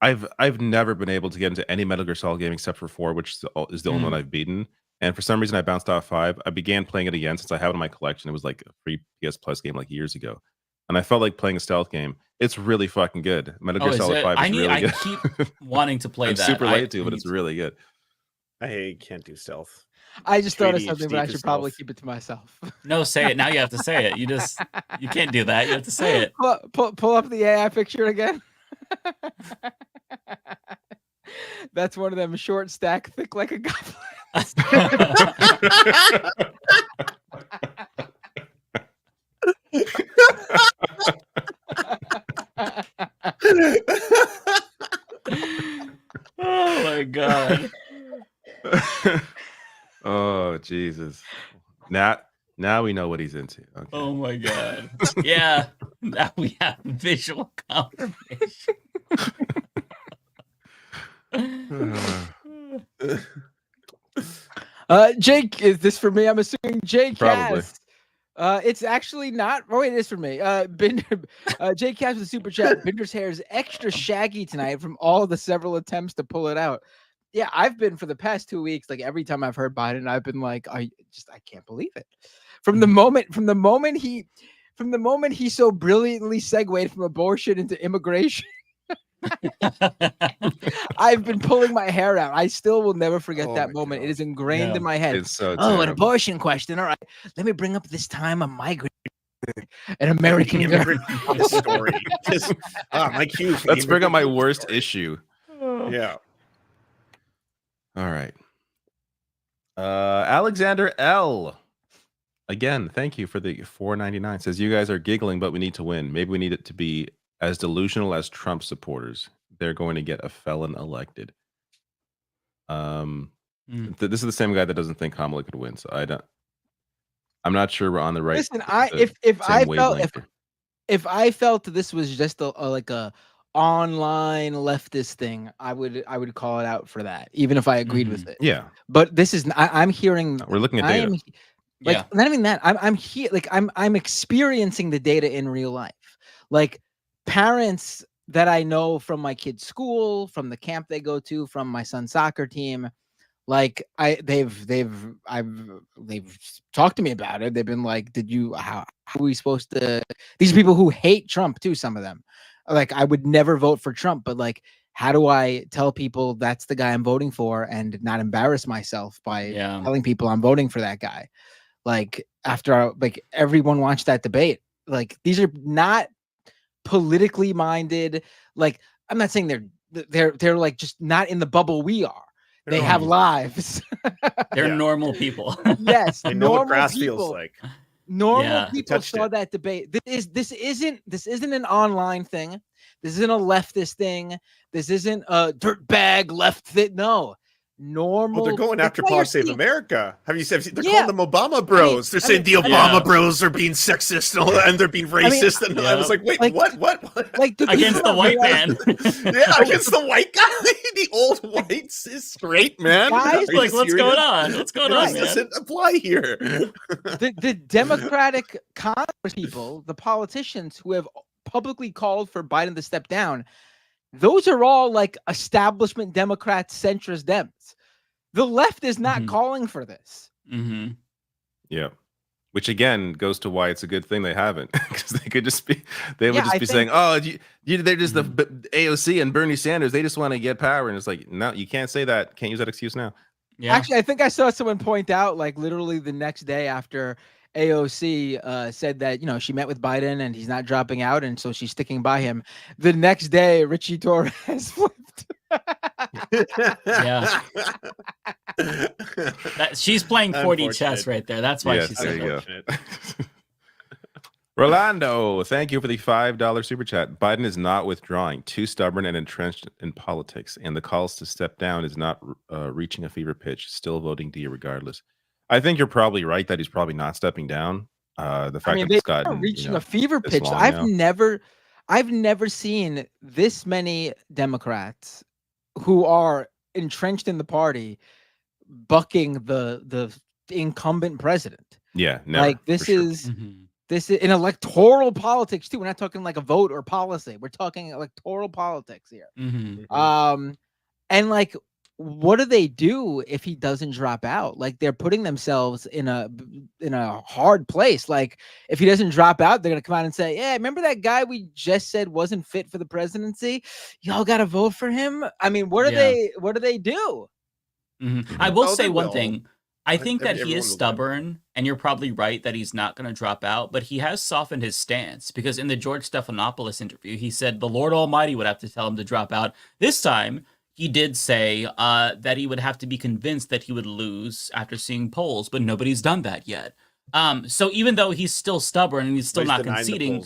I've never been able to get into any Metal Gear Solid game except for 4, which is the only one I've beaten. And for some reason I bounced off 5. I began playing it again since I have it in my collection. It was like a free PS Plus game like years ago. And I felt like playing a stealth game. It's really fucking good. Metal Gear Solid 5 is really good. I keep wanting to play that. I'm super late to, but it's really good. I can't do stealth. I just thought of something, but I should probably keep it to myself. No, say it. Now you have to say it. You can't do that. You have to say it. Pull up the AI picture again. That's one of them short stack, thick like a goblin. Oh my God. Oh Jesus. Now we know what he's into. Okay. Oh my God. Yeah. Now we have visual confirmation. Jake, is this for me? I'm assuming Jake Probably. has It's actually not. Oh, wait, it is for me. Jay Caps with the super chat. Binder's hair is extra shaggy tonight from all the several attempts to pull it out. Yeah, I've been for the past 2 weeks. Like every time I've heard Biden, I've been like, I can't believe it. From the moment he so brilliantly segued from abortion into immigration. I've been pulling my hair out. I still will never forget that moment. God. It is ingrained in my head. It's so an abortion question. All right, let me bring up this time a migrant, an American girl. Story. My cues. Let's bring up my worst issue. Yeah. All right. Alexander L. Again, thank you for the $4.99. Says you guys are giggling, but we need to win. Maybe we need it to be as delusional as Trump supporters. They're going to get a felon elected. This is the same guy that doesn't think Kamala could win. So I'm not sure we're on the right. Listen, if I felt this was just a online leftist thing, I would call it out for that, even if I agreed with it. Yeah. But this is I'm hearing. We're looking at data. Not even that. I'm here. Like I'm experiencing the data in real life. Like parents that I know from my kids' school, from the camp they go to, from my son's soccer team, like they've talked to me about it. They've been like, how are we supposed to? These are people who hate Trump too. Some of them, like I would never vote for Trump, but like, how do I tell people that's the guy I'm voting for and not embarrass myself by telling people I'm voting for that guy? Like after everyone watched that debate, like these are not politically minded. Like I'm not saying they're like just not in the bubble we are. They have lives. They're normal people. Yes, they know what grass feels like. Normal people saw that debate. This isn't an online thing. This isn't a leftist thing. This isn't a dirtbag left thing. No. Normal. Oh, they're going after Paul Save America. Have you seen? They're calling them Obama bros. They're saying the Obama bros are being sexist and they're being racist. And I was like, wait, what? Like against the white man? Against the white guy. The old whites is straight, man. Guys, like, what's going on? What's going on? This doesn't apply here. The Democratic Congress people, the politicians who have publicly called for Biden to step down, those are all like establishment Democrats, centrist Dems. The left is not calling for this. Yeah. Which again goes to why it's a good thing they haven't, because they could just be, they would just be saying, "Oh, they're just the AOC and Bernie Sanders. They just want to get power." And it's like, no, you can't say that. Can't use that excuse now. Yeah. Actually, I think I saw someone point out, like literally the next day after AOC said that she met with Biden and he's not dropping out, and so she's sticking by him. The next day, Richie Torres flipped. Yeah. She's playing 4D chess right there. That's why she's there so you go. Rolando, thank you for the $5 super chat. Biden is not withdrawing. Too stubborn and entrenched in politics, and the calls to step down is not reaching a fever pitch. Still voting D regardless. I think you're probably right that he's probably not stepping down. The fact that it's gotten reaching a fever pitch. I've never seen this many Democrats who are entrenched in the party bucking the incumbent president. Yeah, never, like this is in electoral politics too. We're not talking like a vote or policy. We're talking electoral politics here. And like, what do they do if he doesn't drop out? Like they're putting themselves in a hard place. Like if he doesn't drop out, they're gonna come out and say, "Yeah, remember that guy we just said wasn't fit for the presidency? Y'all got to vote for him." I mean, what do they do? I will say one thing. I think that he is stubborn, and you're probably right that he's not going to drop out, but he has softened his stance, because in the George Stephanopoulos interview, he said the Lord Almighty would have to tell him to drop out. This time, he did say that he would have to be convinced that he would lose after seeing polls, but nobody's done that yet. So even though he's still stubborn and he's still not conceding,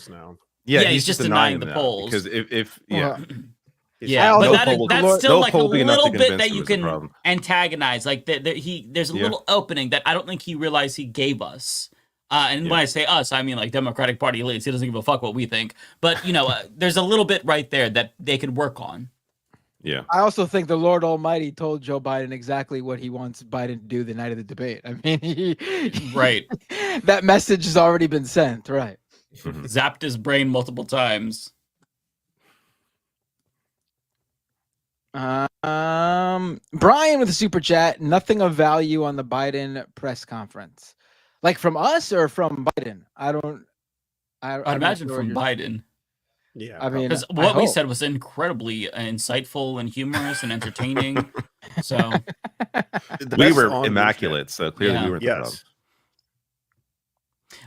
he's just denying the polls. Because if yeah, but that's still like a little bit that you can antagonize. Like there's a little opening that I don't think he realized he gave us. And when I say us, I mean like Democratic Party elites. He doesn't give a fuck what we think. But there's a little bit right there that they could work on. Yeah. I also think the Lord Almighty told Joe Biden exactly what he wants Biden to do the night of the debate. I mean, Right. that message has already been sent, right? Zapped his brain multiple times. Brian with a super chat. Nothing of value on the Biden press conference, like from us or from Biden. I'd imagine from Biden. Yeah, I mean, because what we said was incredibly insightful and humorous and entertaining. So we were immaculate. So clearly we were the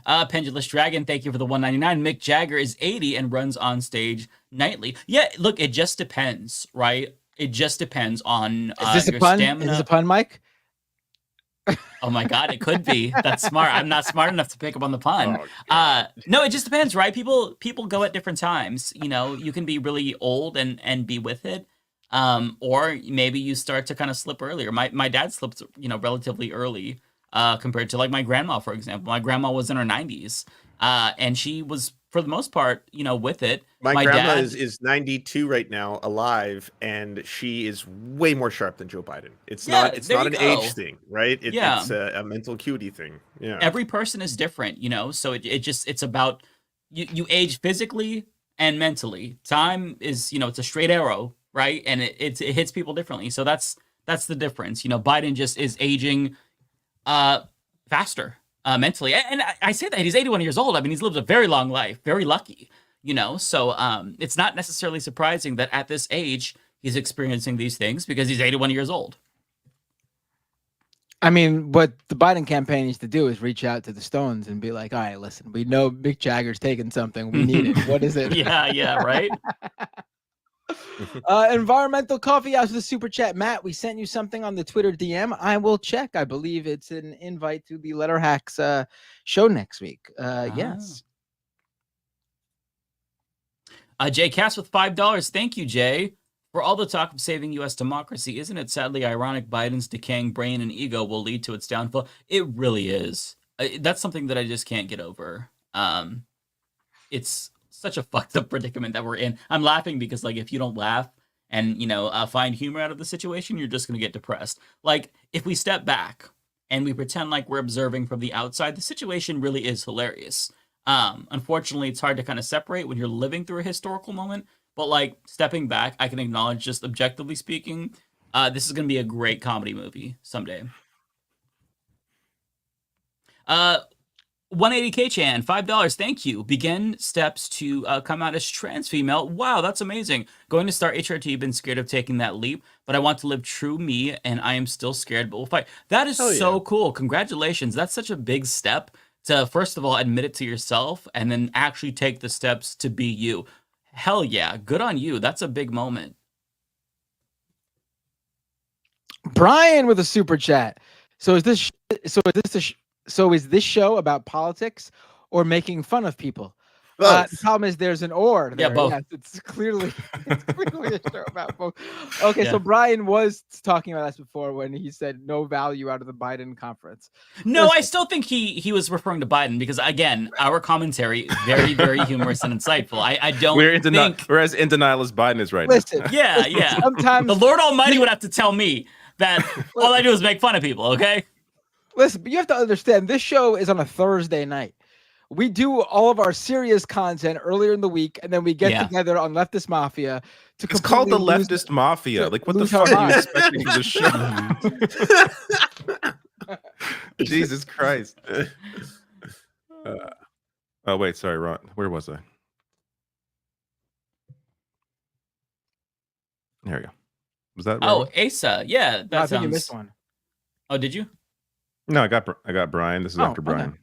problem. Pendulous Dragon, thank you for the 199. Mick Jagger is 80 and runs on stage nightly. Yeah, look, it just depends, right? It just depends on is this your a pun? stamina. Is this a pun, Mike? Oh my God, it could be. That's smart. I'm not smart enough to pick up on the pun. No, it just depends, right? People go at different times. You know, you can be really old and be with it. Or maybe you start to kind of slip earlier. My dad slipped, relatively early compared to like my grandma, for example. My grandma was in her 90s and she was, for the most part, with it. My grandma is 92 right now, alive, and she is way more sharp than Joe Biden. It's not an age thing, right? It's a mental acuity thing. Yeah. Every person is different, so it's about you age physically and mentally. Time is, it's a straight arrow, right? And it hits people differently. So that's the difference. Biden just is aging faster. Mentally, and I say that he's 81 years old. I mean, he's lived a very long life, very lucky, so it's not necessarily surprising that at this age he's experiencing these things because he's 81 years old. I mean, what the Biden campaign needs to do is reach out to the Stones and be like, all right, listen, we know Mick Jagger's taking something. We need it. What is it? Yeah, right. Environmental Coffee House with a super chat. Matt, we sent you something on the Twitter DM. I will check. I believe it's an invite to the Letter Hacks show next week. Yes. Jay Cass with $5. Thank you, Jay. For all the talk of saving U.S. democracy, isn't it sadly ironic Biden's decaying brain and ego will lead to its downfall? It really is. That's something that I just can't get over. It's such a fucked up predicament that we're in. I'm laughing because, like, if you don't laugh and, find humor out of the situation, you're just going to get depressed. Like, if we step back and we pretend like we're observing from the outside, the situation really is hilarious. Unfortunately, it's hard to kind of separate when you're living through a historical moment. But, like, stepping back, I can acknowledge, just objectively speaking, this is going to be a great comedy movie someday. 180K Chan, $5. Thank you. Begin steps to come out as trans female. Wow, that's amazing. Going to start HRT, been scared of taking that leap, but I want to live true me, and I am still scared, but we'll fight. That is so cool. Congratulations. That's such a big step to, first of all, admit it to yourself, and then actually take the steps to be you. Hell yeah. Good on you. That's a big moment. Brian with a super chat. So is this show about politics or making fun of people? The problem is there's an or there. Yeah, both. Yes, it's clearly a show about both. Okay, so Brian was talking about this before when he said no value out of the Biden conference. No, listen, I still think he was referring to Biden because, again, our commentary very, very humorous and insightful. I don't we're as in denial as Biden is right now. Yeah. Sometimes the Lord Almighty would have to tell me that all I do is make fun of people, okay? Listen, but you have to understand, this show is on a Thursday night. We do all of our serious content earlier in the week, and then we get together on Leftist Mafia to. It's called the Leftist Mafia. Like, what the fuck are you expecting from the show? Jesus Christ. Oh, wait, sorry, Ron. Where was I? There we go. Was that? Asa. Yeah, I think you missed one. Oh, did you? No, I got Brian. This is after Brian. Okay.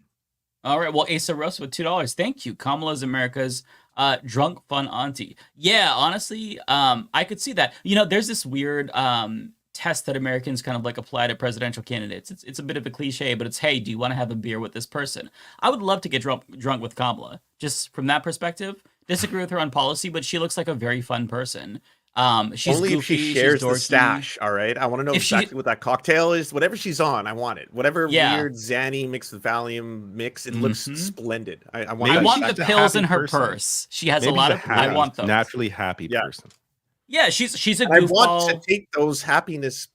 All right. Well, Asa Rosa with $2. Thank you. Kamala's America's drunk fun auntie. Yeah, honestly, I could see that. There's this weird test that Americans kind of like apply to presidential candidates. It's a bit of a cliche, but it's, hey, do you want to have a beer with this person? I would love to get drunk with Kamala. Just from that perspective, disagree with her on policy, but she looks like a very fun person. She's only goofy, if she shares she's the stash. All right, I want to know exactly what that cocktail is. Whatever she's on, I want it. Whatever weird Xanny mixed with Valium mix, it looks splendid. I want the pills in her purse. She has a lot of. I want those. Naturally happy person. Yeah, she's a I goofball. want to take those happiness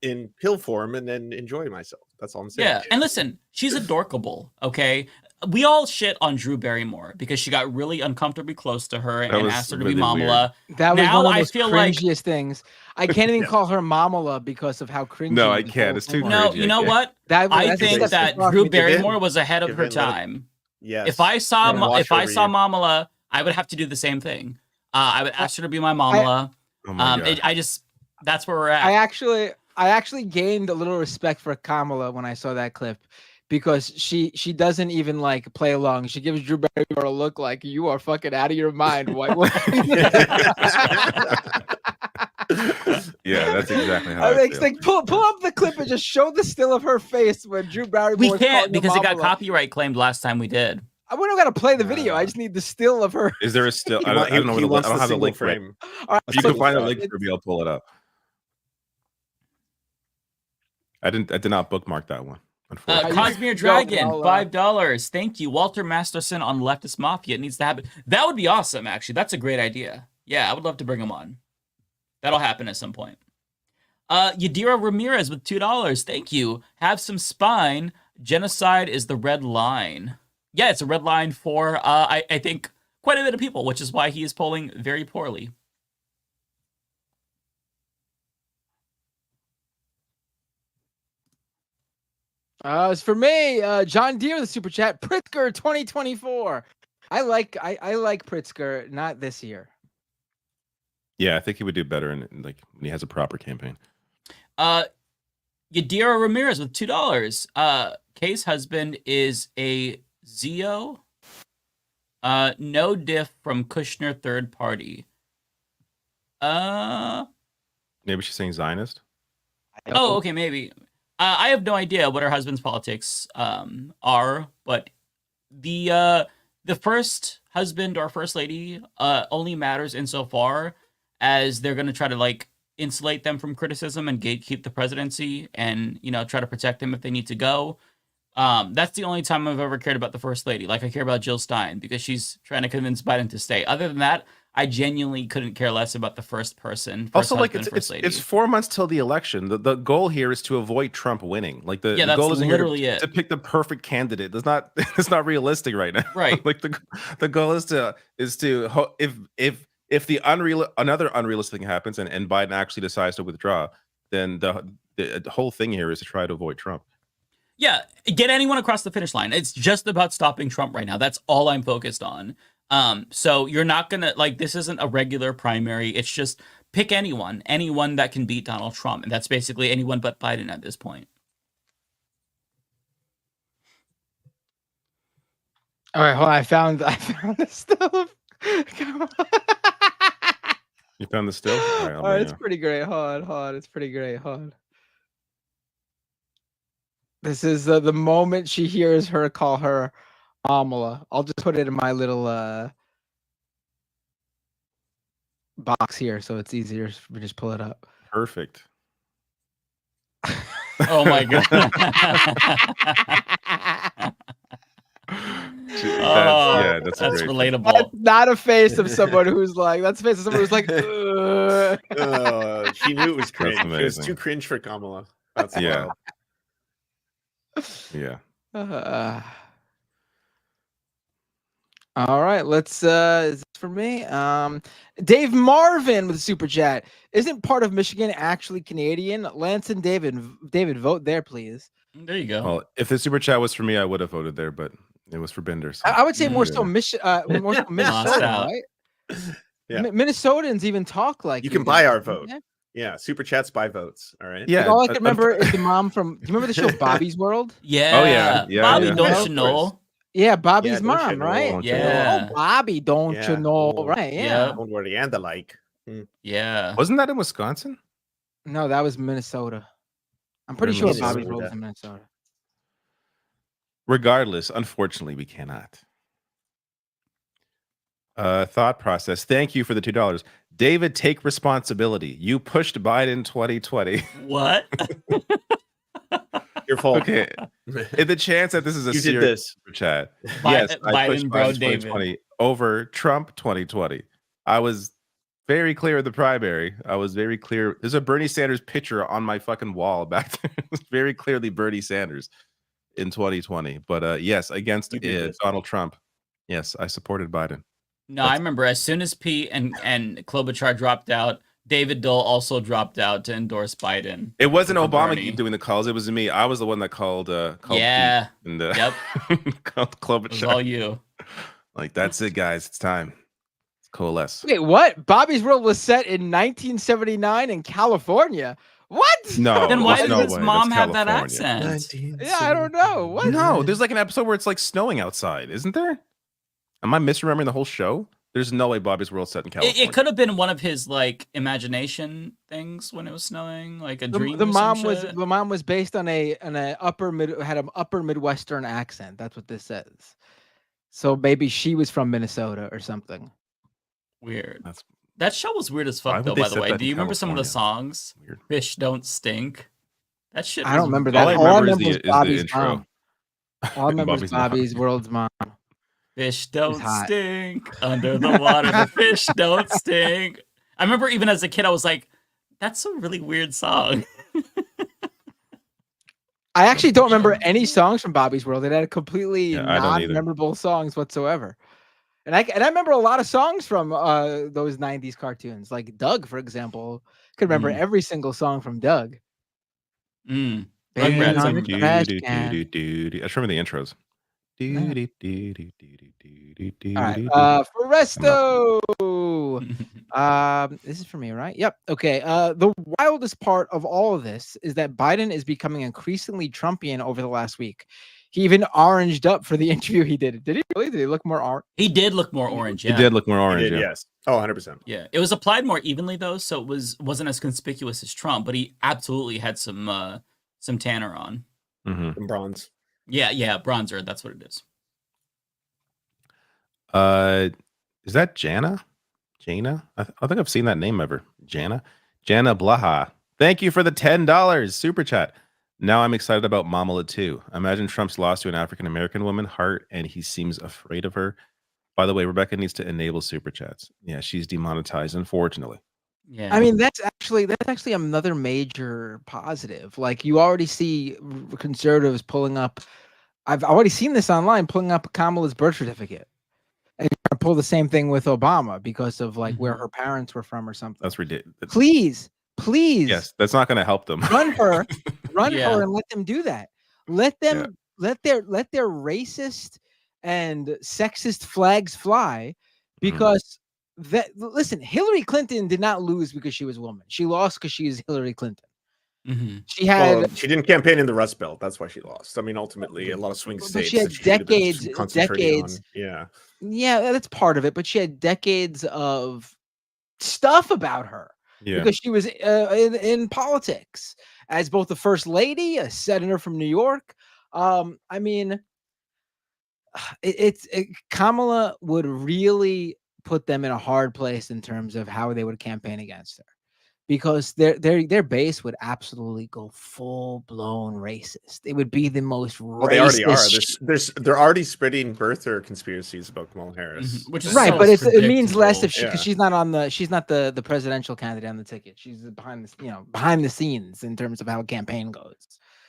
in pill form and then enjoy myself. That's all I'm saying. Yeah, and listen, she's adorkable, okay? We all shit on Drew Barrymore because she got really uncomfortably close to her and asked her to be Mamala. That was now one of I those feel like cringiest things. I can't even call her Mamala because of how cringy. No, I the can't. whole It's thing too was. No, cringy. you know what? That's I a think step that across Drew me. Barrymore was ahead of Give her in, let it- time. Yes. If I saw Wash over you. Mamala, I would have to do the same thing. I would ask her to be my Mamala. Oh my God. That's where we're at. I actually gained a little respect for Kamala when I saw that clip, because she doesn't even like play along. She gives Drew Barrymore a look like, you are fucking out of your mind. Yeah, that's exactly how I I think feel. like pull up the clip and just show the still of her face when Drew Barrymore. We can't because it got copyright claimed last time we did. I wouldn't gotta play the video. I just need the still of her. Is there a still? He I wa- don't know. he I wants don't the have the single link for it. frame. All right, If you so can find a it's- link for me, I'll pull it up. I did not bookmark that one. Unfortunately. Cosmere Dragon, $5. Thank you. Walter Masterson on Leftist Mafia. It needs to happen. That would be awesome, actually. That's a great idea. Yeah, I would love to bring him on. That'll happen at some point. Yadira Ramirez with $2. Thank you. Have some spine. Genocide is the red line. Yeah, it's a red line for, I think, quite a bit of people, which is why he is polling very poorly. It's for me, John Deere, the super chat. Pritzker 2024. I like Pritzker, not this year. Yeah, I think he would do better when he has a proper campaign. Yadira Ramirez with $2. Kay's husband is a Zio. No diff from Kushner third party. Maybe she's saying Zionist. Oh, okay, maybe. I have no idea what her husband's politics are, but the first husband or first lady only matters insofar as they're going to try to insulate them from criticism and gatekeep the presidency and try to protect them if they need to go. That's the only time I've ever cared about the first lady. I care about Jill Stein because she's trying to convince Biden to stay. Other than that, I genuinely couldn't care less about the first person. Also, it's 4 months till the election. The goal here is to avoid Trump winning. The goal is to pick the perfect candidate. It's not realistic right now. Right. The goal is to if another unrealistic thing happens and Biden actually decides to withdraw, then the whole thing here is to try to avoid Trump. Yeah, get anyone across the finish line. It's just about stopping Trump right now. That's all I'm focused on. So you're not gonna this isn't a regular primary. It's just pick anyone that can beat Donald Trump, and that's basically anyone but Biden at this point. All right, hold on. I found the still. You found the still? All right, it's pretty great. Hold on. It's pretty great. Hold on. This is the moment she hears her call her Amala. I'll just put it in my little box here so it's easier for me to just pull it up. Perfect. Oh my god. That's relatable. That's not a face of someone who's like. That's a face of someone who's like. She knew it was cringe. That's It was amazing. too cringe for Kamala. That's Yeah. wild. Yeah. All right, let's is this for me. Dave Marvin with a super chat. Isn't part of Michigan actually Canadian? Lance and David, vote there, please. There you go. Well, if the super chat was for me, I would have voted there, but it was for Bender. So. I would say more so Minnesota, out. right? Yeah. Minnesotans even talk like You can buy our vote. Yeah, super chats buy votes. All right. Yeah. Like, all I can remember is the mom from. Do you remember the show Bobby's World? Yeah. Oh, yeah. Bobby, yeah. don't you know? Yeah, Bobby's Yeah, don't mom, you know? right? Don't you know? Yeah. Oh, Bobby, don't Yeah. you know? Oh, Right? Yeah. Don't worry, and the like. Yeah. Wasn't that in Wisconsin? No, that was Minnesota. I'm pretty sure Minnesota. Bobby's World is in Minnesota. Regardless, unfortunately, we cannot. Thought process. Thank you for the $2. David, take responsibility. You pushed Biden 2020. What? Your fault. Okay. In the chance that this is a You did serious this. super chat. Bi- Yes, I Biden pushed bro Biden David. 2020 over Trump 2020. I was very clear in the primary. I was very clear. There's a Bernie Sanders picture on my fucking wall back there. It's very clearly Bernie Sanders in 2020. But yes, against Donald Trump. Yes, I supported Biden. No, I remember as soon as Pete and Klobuchar dropped out, David Dole also dropped out to endorse Biden. It wasn't Obama Bernie. doing the calls. It was me. I was the one that called. Yeah. Pete and, Yep. called Klobuchar. It was all you. Like, that's it, guys. It's time. Let's coalesce. Wait, what? Bobby's World was set in 1979 in California. What? No. Then why does way. mom That's have that California. accent? Yeah, I don't know. What? No, there's like an episode where it's like snowing outside, isn't there? Am I misremembering the whole show? There's no way Bobby's World set in California. It could have been one of his like imagination things when it was snowing, like a dream. The or mom some was shit. the mom was based on an upper Midwestern accent. That's what this says. So maybe she was from Minnesota or something. Weird. That show was weird as fuck, though, by the way. Do you remember some of the songs? Weird. Fish Don't Stink. That shit. I don't remember that. All I remember is Bobby's mom. All I remember is Bobby's World's mom. Fish don't stink under the water. The fish don't stink. I remember even as a kid, I was like, that's a really weird song. I actually don't remember any songs from Bobby's World. It had completely I don't either. non-memorable songs whatsoever. And I remember a lot of songs from those 90s cartoons. Like Doug, for example. Could remember every single song from Doug. I just remember the intros. All right, for Resto. This is for me, right? Yep. Okay. The wildest part of all of this is that Biden is becoming increasingly Trumpian over the last week. He even oranged up for the interview he did. Did he really? Did he look more orange? He did look more orange. Yeah. He did look more orange. He did, yeah. yes. Oh, 100%. Yeah. It was applied more evenly though, so it wasn't as conspicuous as Trump, but he absolutely had some tanner on. Mm-hmm. Bronze. Yeah, bronzer. That's what it is. Is that Jana? I think I've seen that name ever. Jana Blaha. Thank you for the $10 super chat. Now I'm excited about Mamala too. Imagine Trump's loss to an African American woman, heart, and he seems afraid of her. By the way, Rebecca needs to enable super chats. Yeah, she's demonetized, unfortunately. Yeah. I mean, that's actually another major positive. Like you already see conservatives pulling up. I've already seen this online, pulling up Kamala's birth certificate. And pull the same thing with Obama because of like where her parents were from or something. That's ridiculous. Please. Yes, that's not going to help them. Run her, Yeah. her, and let them do that. Let them let their racist and sexist flags fly, because listen, Hillary Clinton did not lose because she was a woman. She lost because she is Hillary Clinton. She had she didn't campaign in the Rust Belt. That's why she lost. I mean, ultimately, a lot of swing states. She had decades. Yeah, that's part of it. But she had decades of stuff about her because she was in politics as both the first lady, a senator from New York. I mean, Kamala would really put them in a hard place in terms of how they would campaign against her. Because their base would absolutely go full blown racist. It would be the most racist. Well, they already are. They're already spreading birther conspiracies about Kamala Harris, which is right. so But it means less if Yeah. she's not the presidential candidate on the ticket. She's behind the scenes in terms of how a campaign goes.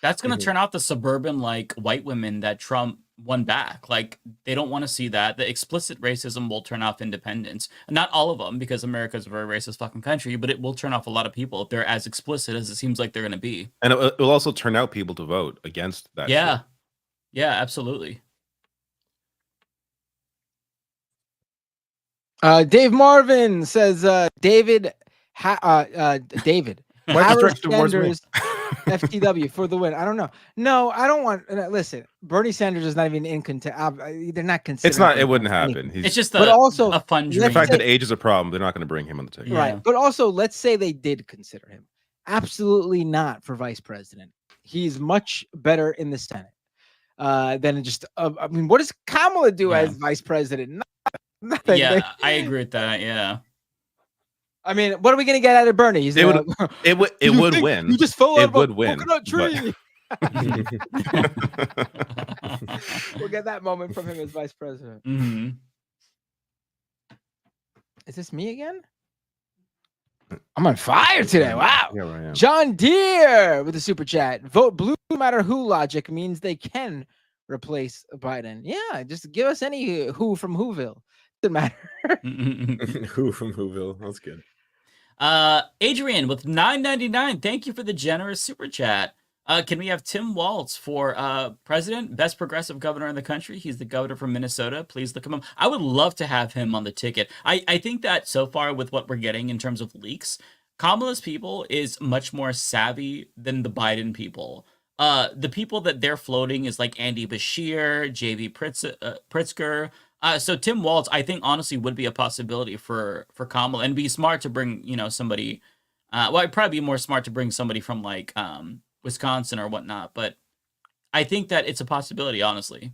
That's going to turn out the suburban like white women that Trump won back. Like they don't want to see that. The explicit racism will turn off independents. Not all of them, because America is a very racist fucking country, but it will turn off a lot of people if they're as explicit as it seems like they're going to be. And it will also turn out people to vote against that. Yeah. shit. Yeah, absolutely. Dave Marvin says David Why'd you Harris stretch towards me? Sanders FTW for the win. I don't know. No, I don't want. Listen, Bernie Sanders is not even in contest. They're not considering. It's not. It wouldn't happen. It's just but also a fun The dream. fact that age is a problem, they're not going to bring him on the ticket. right. But also, let's say they did consider him. Absolutely not for vice president. He's much better in the Senate than just. I mean, what does Kamala do as vice president? Nothing. Yeah, I agree with that. Yeah. I mean, what are we going to get out of Bernie? It would win. You just fell It out of a would win, coconut but- tree. We'll get that moment from him as vice president. Mm-hmm. Is this me again? I'm on fire today. Wow. Yeah, I am. John Deere with a super chat. Vote blue no matter who logic means they can replace Biden. Yeah, just give us any who from Whoville. Doesn't matter. Who from Whoville? That's good. Adrian with $9.99. Thank you for the generous super chat. Can we have Tim Walz for president, best progressive governor in the country? He's the governor from Minnesota. Please look him up. I would love to have him on the ticket. I think that so far with what we're getting in terms of leaks, Kamala's people is much more savvy than the Biden people. The people that they're floating is like Andy Bashir, J.V. Pritzker. So Tim Walz, I think honestly would be a possibility for Kamala, and be smart to bring, somebody. Well, it'd probably be more smart to bring somebody from like Wisconsin or whatnot, but I think that it's a possibility, honestly.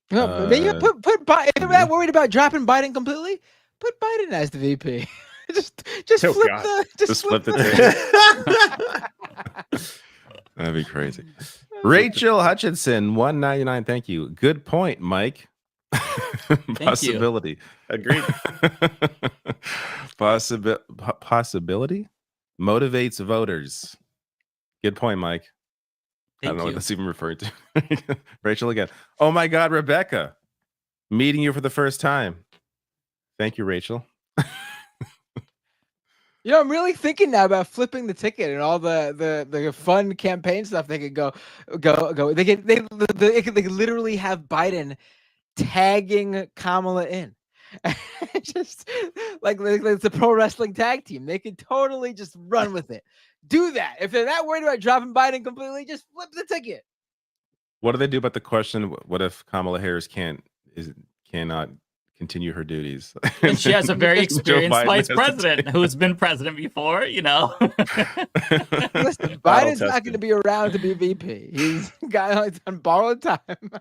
No, put Biden. If you're not worried about dropping Biden completely, put Biden as the VP. just Oh, flip God. the Just flip the That'd be crazy. Rachel Hutchinson, $1.99. Thank you. Good point, Mike. Possibility. Agreed. Possibility motivates voters. Good point, Mike. I don't know what that's even referring to. Rachel again. Oh my God, Rebecca. Meeting you for the first time. Thank you, Rachel. I'm really thinking now about flipping the ticket and all the fun campaign stuff they could go. They could literally have Biden tagging Kamala in. Just like it's a pro wrestling tag team. They could totally just run with it. Do that. If they're not worried about dropping Biden completely, just flip the ticket. What do they do about the question? What if Kamala Harris cannot continue her duties? And she has a very experienced vice president who's been president before, Listen, Biden's not going to be around to be VP. He's got on borrowed time.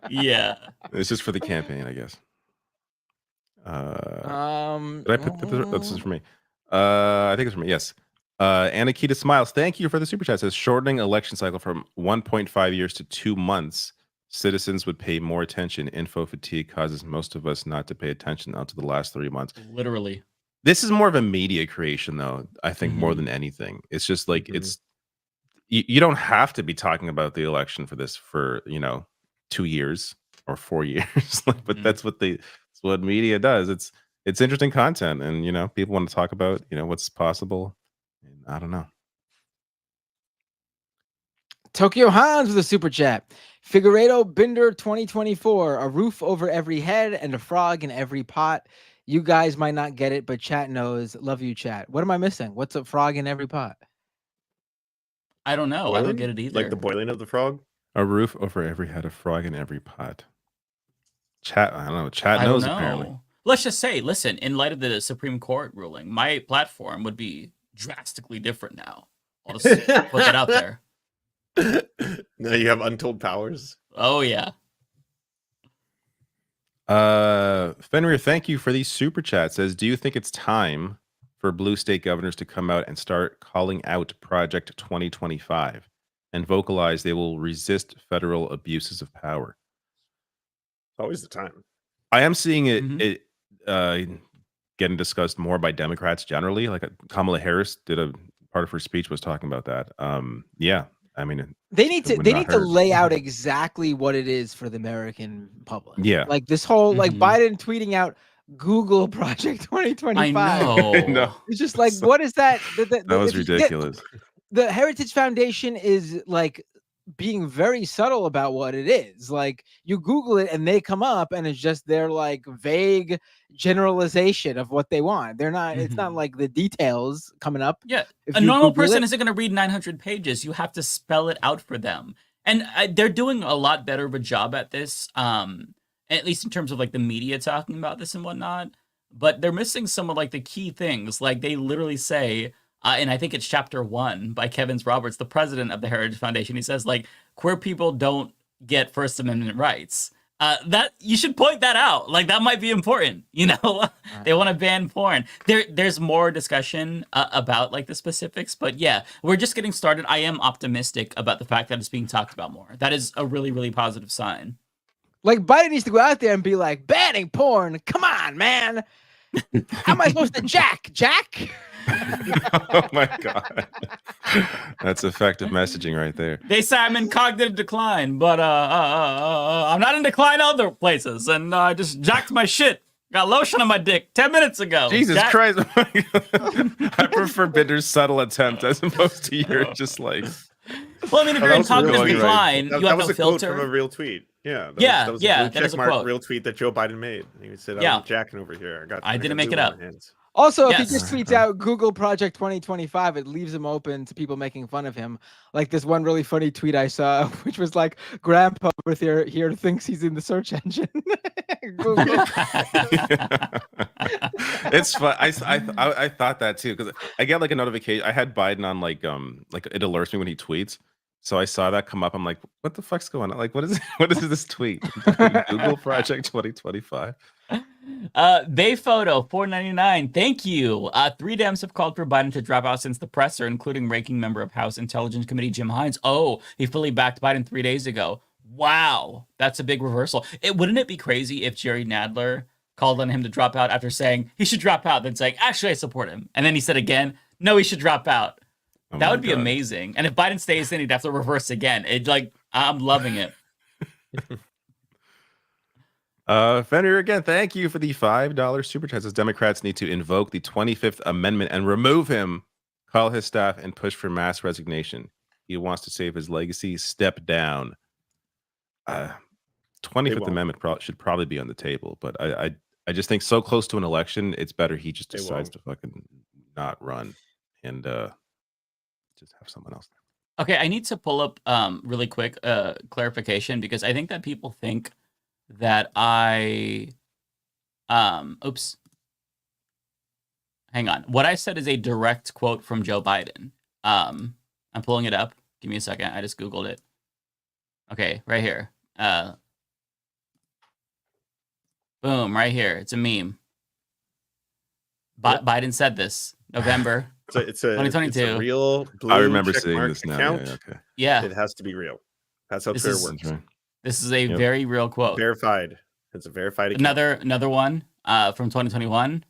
Yeah. It's just for the campaign, I guess. Did I put this is for me? I think it's for me. Yes. Anakita Smiles, thank you for the super chat. It says shortening election cycle from 1.5 years to 2 months. Citizens would pay more attention. Info fatigue causes most of us not to pay attention until the last 3 months. Literally. This is more of a media creation, though, I think, more than anything. It's just like you don't have to be talking about the election for this for 2 years or 4 years. But that's what media does. It's interesting content, and people want to talk about what's possible. And I don't know. Tokyo Hans with a super chat. Figueredo Binder 2024. A roof over every head and a frog in every pot. You guys might not get it, but chat knows. Love you, chat. What am I missing? What's a frog in every pot? I don't know. I don't get it either. Like the boiling of the frog? A roof over every head, a frog in every pot. Chat, I don't know. Chat knows apparently. Let's just say, listen, in light of the Supreme Court ruling, my platform would be drastically different now. I'll just put that out there. Now you have untold powers. Oh yeah. Fenrir, thank you for these super chats. Says, do you think it's time for blue state governors to come out and start calling out Project 2025 and vocalize they will resist federal abuses of power? Always the time. I am seeing it getting discussed more by Democrats generally. Like Kamala Harris did a part of her speech was talking about that. Yeah. I mean, they need to lay out exactly what it is for the American public. Yeah, like this whole like Biden tweeting out Google Project 2025. I know. It's just like, what is that? That was ridiculous. The Heritage Foundation is like being very subtle about what it is. Like you Google it and they come up and it's just their like vague generalization of what they want. They're not, it's not like the details coming up. Yeah. A normal person isn't going to read 900 pages. You have to spell it out for them. And they're doing a lot better of a job at this. At least in terms of like the media talking about this and whatnot, but they're missing some of like the key things. Like they literally say, and I think it's chapter 1 by Kevin Roberts, the president of the Heritage Foundation. He says like queer people don't get First Amendment rights. That you should point that out. Like that might be important. They want to ban porn. There's more discussion about like the specifics, but yeah, we're just getting started. I am optimistic about the fact that it's being talked about more. That is a really, really positive sign. Like Biden needs to go out there and be like, banning porn. Come on, man. How am I supposed to jack? Oh my God. That's effective messaging right there. They say I'm in cognitive decline, but I'm not in decline other places, and I just jacked my shit. Got lotion on my dick 10 minutes ago. Jesus Christ. I prefer Binder's subtle attempt as opposed to your just like. Well, I mean, if you're in cognitive decline, that, you have was no a quote filter. from a real tweet. Yeah. That was yeah, a that is a checkmark quote. real tweet that Joe Biden made. He said, Yeah. I'm jacking over here. I didn't make it up. Also, if he just tweets out Google Project 2025, it leaves him open to people making fun of him. Like this one really funny tweet I saw, which was like, Grandpa over here thinks he's in the search engine. Google. It's fun. I thought that too, because I get like a notification. I had Biden on like it alerts me when he tweets. So I saw that come up. I'm like, what the fuck's going on? Like, what is this tweet? Google Project 2025. Bay Photo 499. Thank you. 3 Dems have called for Biden to drop out since the presser, including ranking member of House Intelligence Committee Jim Hines. Oh, he fully backed Biden 3 days ago. Wow, that's a big reversal. Wouldn't it be crazy if Jerry Nadler called on him to drop out after saying he should drop out, then saying, actually, I support him. And then he said again, no, he should drop out. Oh that would be amazing. And if Biden stays in, he'd have to reverse again. I'm loving it. Fenrir again, thank you for the $5 super chat. Says Democrats need to invoke the 25th Amendment and remove him, call his staff, and push for mass resignation. He wants to save his legacy. Step down. 25th Amendment should probably be on the table, but I just think so close to an election, it's better he just decides to fucking not run and just have someone else. Okay, I need to pull up really quick clarification, because I think that people think that oops. Hang on. What I said is a direct quote from Joe Biden. I'm pulling it up. Give me a second. I just Googled it. Okay, right here. Boom, right here. It's a meme. Biden said this November. It's a 2022. It's a real blue I remember check seeing mark this now. account. Yeah, okay. Yeah. It has to be real. That's how Twitter works. Right. This is a very real quote. Verified. It's a verified account. Another one from 2021.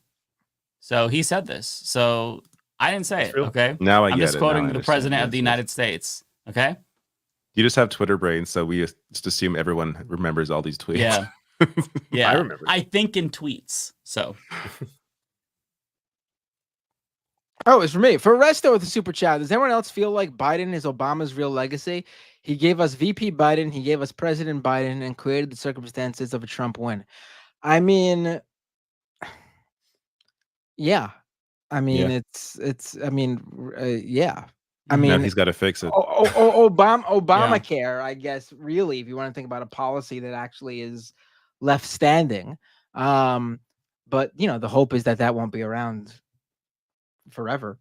So he said this. So I didn't say it. Okay. Now I'm just quoting the president of the United States. Okay. You just have Twitter brain, so we just assume everyone remembers all these tweets. Yeah. Yeah. I remember. I think in tweets. So. Oh, it's for me. For Resto with the super chat, does anyone else feel like Biden is Obama's real legacy? He gave us VP Biden, he gave us President Biden, and created the circumstances of a Trump win. I mean, yeah. I mean, yeah. I mean, now he's got to fix it. Obamacare, I guess, really, if you want to think about a policy that actually is left standing. But, the hope is that won't be around forever.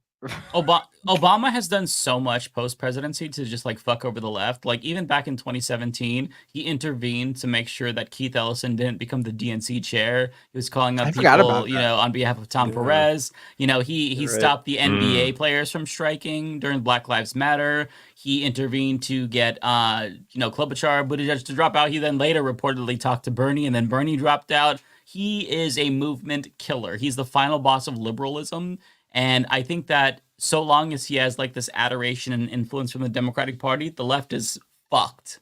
Obama has done so much post-presidency to just fuck over the left. Like even back in 2017, he intervened to make sure that Keith Ellison didn't become the DNC chair. He was calling up people, on behalf of Tom Perez. He stopped the NBA players from striking during Black Lives Matter. He intervened to get Klobuchar, Buttigieg to drop out. He then later reportedly talked to Bernie, and then Bernie dropped out. He is a movement killer. He's the final boss of liberalism. And I think that so long as he has this adoration and influence from the Democratic Party, the left is fucked.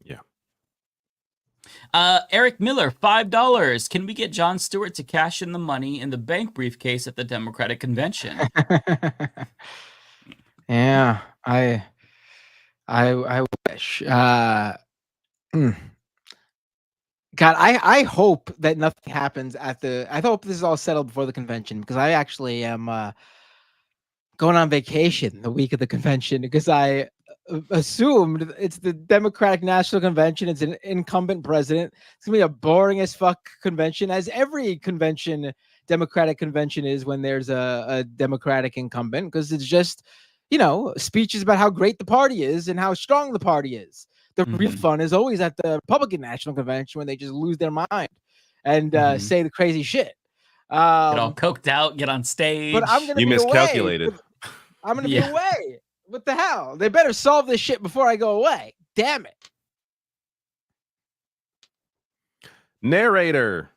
Yeah. Eric Miller, $5. Can we get Jon Stewart to cash in the money in the bank briefcase at the Democratic Convention? Yeah, I wish. God, I hope that nothing happens I hope this is all settled before the convention, because I actually am going on vacation the week of the convention, because I assumed it's the Democratic National Convention. It's an incumbent president. It's gonna be a boring as fuck convention, as every Democratic convention is when there's a Democratic incumbent, because it's just, speeches about how great the party is and how strong the party is. The real fun is always at the Republican National Convention when they just lose their mind and say the crazy shit. Get all coked out, get on stage. But I'm gonna you miscalculated. I'm gonna be away. What the hell? They better solve this shit before I go away. Damn it. Narrator,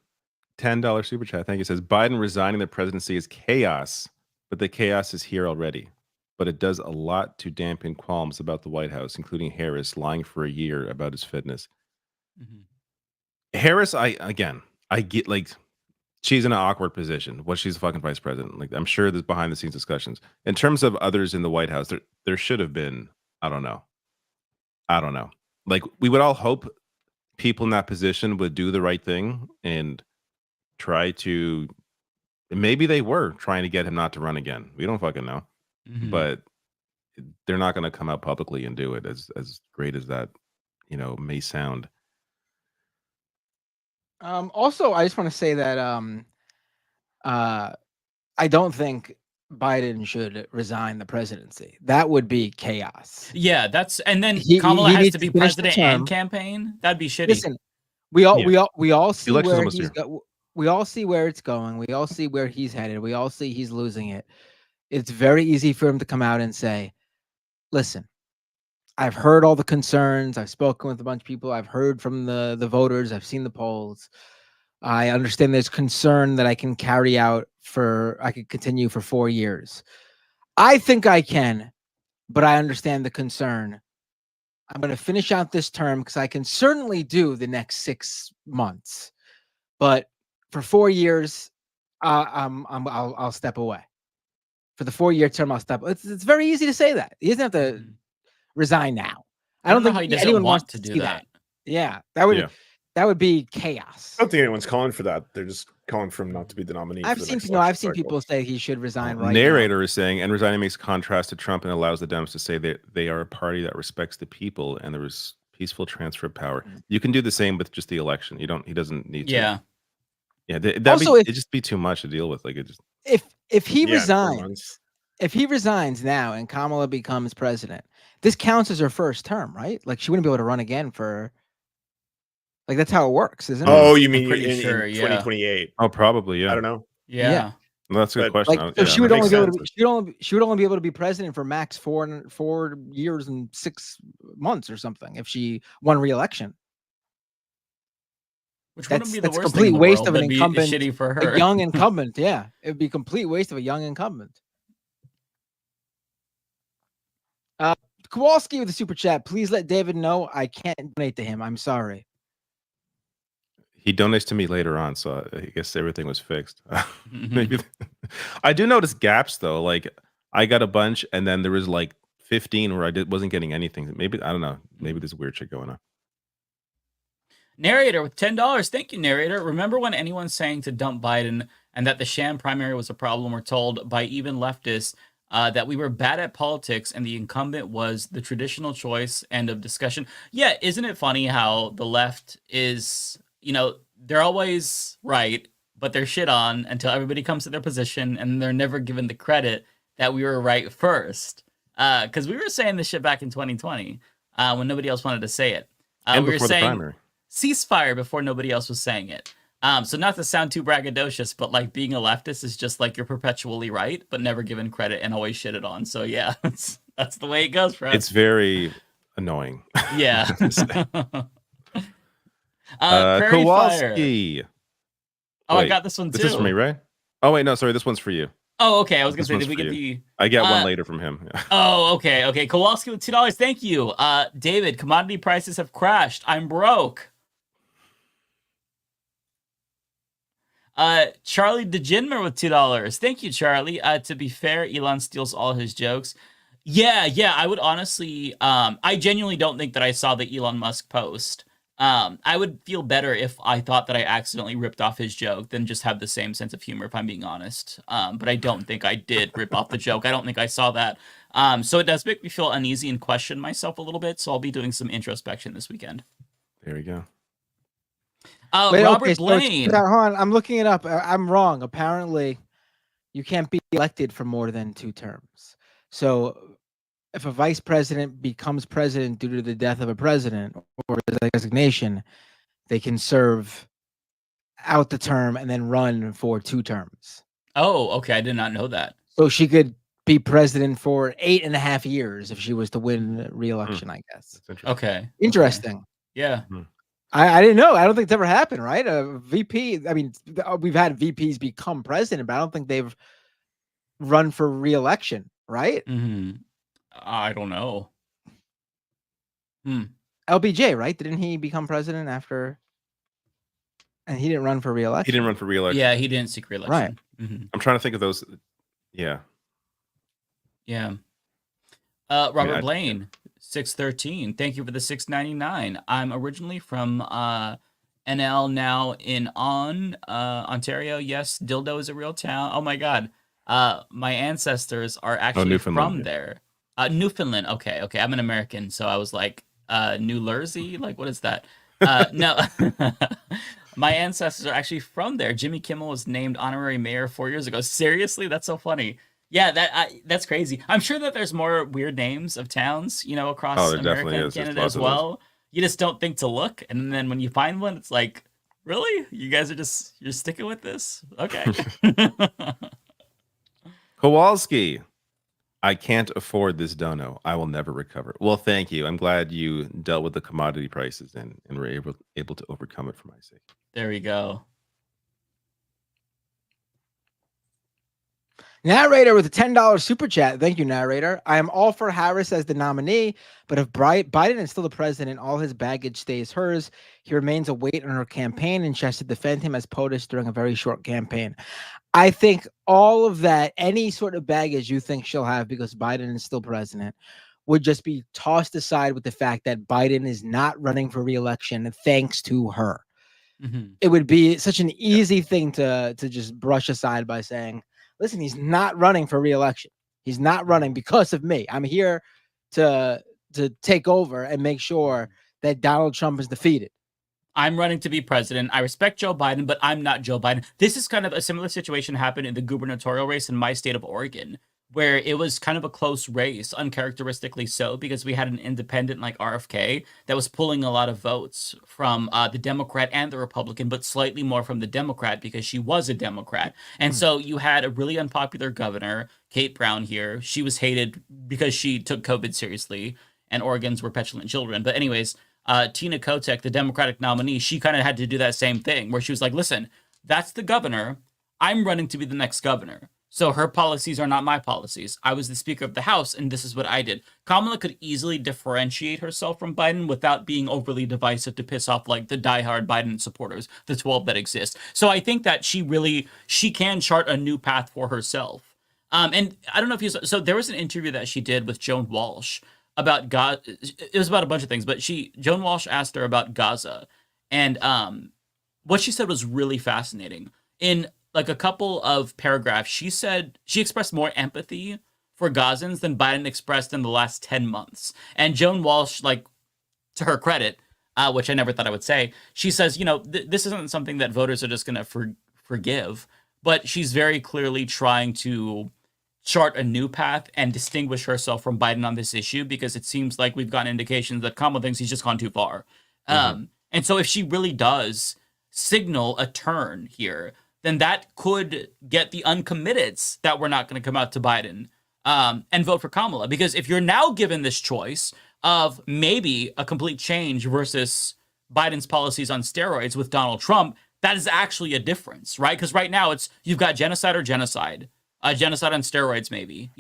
$10 super chat. Thank you. Says Biden resigning the presidency is chaos, but the chaos is here already. But it does a lot to dampen qualms about the White House, including Harris lying for a year about his fitness. Harris, I get like she's in an awkward position. What she's a fucking vice president. Like I'm sure there's behind the scenes discussions. In terms of others in the White House, there should have been, I don't know. Like we would all hope people in that position would do the right thing and try to, maybe they were trying to get him not to run again. We don't fucking know. But they're not going to come out publicly and do it, as great as that, may sound. Also, I just want to say that I don't think Biden should resign the presidency. That would be chaos. Yeah, and then Kamala has to be president and campaign. That'd be shitty. Listen, we all see where we all see where it's going. We all see where he's headed. We all see he's losing it. It's very easy for him to come out and say, listen, I've heard all the concerns. I've spoken with a bunch of people. I've heard from the voters. I've seen the polls. I understand there's concern that I can I could continue for 4 years. I think I can, but I understand the concern. I'm going to finish out this term because I can certainly do the next 6 months, but for 4 years, I'll step away. For the 4-year term, I'll step. It's very easy to say that. He doesn't have to resign now. I don't think anyone wants to do that. Yeah, that would be chaos. I don't think anyone's calling for that. They're just calling for him not to be the nominee. I've seen people say he should resign right now. Narrator is saying, and resigning makes contrast to Trump and allows the Dems to say that they are a party that respects the people and there is peaceful transfer of power. You can do the same with just the election. He doesn't need to. Yeah. It'd just be too much to deal with. Like it just. If he resigns now and Kamala becomes president, this counts as her first term, right? Like she wouldn't be able to run again for. Like that's how it works, isn't it? Oh, you mean in 2028? Oh, probably. Yeah. I don't know. Yeah. Well, that's a good question. Like, so she would only be able to. She would only be able to be president for max 4 years and 6 months or something if she won re-election. Which wouldn't be the worst complete thing in the waste world. of an That'd be incumbent, shitty for her. a young incumbent. Yeah, it would be a complete waste of a young incumbent. Kowalski with the super chat. Please let David know I can't donate to him. I'm sorry. He donates to me later on, so I guess everything was fixed. Maybe I do notice gaps though. Like I got a bunch, and then there was like 15 where I wasn't getting anything. Maybe I don't know. Maybe there's weird shit going on. Narrator with $10. Thank you, Narrator. Remember when anyone saying to dump Biden and that the sham primary was a problem were told by even leftists that we were bad at politics and the incumbent was the traditional choice? End of discussion. Yeah, isn't it funny how the left is, they're always right, but they're shit on until everybody comes to their position and they're never given the credit that we were right first. Because we were saying this shit back in 2020 when nobody else wanted to say it. And we were before the saying primary. Ceasefire before nobody else was saying it. So not to sound too braggadocious, but like being a leftist is just like you're perpetually right, but never given credit and always shitted on. So yeah, that's the way it goes for us. It's very annoying. Yeah. Kowalski. Oh, wait, I got this one too. This is for me, right? Oh wait, no, sorry, this one's for you. Oh, okay. I was gonna say, did we get the? I get one later from him. Oh, okay, okay. Kowalski with $2. Thank you, David. Commodity prices have crashed. I'm broke. Charlie DeGinmer with $2. Thank you, Charlie. To be fair, Elon steals all his jokes. Yeah. I would honestly, I genuinely don't think that I saw the Elon Musk post. I would feel better if I thought that I accidentally ripped off his joke than just have the same sense of humor, if I'm being honest. But I don't think I did rip off the joke. I don't think I saw that. So it does make me feel uneasy and question myself a little bit. So I'll be doing some introspection this weekend. There you go. Robert Blaine. Hold on, I'm looking it up. I'm wrong. Apparently, you can't be elected for more than 2 terms. So if a vice president becomes president due to the death of a president or a designation, they can serve out the term and then run for 2 terms. Oh, okay. I did not know that. So she could be president for 8.5 years if she was to win re-election, I guess. Okay. Interesting. Yeah. I didn't know. I don't think it's ever happened, right? A VP. I mean, we've had VPs become president, but I don't think they've run for re-election, right? I don't know. LBJ, right? Didn't he become president after? And he didn't run for re-election. He didn't run for re-election. Yeah, he didn't seek re-election. Right. I'm trying to think of those. Yeah. Yeah. Robert Blaine, 613. Thank you for the 699. I'm originally from NL, now in Ontario. Yes, Dildo is a real town. Oh my God. My ancestors are actually from there. Newfoundland. Okay. I'm an American, so I was like, New Jersey? Like, what is that? No. My ancestors are actually from there. Jimmy Kimmel was named honorary mayor 4 years ago. Seriously? That's so funny. Yeah, that's crazy. I'm sure that there's more weird names of towns, across America and Canada as well. You just don't think to look, and then when you find one, it's like, really? You guys are you're sticking with this? Okay. Kowalski, I can't afford this dono. I will never recover. Well, thank you. I'm glad you dealt with the commodity prices and were able to overcome it for my sake. There we go. Narrator with a $10 super chat. Thank you, narrator. I am all for Harris as the nominee, but if Biden is still the president, all his baggage stays hers. He remains a weight on her campaign, and she has to defend him as POTUS during a very short campaign. I think all of that, any sort of baggage you think she'll have because Biden is still president, would just be tossed aside with the fact that Biden is not running for re-election thanks to her. It would be such an easy thing to just brush aside by saying, listen, he's not running for re-election. He's not running because of me. I'm here to take over and make sure that Donald Trump is defeated. I'm running to be president. I respect Joe Biden, but I'm not Joe Biden. This is kind of a similar situation happened in the gubernatorial race in my state of Oregon, where it was kind of a close race, uncharacteristically so, because we had an independent like RFK that was pulling a lot of votes from the Democrat and the Republican, but slightly more from the Democrat because she was a Democrat. And so you had a really unpopular governor, Kate Brown here. She was hated because she took COVID seriously, and Oregons were petulant children. But anyways, Tina Kotek, the Democratic nominee, she kind of had to do that same thing where she was like, listen, that's the governor. I'm running to be the next governor. So her policies are not my policies. I was the Speaker of the House, and this is what I did. Kamala could easily differentiate herself from Biden without being overly divisive to piss off like the diehard Biden supporters, the 12 that exist. So I think that she can chart a new path for herself. And I don't know if you saw, so there was an interview that she did with Joan Walsh about Gaza. It was about a bunch of things, but Joan Walsh asked her about Gaza, and what she said was really fascinating. In like a couple of paragraphs, she said she expressed more empathy for Gazans than Biden expressed in the last 10 months. And Joan Walsh, like, to her credit, which I never thought I would say, she says, this isn't something that voters are just going to forgive, but she's very clearly trying to chart a new path and distinguish herself from Biden on this issue, because it seems like we've gotten indications that Kamala thinks he's just gone too far. And so if she really does signal a turn here, then that could get the uncommitteds that were not going to come out to Biden and vote for Kamala. Because if you're now given this choice of maybe a complete change versus Biden's policies on steroids with Donald Trump, that is actually a difference, right? Because right now you've got genocide or genocide, genocide on steroids maybe,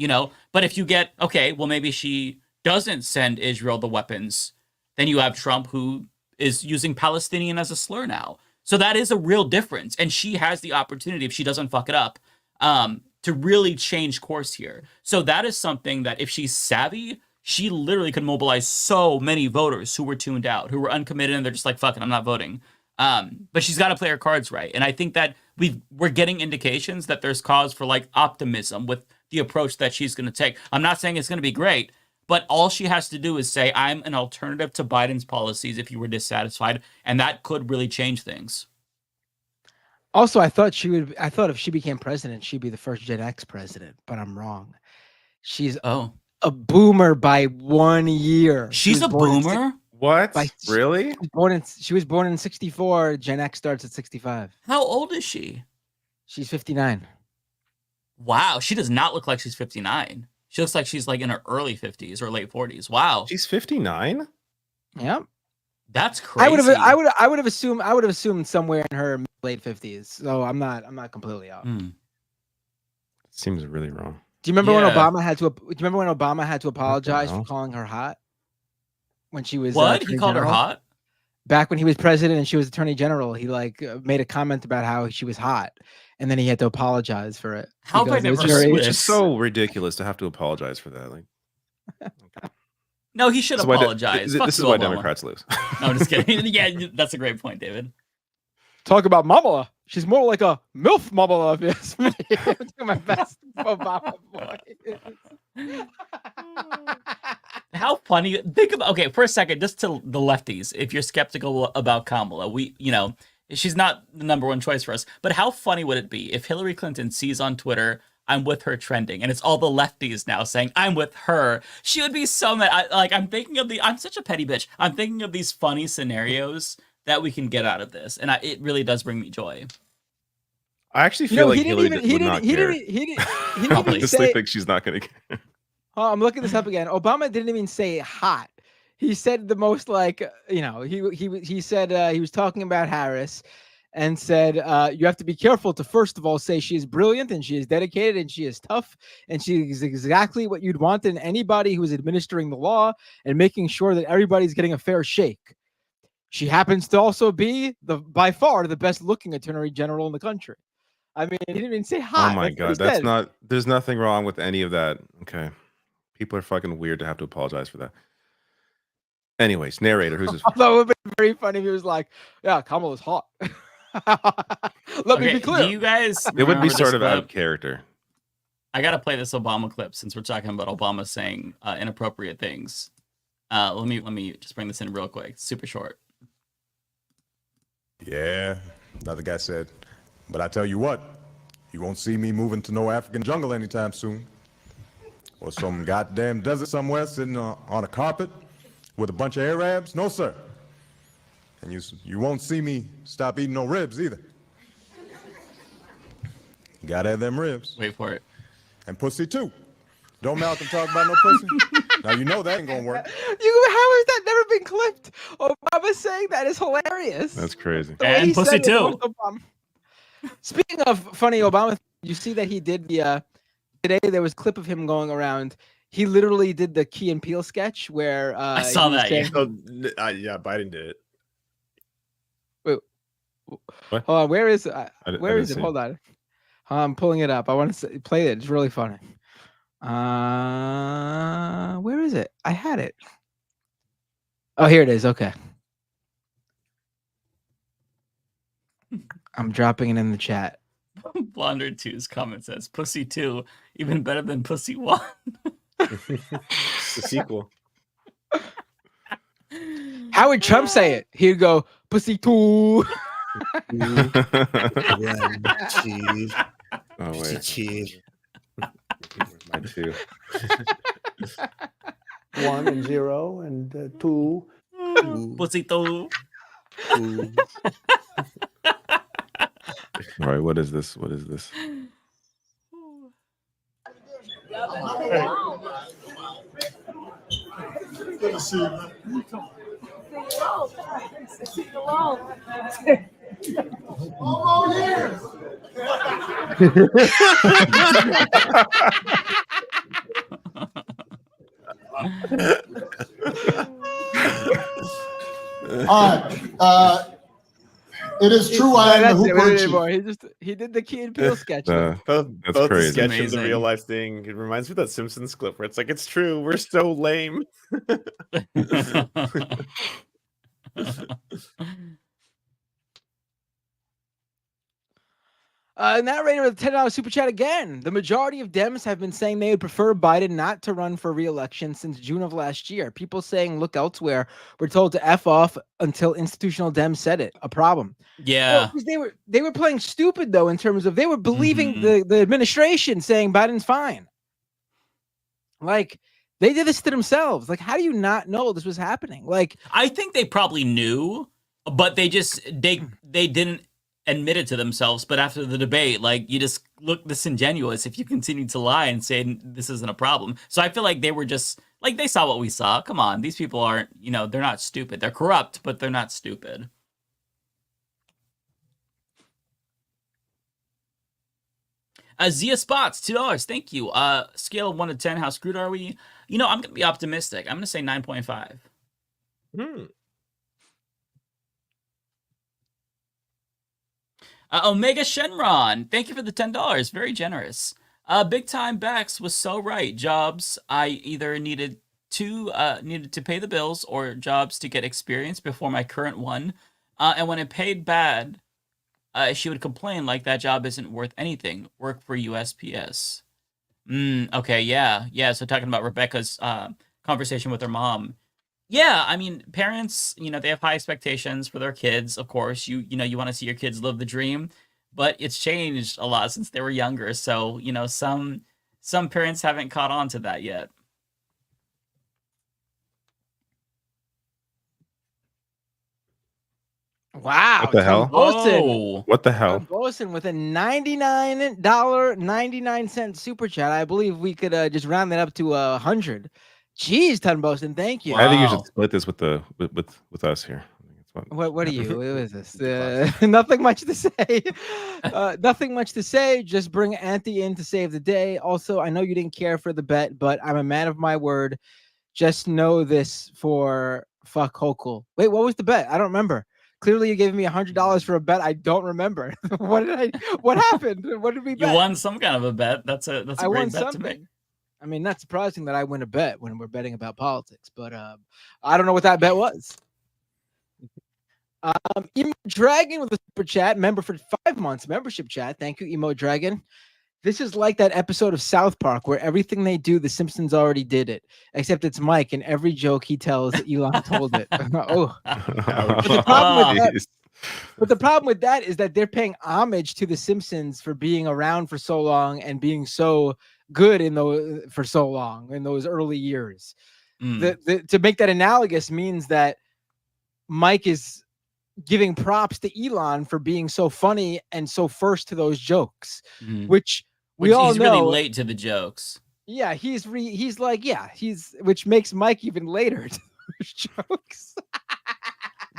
But if you get, okay, well, maybe she doesn't send Israel the weapons, then you have Trump who is using Palestinian as a slur now. So that is a real difference. And she has the opportunity, if she doesn't fuck it up, to really change course here. So that is something that if she's savvy, she literally could mobilize so many voters who were tuned out, who were uncommitted, and they're just like, fuck it, I'm not voting. But she's got to play her cards right. And I think that we're getting indications that there's cause for like optimism with the approach that she's going to take. I'm not saying it's going to be great, but all she has to do is say, I'm an alternative to Biden's policies if you were dissatisfied, and that could really change things. Also, I thought if she became president, she'd be the first Gen X president, but I'm wrong. She's a boomer by 1 year. She's a boomer? What? Really? She was born in 64. Gen X starts at 65. How old is she? She's 59. Wow, she does not look like she's 59. She looks like she's like in her early 50s or late 40s. Wow. She's 59? Yep. That's crazy. I would have assumed somewhere in her late 50s. So I'm not completely off. Seems really wrong. Do you remember when Obama had to apologize for calling her hot? When she was what? He called her hot? Back when he was president and she was attorney general, he made a comment about how she was hot, and then he had to apologize for it. How have I never heard Which this? is so ridiculous to have to apologize for that. Like, no, he should apologize. This is why Democrats lose. No, I'm just kidding. Yeah, that's a great point, David. Talk about Kamala. She's more like a MILF Kamala. If you ask me. I'm doing my best Obama voice. How funny. Think about, okay, for a second, just to the lefties, if you're skeptical about Kamala, she's not the number one choice for us, but how funny would it be if Hillary Clinton sees on Twitter, I'm with her trending, and it's all the lefties now saying, I'm with her. She would be so mad. I'm such a petty bitch. I'm thinking of these funny scenarios that we can get out of this, and it really does bring me joy. I actually feel like Hillary would not care. He didn't I even honestly say, think she's not going to care. Oh, I'm looking this up again. Obama didn't even say hot. He said the most he said he was talking about Harris and said you have to be careful to first of all say she is brilliant and she is dedicated and she is tough and she is exactly what you'd want in anybody who is administering the law and making sure that everybody's getting a fair shake. She happens to also be by far the best looking attorney general in the country. I mean, he didn't even say hot. Oh my God, there's nothing wrong with any of that. Okay. People are fucking weird to have to apologize for that. Anyways, narrator, who's this? Although it would be very funny if he was like, yeah, Kamala's hot. Let me be clear. Do you guys It would be remember sort this of out clip? of character. I got to play this Obama clip since we're talking about Obama saying inappropriate things. Let me just bring this in real quick. It's super short. Yeah, another guy said, but I tell you what, you won't see me moving to no African jungle anytime soon. Or some goddamn desert somewhere sitting on a carpet with a bunch of Arabs. No, sir. And you won't see me stop eating no ribs either. Gotta have them ribs. Wait for it. And pussy too. Don't Malcolm talk about no pussy? Now you know that ain't gonna work. How has that never been clipped? Obama saying that is hilarious. That's crazy. And pussy too. Speaking of funny Obama, you see that he did the today there was a clip of him going around. He literally did the Key and Peele sketch where I saw that. Yeah, Biden did it. Wait, what? Hold on, where is it? Where is it? see Hold on. I'm pulling it up. I want to play it. It's really funny. Where is it? I had it. Oh, here it is. Okay. I'm dropping it in the chat. Blonder 2's comment says, Pussy 2, even better than Pussy 1. It's the sequel. How would Trump say it? He'd go, Pussy 2. Oh, wait. Cheese. My two. 1 and 0 and 2. Pussy 2. All right, what is this? What is this? Good to see you, man. Oh, years. All right. It is true. I am the Hooper chief. He did the Key and Peele sketch. Both That's the crazy. sketch and the Amazing. real life thing. It reminds me of that Simpsons clip where it's like, it's true. We're so lame. Narrator with the $10 super chat again. The majority of Dems have been saying they would prefer Biden not to run for re-election since June of last year. People saying look elsewhere were told to F off until institutional Dems said it. A problem. Yeah. Well, they were playing stupid though in terms of they were believing the administration saying Biden's fine. Like they did this to themselves. Like how do you not know this was happening? Like I think they probably knew, but they didn't admit it to themselves. But after the debate, like you just look disingenuous if you continue to lie and say this isn't a problem. So I feel like they were just Like, they saw what we saw. Come on, these people aren't, they're not stupid. They're corrupt, but they're not stupid. Zia Spots, $2. Thank you. Scale of 1 to 10, how screwed are we? I'm gonna be optimistic. I'm gonna say 9.5. Omega Shenron, thank you for the $10. Very generous. Big Time Backs was so right. Jobs, I either needed to pay the bills or jobs to get experience before my current one. And when it paid bad, she would complain like that job isn't worth anything. Work for USPS. Okay, yeah. So talking about Rebecca's conversation with her mom. Yeah, I mean, parents, they have high expectations for their kids. Of course, you want to see your kids live the dream, but it's changed a lot since they were younger. So, some parents haven't caught on to that yet. Wow. What the hell? Bolson. What the hell? Bolson with a $99.99 super chat. I believe we could just round that up to 100. Jeez, Ton Bolson, thank you. I think you should split this with us here. What are you? What is this? Nothing much to say. Nothing much to say. Just bring Auntie in to save the day. Also, I know you didn't care for the bet, but I'm a man of my word. Just know this for fuck Hochul. Wait, what was the bet? I don't remember. Clearly, you gave me $100 for a bet. I don't remember. What happened? What did we bet? You won some kind of a bet. That's a great bet to make. I mean, not surprising that I win a bet when we're betting about politics, but I don't know what that bet was. Emo Dragon with a super chat, member for 5 months, membership chat. Thank you, Emo Dragon. This is like that episode of South Park where everything they do, the Simpsons already did it, except it's Mike, and every joke he tells, Elon told it. But the problem with that is that they're paying homage to the Simpsons for being around for so long and being so good for so long in those early years. To make that analogous means that Mike is giving props to Elon for being so funny and so first to those jokes, which we all know. He's really late to the jokes. Yeah, which makes Mike even later to those jokes.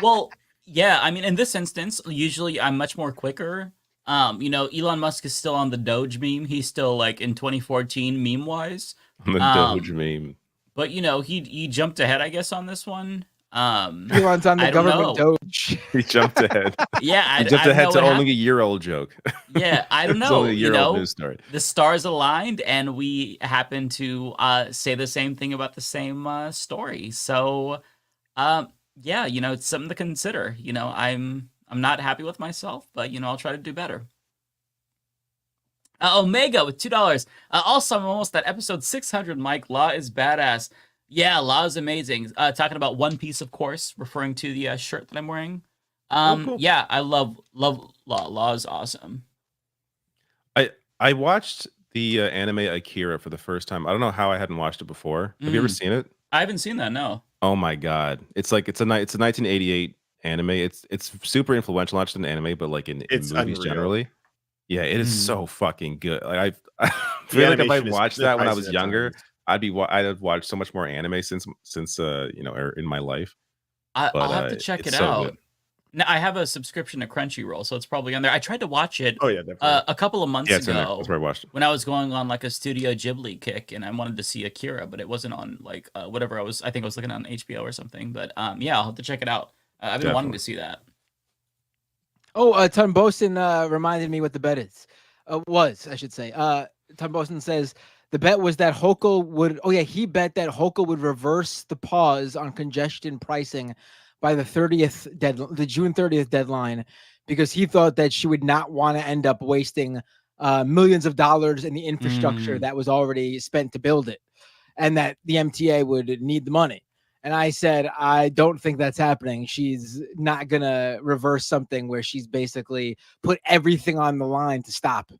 Well, yeah, I mean, in this instance, usually I'm much more quicker. Elon Musk is still on the Doge meme. He's still like in 2014 meme wise. On the Doge meme. But he jumped ahead, I guess, on this one. Elon's on the government Doge. He jumped ahead. Yeah, he jumped ahead to only a year-old joke. Yeah, I don't know. It's only a year-old news story. The stars aligned, and we happen to say the same thing about the same story. So, yeah, it's something to consider. I'm not happy with myself, but I'll try to do better. Omega with $2. Also, I'm almost at episode 600. Mike, Law is badass. Yeah, Law is amazing. Talking about One Piece, of course, referring to the shirt that I'm wearing. Cool. Yeah, I love Law. Law is awesome. I watched the anime Akira for the first time. I don't know how I hadn't watched it before. Have you ever seen it? I haven't seen that. No. Oh my god, it's a 1988 anime. It's super influential, not just in anime, but like in movies unreal. Generally. Yeah, it is so fucking good. Like I feel like if I watched that when I was younger, I'd have watched so much more anime since in my life. I'll have to check it out. Good. Now, I have a subscription to Crunchyroll, so it's probably on there. I tried to watch it a couple of months ago. That's where I watched it. When I was going on like a Studio Ghibli kick, and I wanted to see Akira, but it wasn't on like whatever I think I was looking on HBO or something. But yeah, I'll have to check it out. I've been wanting to see that. Oh, Ton Boson reminded me what the bet is. I should say. Ton Boson says the bet was that Hochul would. Oh yeah, he bet that Hochul would reverse the pause on congestion pricing by the June 30th deadline, because he thought that she would not want to end up wasting millions of dollars in the infrastructure that was already spent to build it, and that the MTA would need the money. And I said, I don't think that's happening. She's not going to reverse something where she's basically put everything on the line to stop.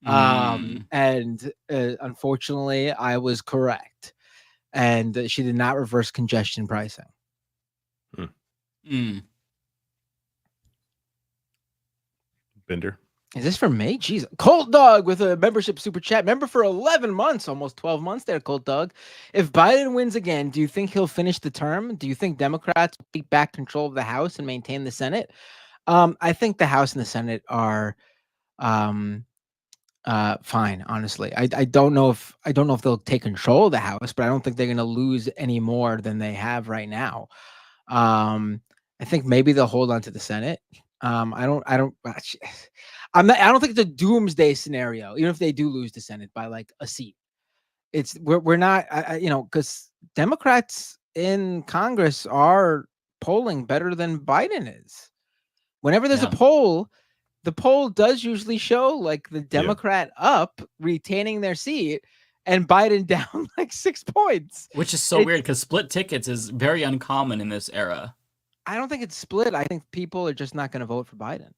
And unfortunately, I was correct. And she did not reverse congestion pricing. Bender. Is this for me? Jeez. Colt Dog with a membership super chat. Member for 11 months, almost 12 months there, Colt Dog. If Biden wins again, do you think he'll finish the term? Do you think Democrats will take back control of the House and maintain the Senate? I think the House and the Senate are fine, honestly. I don't know if they'll take control of the House, but I don't think they're going to lose any more than they have right now. I think maybe they'll hold on to the Senate. I don't think it's a doomsday scenario, even if they do lose the Senate by like a seat. We're not, because Democrats in Congress are polling better than Biden is. Whenever there's a poll, the poll does usually show like the Democrat up retaining their seat and Biden down like 6 points. Which is so weird because split tickets is very uncommon in this era. I don't think it's split. I think people are just not going to vote for Biden.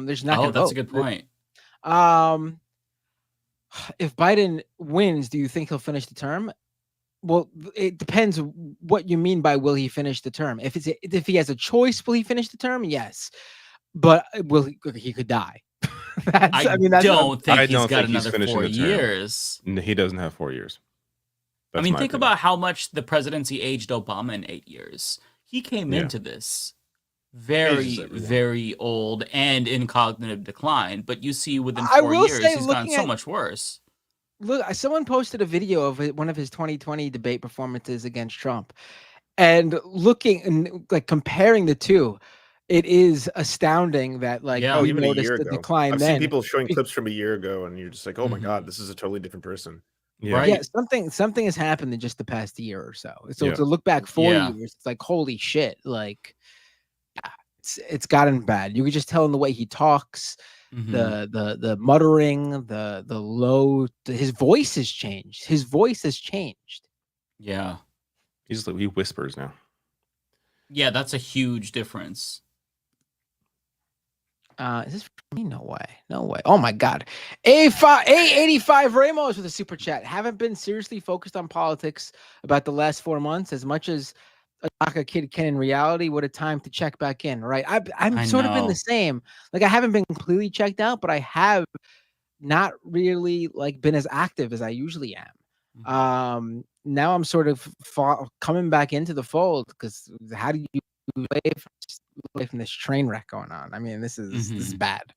There's not going to vote. That's a good point. If Biden wins, do you think he'll finish the term? Well, it depends what you mean by will he finish the term. If he has a choice, will he finish the term? Yes. But he could die. I don't think he's got another 4 years. No, he doesn't have 4 years. Think about how much the presidency aged Obama in 8 years. He came into this very old and in cognitive decline, but you see within 4 years he's gotten so much worse. Look, someone posted a video of one of his 2020 debate performances against Trump, and looking and like comparing the two, it is astounding that you even noticed a year the ago. decline. I've then seen people showing clips from a year ago, and you're just like, oh my god, this is a totally different person. Yeah, something has happened in just the past year or so. So to look back 4 years, it's like holy shit, like it's gotten bad. You could just tell in the way he talks, the muttering, the low, his voice has changed. Yeah, he whispers now. Yeah, that's a huge difference. Is this for me? No way. Oh my god. A85 Ramos with a super chat. Haven't been seriously focused on politics about the last 4 months as much as a kid can in reality. What a time to check back in, right? I'm sort of been the same. Like I haven't been completely checked out, but I have not really like been as active as I usually am. Now I'm sort of coming back into the fold because how do you away from this train wreck going on? I mean, this is bad.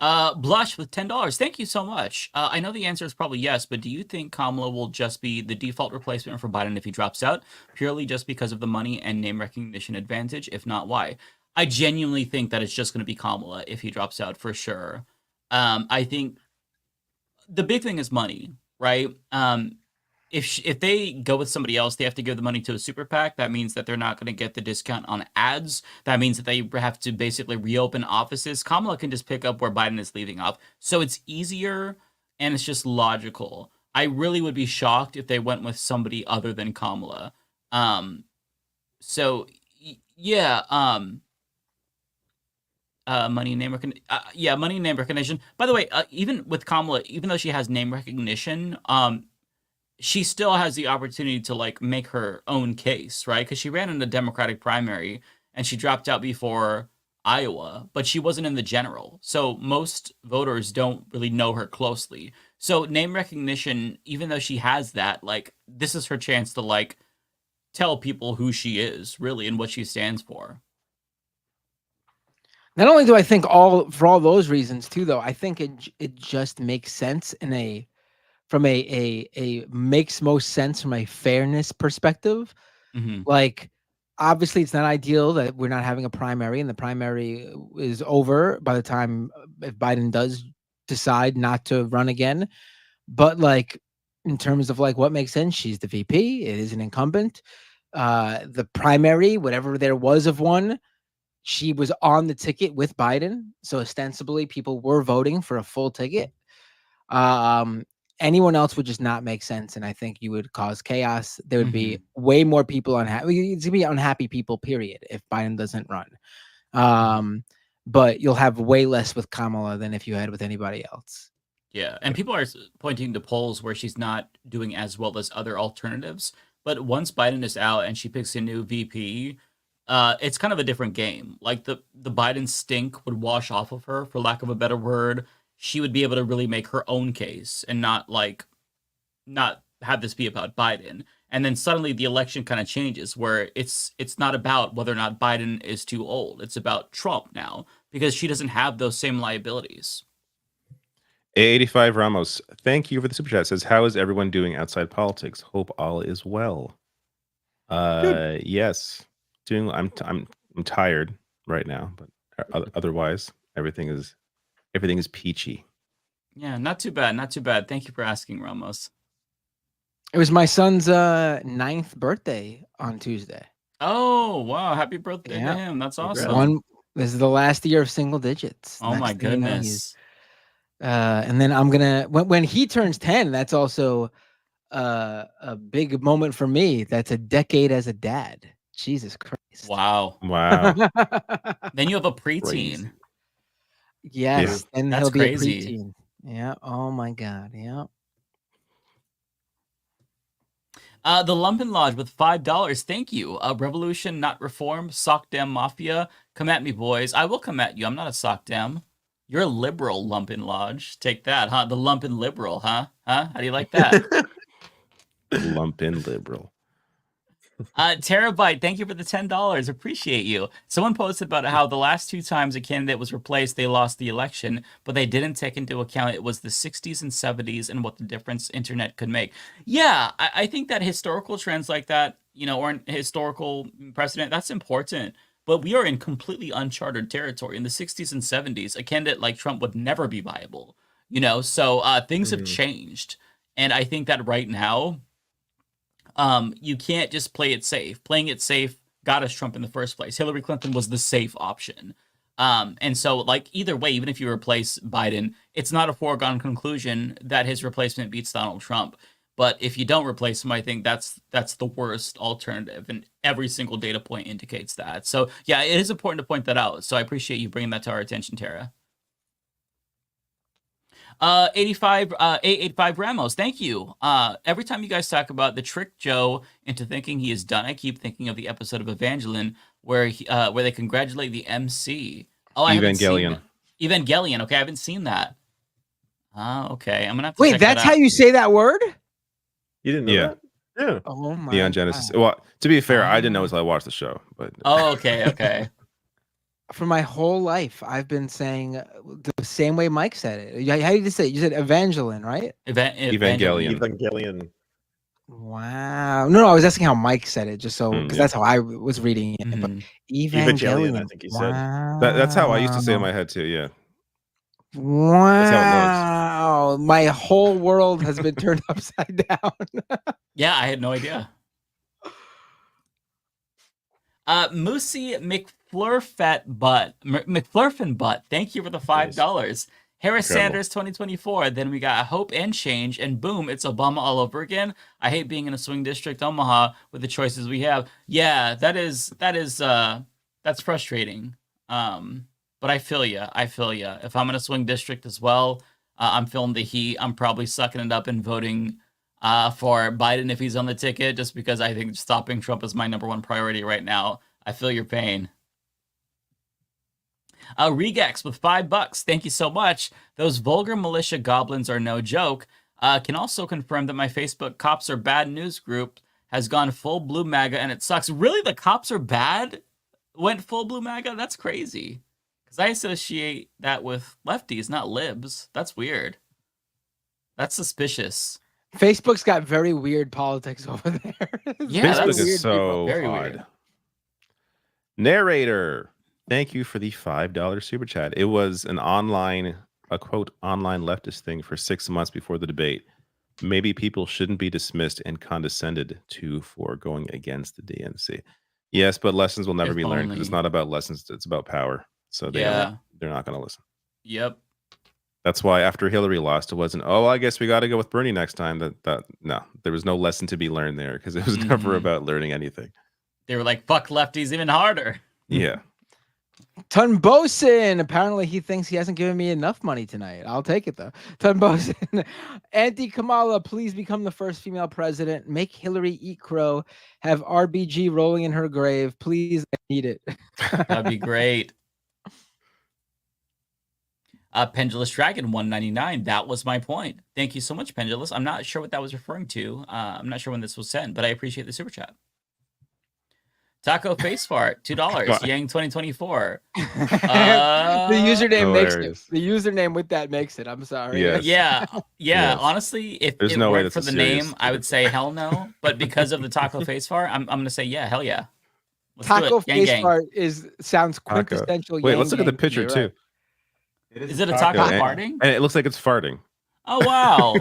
Blush with $10. Thank you so much. I know the answer is probably yes, but do you think Kamala will just be the default replacement for Biden if he drops out, purely just because of the money and name recognition advantage? If not, why? I genuinely think that it's just going to be Kamala if he drops out for sure. I think the big thing is money, right? If they go with somebody else, they have to give the money to a super PAC. That means that they're not going to get the discount on ads. That means that they have to basically reopen offices. Kamala can just pick up where Biden is leaving off. So it's easier and it's just logical. I really would be shocked if they went with somebody other than Kamala. Money and name recognition. Money and name recognition. By the way, even with Kamala, even though she has name recognition, she still has the opportunity to like make her own case, right? Because she ran in the Democratic primary and she dropped out before Iowa, but she wasn't in the general. So most voters don't really know her closely. So name recognition, even though she has that, like this is her chance to like tell people who she is really and what she stands for. Not only do I think for all those reasons too, though, I think it just makes sense from a makes most sense from a fairness perspective. Like obviously it's not ideal that we're not having a primary and the primary is over by the time if Biden does decide not to run again. But like in terms of like what makes sense, she's the VP, it is an incumbent. The primary, whatever there was of one, she was on the ticket with Biden. So ostensibly people were voting for a full ticket. Anyone else would just not make sense. And I think you would cause chaos. There would be way more people unhappy. It's gonna be unhappy people, period, if Biden doesn't run. But you'll have way less with Kamala than if you had with anybody else. Yeah. And people are pointing to polls where she's not doing as well as other alternatives. But once Biden is out and she picks a new VP, it's kind of a different game. Like the Biden stink would wash off of her, for lack of a better word. She would be able to really make her own case and not have this be about Biden. And then suddenly the election kind of changes, where it's not about whether or not Biden is too old. It's about Trump now, because she doesn't have those same liabilities. A85 Ramos, thank you for the super chat. Says, how is everyone doing outside politics? Hope all is well. Yes, doing. I'm tired right now, but otherwise everything is peachy. Yeah, not too bad. Not too bad. Thank you for asking, Ramos. It was my son's 9th birthday on Tuesday. Oh, wow. Happy birthday to him. That's awesome. This is the last year of single digits. Oh, my goodness. And then I'm going to, when he turns 10, that's also a big moment for me. That's a decade as a dad. Jesus Christ. Wow. Then you have a preteen. Crazy. Yes. Yeah. And That's he'll be crazy. a preteen. Yeah. Oh, my God. Yeah. The Lumpen Lodge with $5. Thank you. Revolution, not reform. Sock dem Mafia. Come at me, boys. I will come at you. I'm not a sock dem. You're a liberal, Lumpen Lodge. Take that, huh? The Lumpen liberal, huh? How do you like that? Lumpen liberal. Terabyte, thank you for the $10. Appreciate you. Someone posted about how the last 2 times a candidate was replaced, they lost the election, but they didn't take into account it was the 60s and 70s and what the difference internet could make. Yeah, I think that historical trends like that, or an historical precedent, that's important. But we are in completely uncharted territory. In the 60s and 70s, a candidate like Trump would never be viable. So things have changed. And I think that right now, you can't just play it safe. Playing it safe got us Trump in the first place. Hillary Clinton was the safe option. And so, either way, even if you replace Biden, it's not a foregone conclusion that his replacement beats Donald Trump. But if you don't replace him, I think that's the worst alternative, and every single data point indicates that. So, yeah, it is important to point that out. So I appreciate you bringing that to our attention, Tara. 885 Ramos, thank you. Every time you guys talk about the trick Joe into thinking he is done, I keep thinking of the episode of Evangeline where they congratulate the MC. Oh, I haven't seen that. Evangelion. Okay, I haven't seen that. Okay, I'm gonna have to wait. check That's that out. how you say that word? You didn't know that? Yeah. Oh my. Neon Genesis. Well, to be fair, I didn't know until I watched the show. But oh, okay. For my whole life, I've been saying the same way Mike said it. How did you say it? You said Evangeline, right? Evangelion. Wow. No, I was asking how Mike said it, just so because that's how I was reading it. But Evangelion, I think he said. That's how I used to say it in my head too. Yeah. Wow. That's how it looks. My whole world has been turned upside down. Yeah, I had no idea. Moosey McFlurfin Butt, thank you for the $5. Harris Sanders 2024. Then we got Hope and Change, and boom, it's Obama all over again. I hate being in a swing district, Omaha, with the choices we have. Yeah, that's frustrating. But I feel ya. If I'm in a swing district as well, I'm feeling the heat. I'm probably sucking it up and voting for Biden if he's on the ticket, just because I think stopping Trump is my number one priority right now. I feel your pain. Regex with $5. Thank you so much. Those vulgar militia goblins are no joke. Can also confirm that my Facebook Cops Are Bad news group has gone full Blue MAGA and it sucks. Really? The cops are bad? Went full Blue MAGA? That's crazy. Because I associate that with lefties, not libs. That's weird. That's suspicious. Facebook's got very weird politics over there. Yeah, Facebook is so very odd. Weird. Narrator, thank you for the $5 super chat. It was an a quote, online leftist thing for 6 months before the debate. Maybe people shouldn't be dismissed and condescended to for going against the DNC. Yes, but lessons will never be learned because it's not about lessons, it's about power. So they're not going to listen. Yep. That's why after Hillary lost, it wasn't, I guess we got to go with Bernie next time. No, there was no lesson to be learned there because it was never about learning anything. They were like, fuck lefties even harder. Yeah. Tunbosin, apparently he thinks he hasn't given me enough money tonight. I'll take it though. Tunbosin, anti-Kamala, please become the first female president. Make Hillary eat crow. Have RBG rolling in her grave. Please Eat it. That'd be great. Pendulous Dragon 199. That was my point. Thank you so much, Pendulous. I'm not sure what that was referring to. I'm not sure when this was sent, but I appreciate the super chat. Taco Face Fart, $2. Yang 2024. The username makes it. The username with that makes it. I'm sorry. Yes. Yeah. Yes. Honestly, if There's it no way weren't that's for a the serious name, I would say hell no. But because of the Taco Face Fart, I'm gonna say yeah, hell yeah. Let's do Taco it. Yang Face gang. Fart sounds Taco. quintessential. Wait, yang let's look at the gang to picture me, too. right? Is it a taco and, farting? and it looks like it's farting. Oh wow.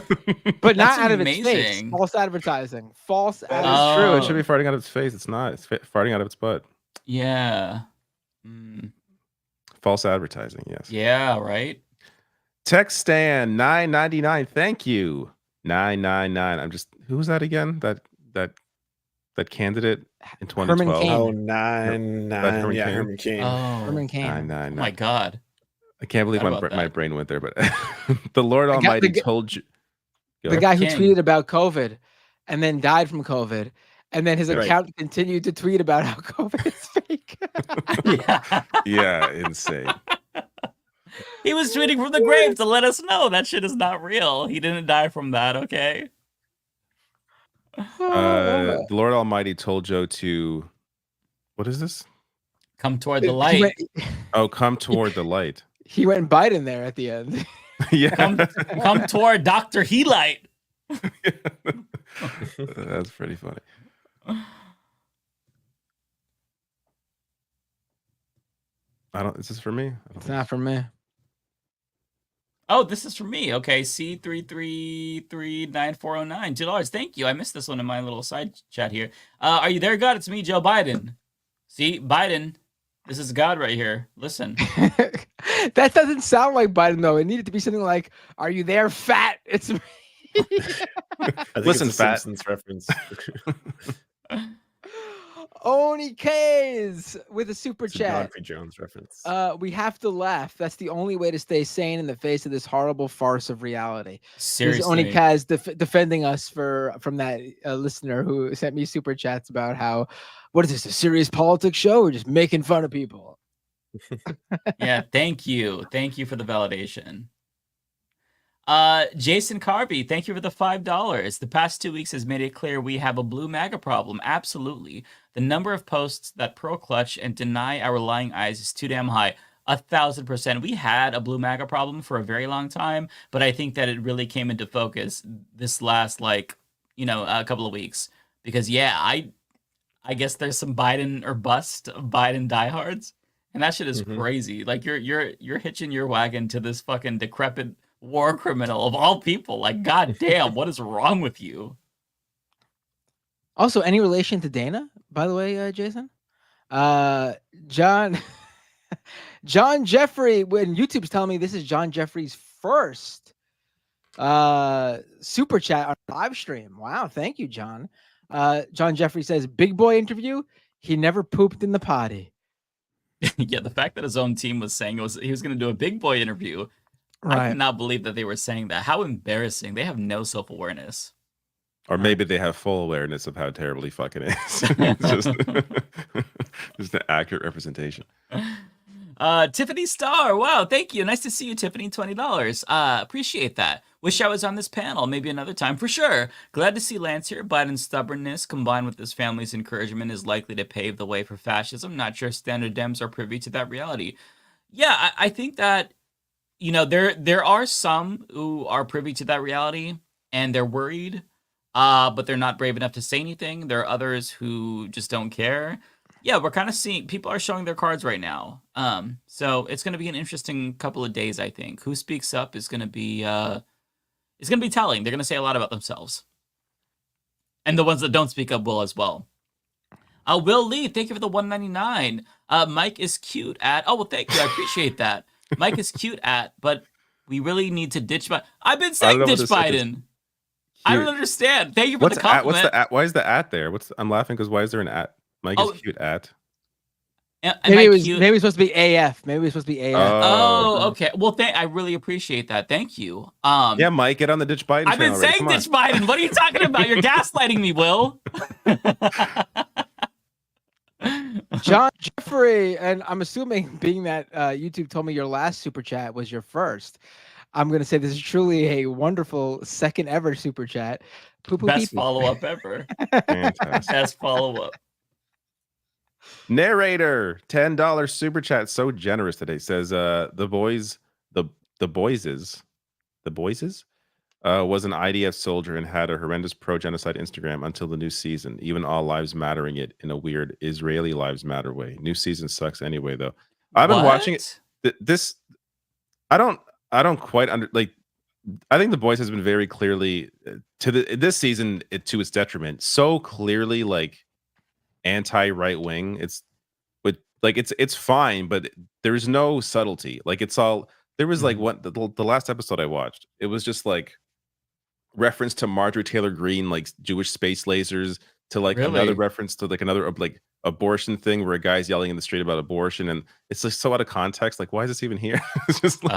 But not That's out of its face. amazing. False advertising. False That advertising. is true. It should be farting out of its face. It's not. It's farting out of its butt. Yeah. False advertising. Yes. Yeah. Right. Tech Stan 9.99. Thank you. 9.99. I'm just. Who's that again? That candidate in 2012. Cain. Oh, 9.9. Yeah, Herman Cain. Oh. Herman Cain. 9.99. Oh my God. I can't believe Forgot about my that. brain went there, but the Lord Almighty told you. The guy who King. tweeted about COVID and then died from COVID. And then his Right. account continued to tweet about how COVID is fake. Yeah, insane. He was tweeting from the grave to let us know that shit is not real. He didn't die from that. Okay. The Lord Almighty told Joe to. What is this? Come toward the light. Oh, come toward the light. He went Biden there at the end. Yeah. Come toward Dr. Helite. That's pretty funny. Is this for me? It's not for me. Oh, this is for me. Okay, C333949. $2. Thank you. I missed this one in my little side chat here. Are you there, God? It's me, Joe Biden. See, Biden. This is God right here. Listen. That doesn't sound like Biden, though. It needed to be something like, "Are you there, fat? It's me." I think Listen, it's a fat. Simpsons reference. Oni K's with a super It's a chat. Godfrey Jones reference. We have to laugh. That's the only way to stay sane in the face of this horrible farce of reality. Seriously. Oni Kaz defending us from that listener who sent me super chats about how, what is this, a serious politics show? We're just making fun of people. Yeah, thank you. Thank you for the validation. Jason Carby, thank you for the $5. The past 2 weeks has made it clear we have a Blue MAGA problem. Absolutely. The number of posts that pro-clutch and deny our lying eyes is too damn high. 1,000%. We had a Blue MAGA problem for a very long time, but I think that it really came into focus this last, a couple of weeks. Because, yeah, I guess there's some Biden or bust Biden diehards, and that shit is crazy. Like, you're hitching your wagon to this fucking decrepit war criminal of all people. Like, goddamn, what is wrong with you? Also, any relation to Dana, by the way, Jason? John Jeffrey, when YouTube's telling me this is John Jeffrey's first super chat on live stream. Wow, thank you, John. John Jeffrey says, big boy interview, he never pooped in the potty. Yeah, the fact that his own team was saying he was going to do a big boy interview. Right. I cannot believe that they were saying that. How embarrassing. They have no self-awareness. Or maybe they have full awareness of how terribly fucking it is. It's just an accurate representation. Tiffany Starr. Wow, thank you. Nice to see you, Tiffany. $20. Appreciate that. Wish I was on this panel. Maybe another time for sure. Glad to see Lance here. Biden's stubbornness combined with his family's encouragement is likely to pave the way for fascism. Not sure standard Dems are privy to that reality. Yeah, I think that, there are some who are privy to that reality and they're worried, but they're not brave enough to say anything. There are others who just don't care. Yeah, we're kind of seeing people are showing their cards right now. So it's going to be an interesting couple of days, I think. Who speaks up is going to be telling. They're going to say a lot about themselves. And the ones that don't speak up will as well. Will Lee, thank you for the $1.99. Mike is cute at. Oh, well, thank you. I appreciate that. Mike is cute at, but we really need to ditch Biden. I've been saying ditch Biden. I don't understand. Thank you for the compliment. What's the at? Why is the at there? I'm laughing because why is there an at? Mike is cute at. Maybe it was supposed to be AF. Maybe it was supposed to be AF. Oh, okay. Well, I really appreciate that. Thank you. Yeah, Mike, get on the ditch Biden. I've been saying ditch Biden. What are you talking about? You're gaslighting me, Will. John Jeffrey, and I'm assuming, being that YouTube told me your last super chat was your first, I'm gonna say this is truly a wonderful second ever super chat. Best follow-up ever. Fantastic. Best follow-up. Narrator, $10 super chat, so generous today. Says the boys was an IDF soldier and had a horrendous pro-genocide Instagram until the new season. Even all lives mattering it in a weird Israeli lives matter way. New season sucks anyway, though. I've been watching it. This I don't quite like. I think The Boys has been very clearly this season to its detriment. So clearly like anti-right wing. It's fine, but there's no subtlety. Like it's all there was like what the last episode I watched. It was just like reference to Marjorie Taylor Greene, like Jewish space lasers, to like another reference to like another like abortion thing where a guy's yelling in the street about abortion, and it's like so out of context. Like, why is this even here? It's just like,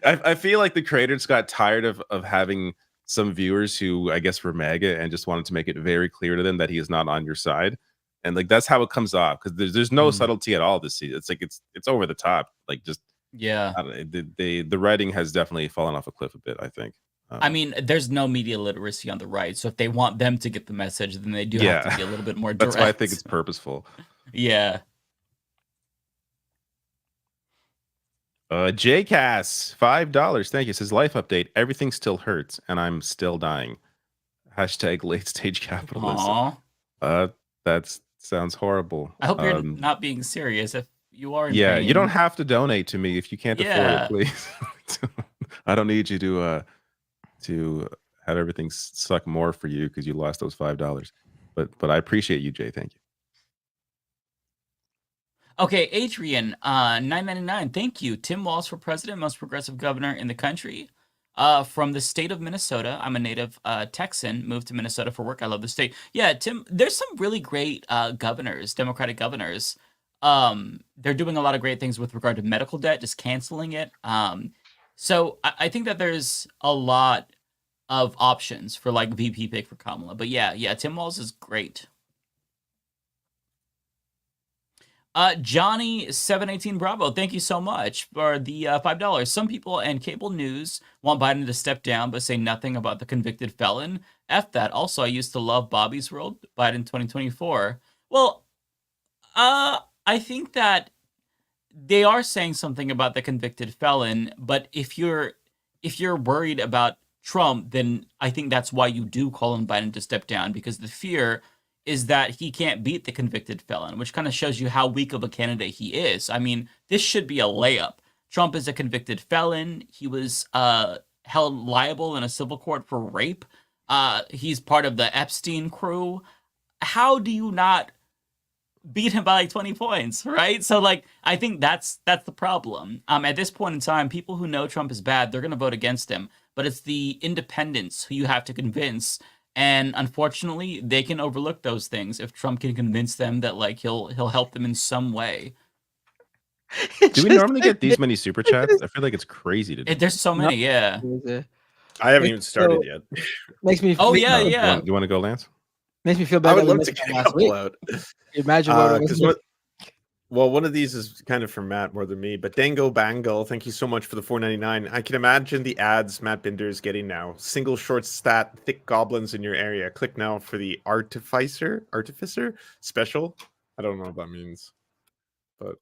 I feel like the creators got tired of having some viewers who I guess were MAGA and just wanted to make it very clear to them that he is not on your side, and like that's how it comes off because there's no subtlety at all this season. It's like it's over the top. Like just yeah, the writing has definitely fallen off a cliff a bit, I think. I mean, there's no media literacy on the right, so if they want them to get the message, then they do have to be a little bit more direct. That's why I think it's purposeful. Yeah. JCass, $5. Thank you. It says life update. Everything still hurts, and I'm still dying. Hashtag late stage capitalism. That sounds horrible. I hope you're not being serious. If you are, in yeah, pain. You don't have to donate to me if you can't afford it, please. I don't need you to have everything suck more for you because you lost those $5. But I appreciate you, Jay. Thank you. Okay, Adrian, $9.99. Thank you. Tim Walz for president, most progressive governor in the country. From the state of Minnesota. I'm a native Texan, moved to Minnesota for work. I love the state. Yeah, Tim, there's some really great governors, Democratic governors. They're doing a lot of great things with regard to medical debt, just canceling it. So I think that there's a lot of options for like VP pick for Kamala. But yeah, Tim Walz is great. Johnny 718 Bravo, thank you so much for the $5. Some people and cable news want Biden to step down, but say nothing about the convicted felon. F that. Also, I used to love Bobby's World, Biden 2024. Well, I think that they are saying something about the convicted felon, but if you're worried about Trump, then I think that's why you do call on Biden to step down, because the fear is that he can't beat the convicted felon, which kind of shows you how weak of a candidate he is. I mean, this should be a layup. Trump is a convicted felon. He was held liable in a civil court for rape. He's part of the Epstein crew. How do you not beat him by like 20 points, right? So like, I think that's the problem. At this point in time, people who know Trump is bad, they're going to vote against him. But it's the independents who you have to convince. And unfortunately, they can overlook those things if Trump can convince them that like he'll help them in some way. Do we normally get these many super chats? I feel like it's crazy to do. There's so many, yeah. I haven't even started yet. Makes me. Oh yeah. You want to go, Lance? Makes me feel bad. I would love to get a couple out. Imagine well, one of these is kind of for Matt more than me, but Dango Bangle, thank you so much for the $4.99. I can imagine the ads Matt Binder is getting now. Single short stat, thick goblins in your area. Click now for the Artificer special. I don't know what that means. But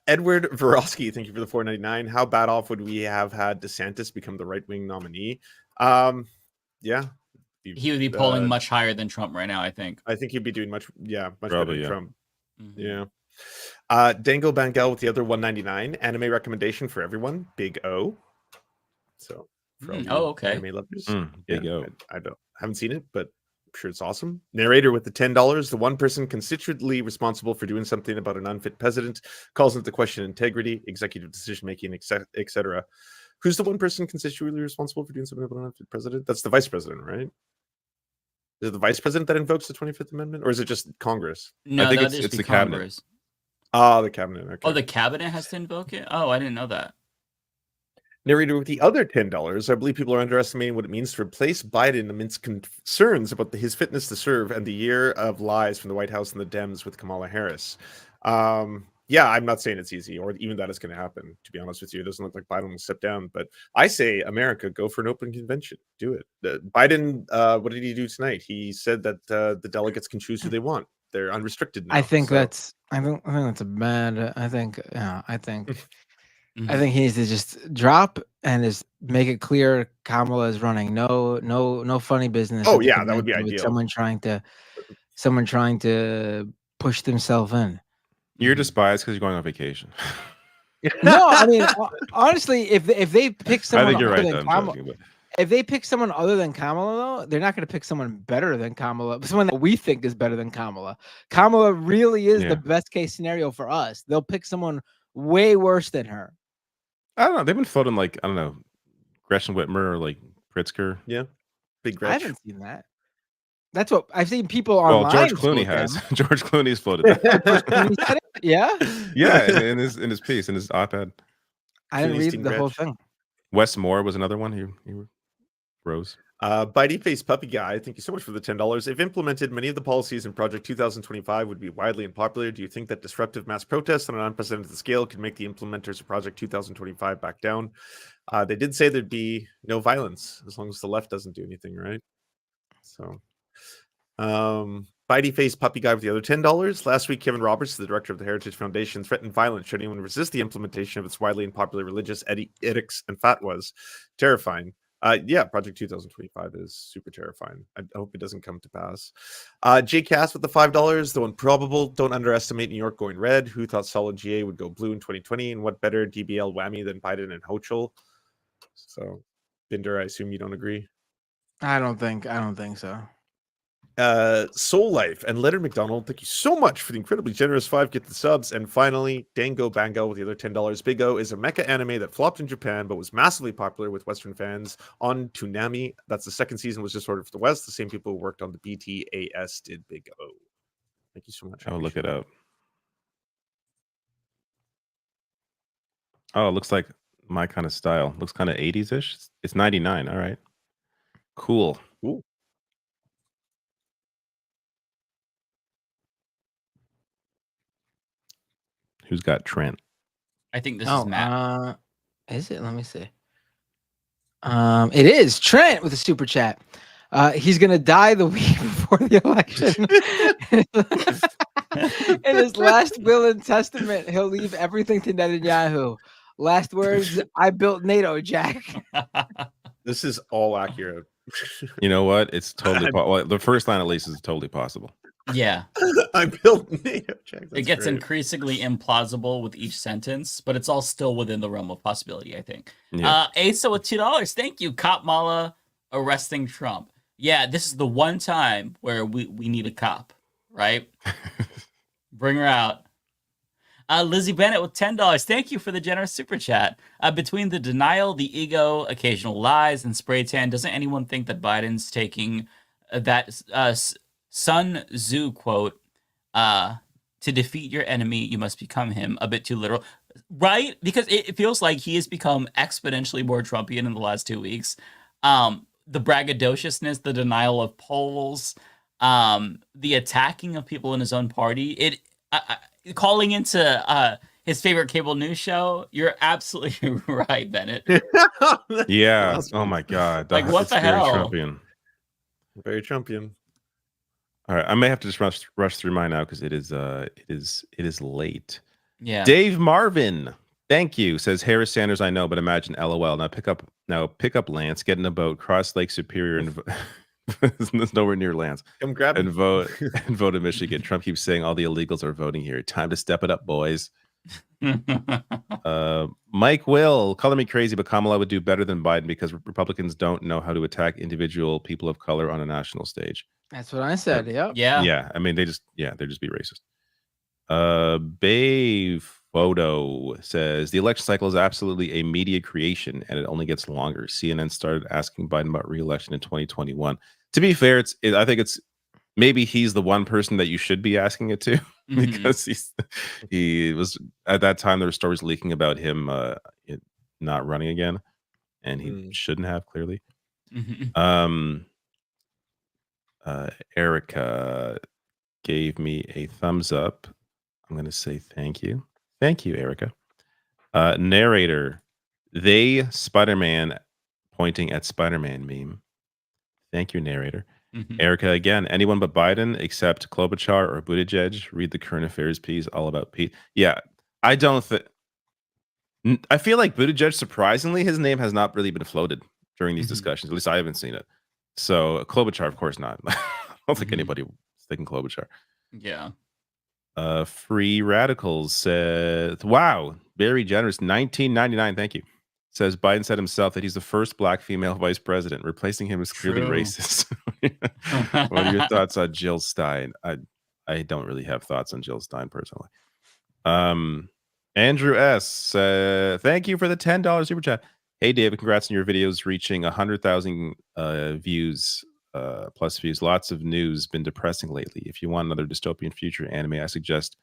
Edward Vorosky, thank you for the $4.99. How bad off would we have had DeSantis become the right-wing nominee? Yeah. He would be polling much higher than Trump right now, I think. I think he'd be doing much better than Trump. Mm-hmm. Yeah. Dango Bangel with the other $1.99. Anime recommendation for everyone. Big O. So okay. Anime lovers. Big O. I haven't seen it, but I'm sure it's awesome. Narrator with the $10. The one person constitutively responsible for doing something about an unfit president calls into question integrity, executive decision making, etc. Who's the one person constitutively responsible for doing something about an unfit president? That's the vice president, right? Is it the vice president that invokes the 25th Amendment, or is it just Congress? No, I think that it's the Congress. cabinet. The cabinet. Okay. Oh, the cabinet has to invoke it? Oh, I didn't know that. Narrator with the other $10. I believe people are underestimating what it means to replace Biden amidst concerns about his fitness to serve and the year of lies from the White House and the Dems with Kamala Harris. Yeah, I'm not saying it's easy or even that it's going to happen. To be honest with you, it doesn't look like Biden will step down. But I say, America, go for an open convention. Do it. Biden, what did he do tonight? He said that the delegates can choose who they want. They're unrestricted now. I think that's a bad. I think he needs to just drop and just make it clear Kamala is running. No funny business. Oh yeah, that would be ideal. Someone trying to push themselves in. You're despised because you're going on vacation. No, I mean honestly, if they pick someone, I think you're right. than Kamala, if they pick someone other than Kamala, though, they're not going to pick someone better than Kamala. Someone that we think is better than Kamala. Kamala really is the best case scenario for us. They'll pick someone way worse than her. I don't know. They've been floating like, I don't know, Gretchen Whitmer or like Pritzker. Yeah, big Gretchen. I haven't seen that. That's what I've seen people online. Well, George Clooney has. George Clooney's floated that. Yeah? Yeah, in his piece, in his op-ed. I didn't read the whole thing. Wes Moore was another one. He rose. Bitey Face Puppy Guy, thank you so much for the $10. If implemented, many of the policies in Project 2025 would be widely unpopular. Do you think that disruptive mass protests on an unprecedented scale could make the implementers of Project 2025 back down? They did say there'd be no violence as long as the left doesn't do anything, right? So, Bitey Face Puppy Guy with the other $10. Last week, Kevin Roberts, the director of the Heritage Foundation, threatened violence should anyone resist the implementation of its widely unpopular religious edicts and fatwas. Terrifying. Yeah, Project 2025 is super terrifying. I hope it doesn't come to pass. Jay Cass with the $5, though improbable. Don't underestimate New York going red. Who thought solid GA would go blue in 2020? And what better DBL whammy than Biden and Hochul? So, Binder, I assume you don't agree. I don't think so. Soul Life and Leonard McDonald, thank you so much for the incredibly generous 5 get the subs. And finally, Dango Bango with the other $10. Big O is a mecha anime that flopped in Japan but was massively popular with Western fans on Toonami. That's the second season, was just ordered for the West. The same people who worked on the BTAS did. Big O. Thank you so much. I'll look it up. Oh, it looks like my kind of style. Looks kind of 80s-ish. It's 99. All right. Cool. Ooh. Who's got Trent? I think this is Matt. Is it? Let me see. It is Trent with a super chat. He's gonna die the week before the election. In his last will and testament, he'll leave everything to Netanyahu. Last words: I built NATO, Jack. This is all accurate. You know what? It's totally well, the first line at least is totally possible. Yeah. I built NATO, Jack. It gets increasingly implausible with each sentence, but it's all still within the realm of possibility, I think. Yeah. Asa with $2. Thank you. Kamala arresting Trump. Yeah, this is the one time where we need a cop, right? Bring her out. Lizzie Bennett with $10. Thank you for the generous super chat. Between the denial, the ego, occasional lies, and spray tan, doesn't anyone think that Biden's taking that Sun Tzu quote, to defeat your enemy, you must become him, a bit too literal, right? Because it feels like he has become exponentially more Trumpian in the last 2 weeks. The braggadociousness, the denial of polls, the attacking of people in his own party, calling into his favorite cable news show. You're absolutely right, Bennett. Yeah. Oh my God. Like, what the hell? Very Trumpian. All right, I may have to just rush through mine now because it is late. Yeah. Dave Marvin, thank you. Says Harris Sanders, I know, but imagine LOL. Now pick up Lance, get in a boat, cross Lake Superior, and there's nowhere near Lance. Come grab and vote in Michigan. Trump keeps saying all the illegals are voting here. Time to step it up, boys. Mike Will, calling me crazy, but Kamala would do better than Biden because Republicans don't know how to attack individual people of color on a national stage. That's what I said. Yep. Yeah. I mean, they just be racist. Bay Photo says the election cycle is absolutely a media creation and it only gets longer. CNN started asking Biden about re-election in 2021. To be fair, I think it's maybe he's the one person that you should be asking it to because he was at that time there were stories leaking about him not running again. and he shouldn't have, clearly. Mhm. Erica gave me a thumbs up. I'm going to say thank you. Thank you, Erica. Narrator, they Spider-Man pointing at Spider-Man meme. Thank you, narrator. Mhm. Erica, again, anyone but Biden except Klobuchar or Buttigieg, read the current affairs piece all about Pete. Yeah, I don't think. I feel like Buttigieg, surprisingly, his name has not really been floated during these discussions. At least I haven't seen it. So Klobuchar, of course not. I don't think anybody was thinking Klobuchar. Yeah. Free Radicals said, wow, very generous. 1999. Thank you. Says Biden said himself that he's the first black female vice president. Replacing him is clearly True. racist. What are your thoughts on Jill Stein? I don't really have thoughts on Jill Stein personally. Andrew S. Thank you for the $10 super chat. Hey, David, congrats on your videos reaching 100,000 views. Plus views. Lots of news. Been depressing lately. If you want another dystopian future anime, I suggest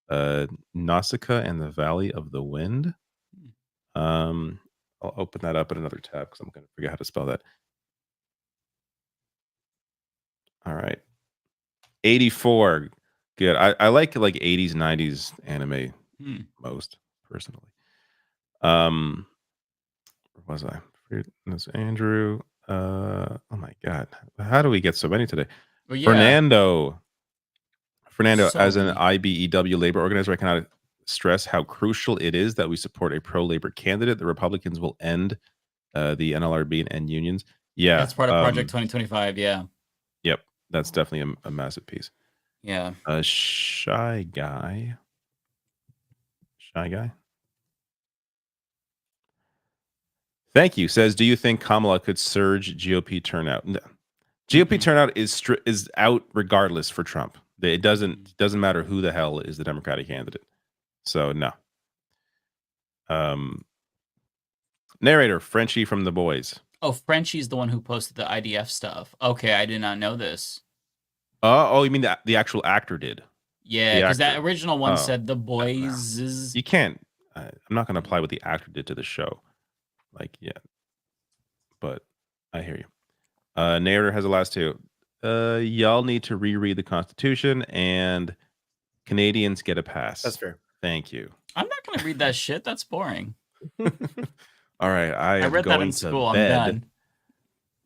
Nausicaa and the Valley of the Wind. I'll open that up in another tab because I'm going to forget how to spell that. All right. 84. Good. I like 80s, 90s anime most, personally. Where was I? That's Andrew. Oh my God. How do we get so many today? Well, yeah. Fernando, So as an many. IBEW labor organizer, I cannot stress how crucial it is that we support a pro-labor candidate. The Republicans will end the NLRB and end unions. Yeah. That's part of Project 2025. Yeah. Yep. That's definitely a massive piece. Yeah. Shy guy. Thank you. Says, do you think Kamala could surge GOP turnout? No. GOP turnout is out regardless for Trump. It doesn't matter who the hell is the Democratic candidate. So no. Narrator, Frenchie from The Boys. Oh, Frenchie's the one who posted the IDF stuff. Okay, I did not know this. Oh, you mean the actual actor did? Yeah, because that original one said The Boys is. You can't. I'm not going to apply what the actor did to the show. But I hear you. Narrator has the last two. Y'all need to reread the Constitution, and Canadians get a pass. That's fair. Thank you. I'm not going to read that shit. That's boring. All right, I read that in school. I'm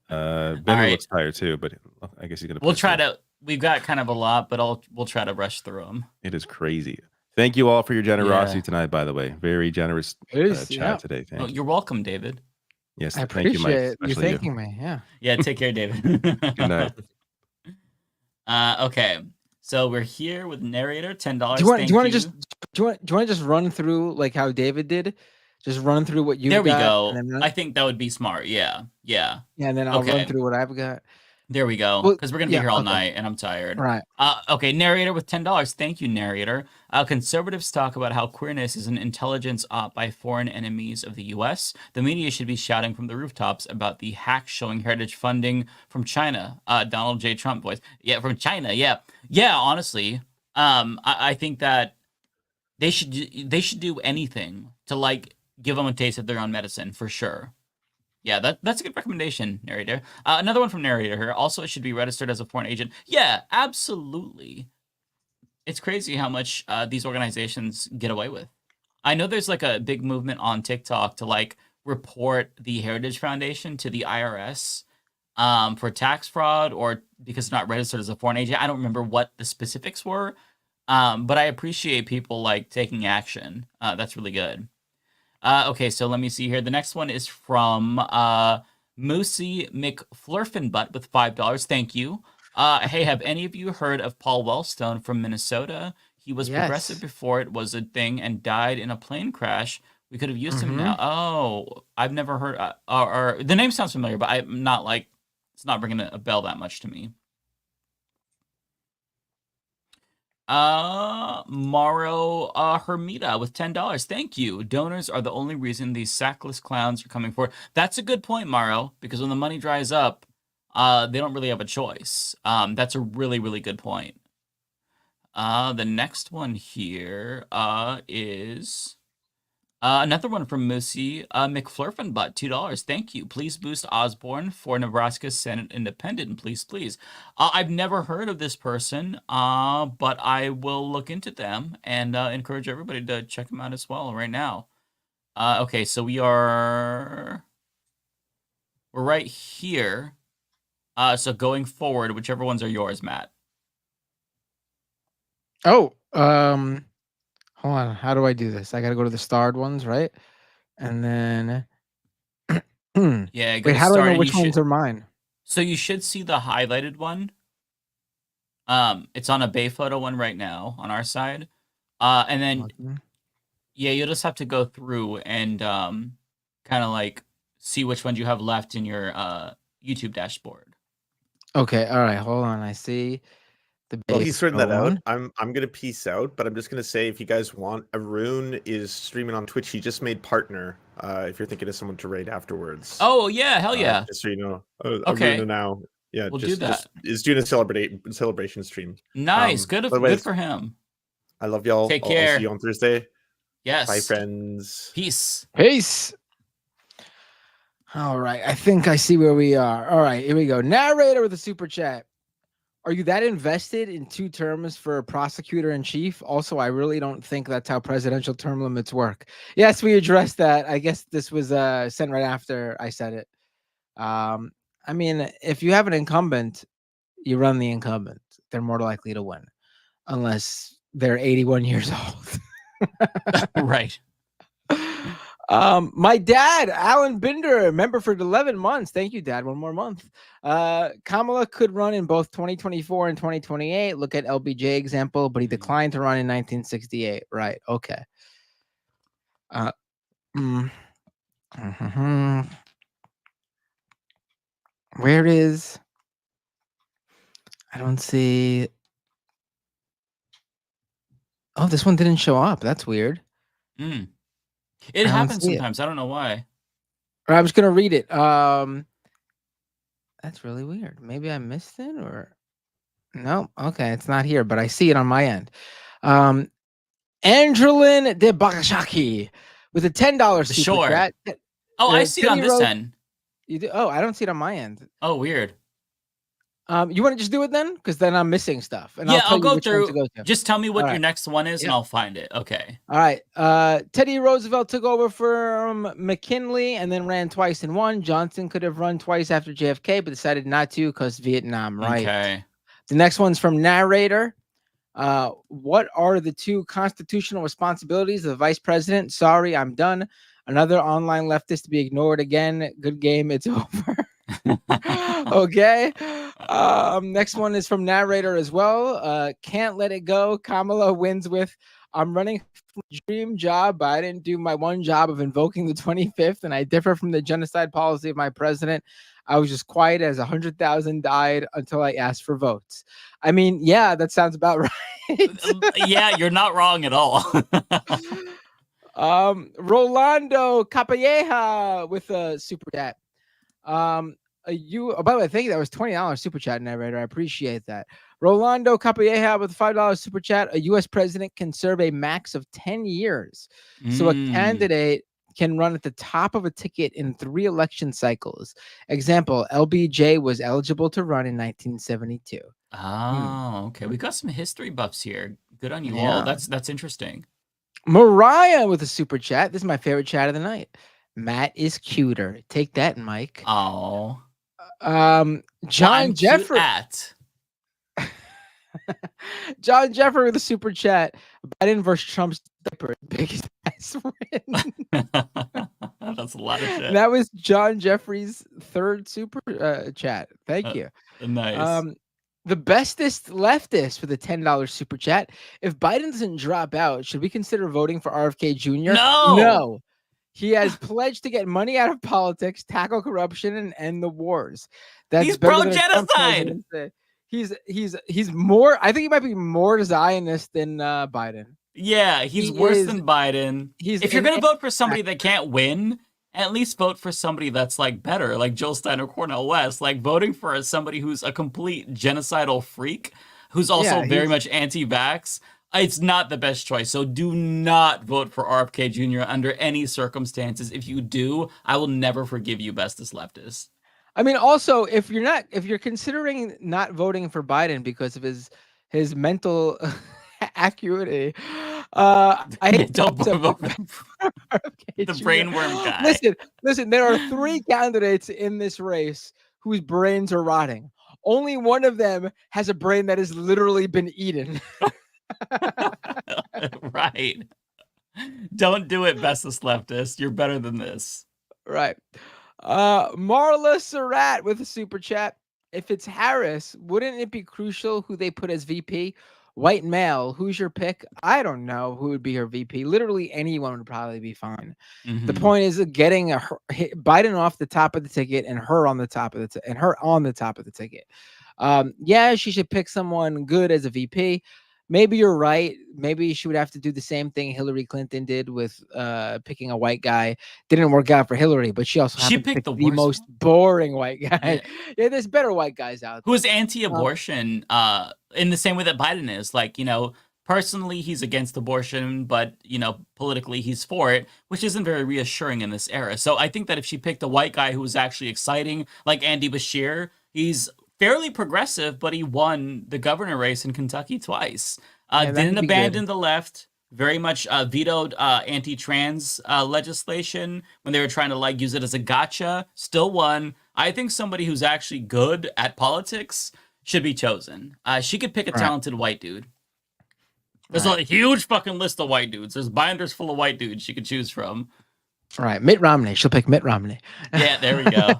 done. Ben looks tired too, but I guess he's gonna. We'll try to. We've got kind of a lot, but we'll try to rush through them. It is crazy. Thank you all for your generosity tonight. By the way, very generous chat today. Thank you. You're welcome, David. Yes, I thank you, Mike. appreciate you Especially thanking me. Yeah. Yeah. Take care, David. Good night. Okay. So we're here with narrator $10. Do you want to just run through like how David did? Just run through what you There we got, go. and then I think that would be smart. Yeah. Yeah, and then I'll run through what I've got. There we go. Well, Because we're gonna be here all night, and I'm tired. Right. Okay. Narrator with $10. Thank you, narrator. Conservatives talk about how queerness is an intelligence op by foreign enemies of the U.S. The media should be shouting from the rooftops about the hacks showing heritage funding from China. Donald J. Trump voice. Yeah, from China. Yeah. Honestly, I think that they should do anything to give them a taste of their own medicine for sure. Yeah, that's a good recommendation, narrator. Another one from narrator here. Also, it should be registered as a foreign agent. Yeah, absolutely. It's crazy how much these organizations get away with. I know there's a big movement on TikTok to report the Heritage Foundation to the IRS for tax fraud or because it's not registered as a foreign agent. I don't remember what the specifics were, but I appreciate people taking action. That's really good. Okay, so let me see here. The next one is from Moosey McFlurfinbutt with $5. Thank you. Hey, have any of you heard of Paul Wellstone from Minnesota? He was progressive before it was a thing and died in a plane crash. We could have used him now. Oh, I've never heard. Or the name sounds familiar, but I'm not it's not ringing a bell that much to me. Maro Hermita with $10. Thank you. Donors are the only reason these sackless clowns are coming forward. That's a good point, Maro, because when the money dries up, they don't really have a choice. That's a really, really good point. The next one here is Another one from Moosey McFlurfenbutt, $2. Thank you. Please boost Osborne for Nebraska Senate Independent, please, please. I've never heard of this person, but I will look into them and encourage everybody to check them out as well right now. Okay, so we're right here. So going forward, whichever ones are yours, Matt. Oh, hold on. How do I do this? I got to go to the starred ones, right? And then, Yeah, wait, how do I know which ones are mine? So you should see the highlighted one. It's on a Bay photo one right now on our side. And then, yeah, you'll just have to go through and kind of like see which ones you have left in your YouTube dashboard. Okay, all right, hold on. I see the. Well, he's sorting that out. one. I'm gonna peace out, but I'm just gonna say if you guys want, Arun is streaming on Twitch. He just made partner. If you're thinking of someone to raid afterwards. Oh yeah, hell yeah! Just so you know. Okay. Arun now. Yeah, we'll just, do that. Just is doing a celebration stream. Nice, good for him. I love y'all. Take I'll care. see you on Thursday. Yes. Bye, friends. Peace. Peace. All right, I think I see where we are. All right, here we go. Narrator with a super chat. Are you that invested in 2 terms for prosecutor in chief? Also, I really don't think that's how presidential term limits work. Yes, we addressed that. I guess this was sent right after I said it. I mean, if you have an incumbent, you run the incumbent. They're more likely to win, unless they're 81 years old. Right. My dad, Alan Binder, member for 11 months. Thank you, Dad. One more month. Kamala could run in both 2024 and 2028. Look at LBJ example, but he declined to run in 1968. Right. Okay. Where is? I don't see. Oh, this one didn't show up. That's weird. It happens sometimes. I don't know why. All right, I'm just gonna read it. That's really weird. Maybe I missed it, or no? Okay, it's not here, but I see it on my end. Angelin de Bakashaki with a $10 super Sure. chat. Oh, I see it on this end. You do? Oh, I don't see it on my end. Oh, weird. You want to just do it then? Because then I'm missing stuff. And Yeah, tell I'll you go which one through. to go to. Just tell me what All your right. next one is, and Yeah. I'll find it. Okay. All right. Teddy Roosevelt took over from McKinley and then ran twice and won. Johnson could have run twice after JFK, but decided not to because Vietnam, right? Okay. The next one's from Narrator. What are the 2 constitutional responsibilities of the vice president? Sorry, I'm done. Another online leftist to be ignored again. Good game. It's over. Okay. Next one is from Narrator as well. Can't let it go. Kamala wins with I'm running for a dream job, but I didn't do my one job of invoking the 25th, and I differ from the genocide policy of my president. I was just quiet as 100,000 died until I asked for votes. I mean, yeah, that sounds about right. Yeah, you're not wrong at all. Rolando Capelleja with a super chat. By the way, thank you. That was $20 super chat, Narrator. I appreciate that. Rolando Capelleja with $5 super chat. A U.S. president can serve a max of 10 years. So a candidate can run at the top of a ticket in 3 election cycles. Example, LBJ was eligible to run in 1972. Oh, okay. We got some history buffs here. Good on you Yeah. all. That's interesting. Mariah with a super chat. This is my favorite chat of the night. Matt is cuter. Take that, Mike. Oh. John Jeffrey. John Jeffrey with a super chat. Biden versus Trump's diaper. Biggest ass win. That's a lot of shit. That was John Jeffrey's 3rd super chat. Thank you. Nice. The bestest leftist with a $10 super chat. If Biden doesn't drop out, should we consider voting for RFK Jr.? No. No. He has pledged to get money out of politics, tackle corruption, and end the wars. That's He's better than a Trump pro-genocide. presidency. He's more. I think he might be more Zionist than Biden. Yeah, he's worse than Biden. If you're gonna vote for somebody that can't win, at least vote for somebody that's like better, like Jill Stein or Cornel West. Like voting for somebody who's a complete genocidal freak, who's also very much anti-vax. It's not the best choice. So do not vote for RFK Jr. under any circumstances. If you do, I will never forgive you, bestest leftist. I mean, also, if you're considering not voting for Biden because of his mental acuity, I hate Don't vote RFK the Jr. brainworm guy. Listen, there are 3 candidates in this race whose brains are rotting. Only one of them has a brain that has literally been eaten. Right. Don't do it, bestest leftist. You're better than this. Right. Marla Surratt with a super chat. If it's Harris, wouldn't it be crucial who they put as VP? White male. Who's your pick? I don't know who would be her VP. Literally anyone would probably be fine. The point is getting Biden off the top of the ticket and her on the top of the ticket. Yeah, she should pick someone good as a VP. Maybe you're right. Maybe she would have to do the same thing Hillary Clinton did with picking a white guy. Didn't work out for Hillary, but she also picked the most boring white guy. Yeah, there's better white guys out there. Who is anti-abortion in the same way that Biden is. Like, personally, he's against abortion, but, politically, he's for it, which isn't very reassuring in this era. So I think that if she picked a white guy who was actually exciting, like Andy Bashir, he's fairly progressive, but he won the governor race in Kentucky twice. Didn't abandon the left. Very much vetoed anti-trans legislation when they were trying to use it as a gotcha. Still won. I think somebody who's actually good at politics should be chosen. She could pick a talented white dude. There's a huge fucking list of white dudes. There's binders full of white dudes she could choose from. All right, Mitt Romney. She'll pick Mitt Romney. Yeah, there we go.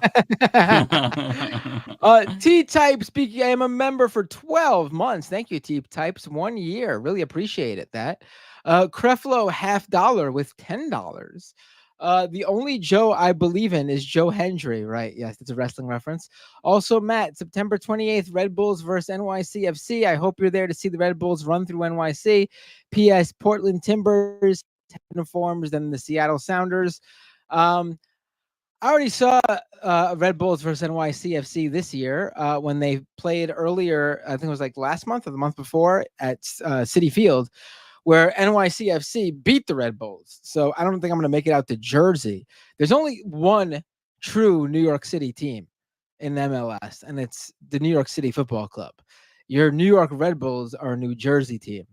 T-Type speaking. I am a member for 12 months. Thank you, T-Types. 1 year. Really appreciate it. That. Creflo $50 with $10. The only Joe I believe in is Joe Hendry, right? Yes, it's a wrestling reference. Also, Matt, September 28th, Red Bulls versus NYCFC. I hope you're there to see the Red Bulls run through NYC. P.S. Portland Timbers uniforms than the Seattle Sounders. I already saw Red Bulls versus NYCFC this year when they played earlier. I think it was last month or the month before at Citi Field, where NYCFC beat the Red Bulls. So I don't think I'm going to make it out to Jersey. There's only one true New York City team in MLS, and it's the New York City Football Club. Your New York Red Bulls are a New Jersey team.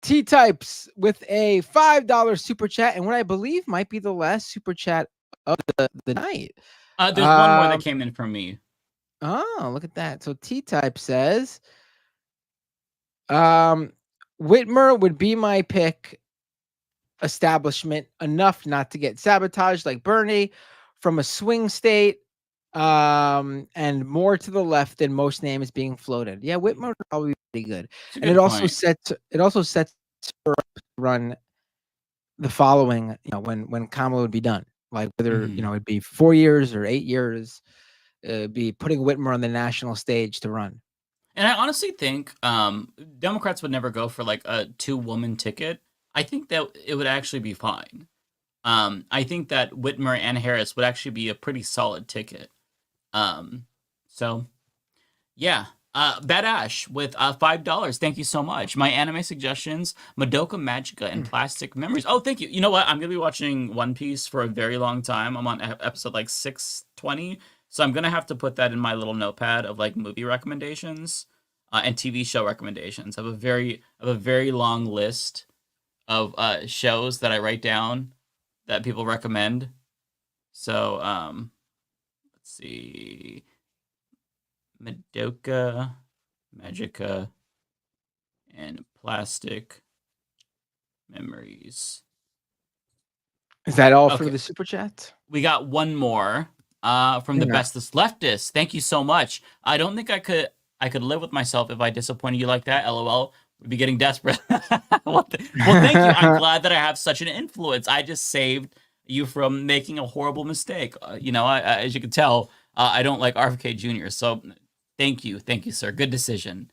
T-Types with a $5 super chat, and what I believe might be the last super chat of the night. There's one more that came in from me. Oh, look at that. So T-Type says, Whitmer would be my pick. Establishment enough not to get sabotaged like Bernie, from a swing state, and more to the left than most names being floated. Yeah, Whitmer would probably be pretty good. And it also sets her up to run the following, when Kamala would be done. Whether it'd be 4 years or 8 years, be putting Whitmer on the national stage to run. And I honestly think Democrats would never go for a 2-woman ticket. I think that it would actually be fine. I think that Whitmer and Harris would actually be a pretty solid ticket. So, yeah. Bad Ash with $5. Thank you so much. My anime suggestions, Madoka Magica and Plastic Memories. Oh, thank you. You know what? I'm going to be watching One Piece for a very long time. I'm on episode 620. So I'm going to have to put that in my little notepad of movie recommendations and TV show recommendations. I have a very long list of shows that I write down that people recommend. So let's see. Madoka Magica and Plastic Memories. Is that all for the super chat? We got one more from the bestest leftist. Thank you so much. I don't think I could live with myself if I disappointed you like that. LOL. We'd be getting desperate. Well, thank you. I'm glad that I have such an influence. I just saved you from making a horrible mistake. As you can tell, I don't like RFK Jr. So thank you, sir. Good decision.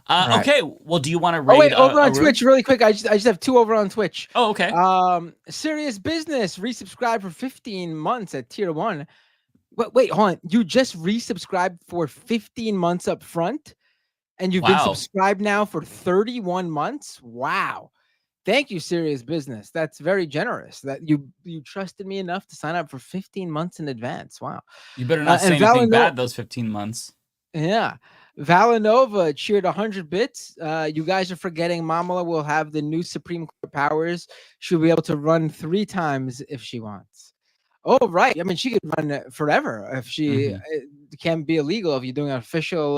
Right. Okay, well, do you want to rate? Oh wait, over on Twitch, really quick. I just have 2 over on Twitch. Oh, okay. Serious Business resubscribed for 15 months at tier 1. Wait, hold on. You just resubscribed for 15 months up front? And you've been subscribed now for 31 months. Wow. Thank you, Serious Business. That's very generous. That you trusted me enough to sign up for 15 months in advance. Wow. You better not say anything bad those 15 months. Yeah. Valanova cheered 100 bits. You guys are forgetting Mamala will have the new Supreme Court powers. She'll be able to run 3 times if she wants. Oh, right. I mean, she could run forever if she it can be illegal if you're doing an official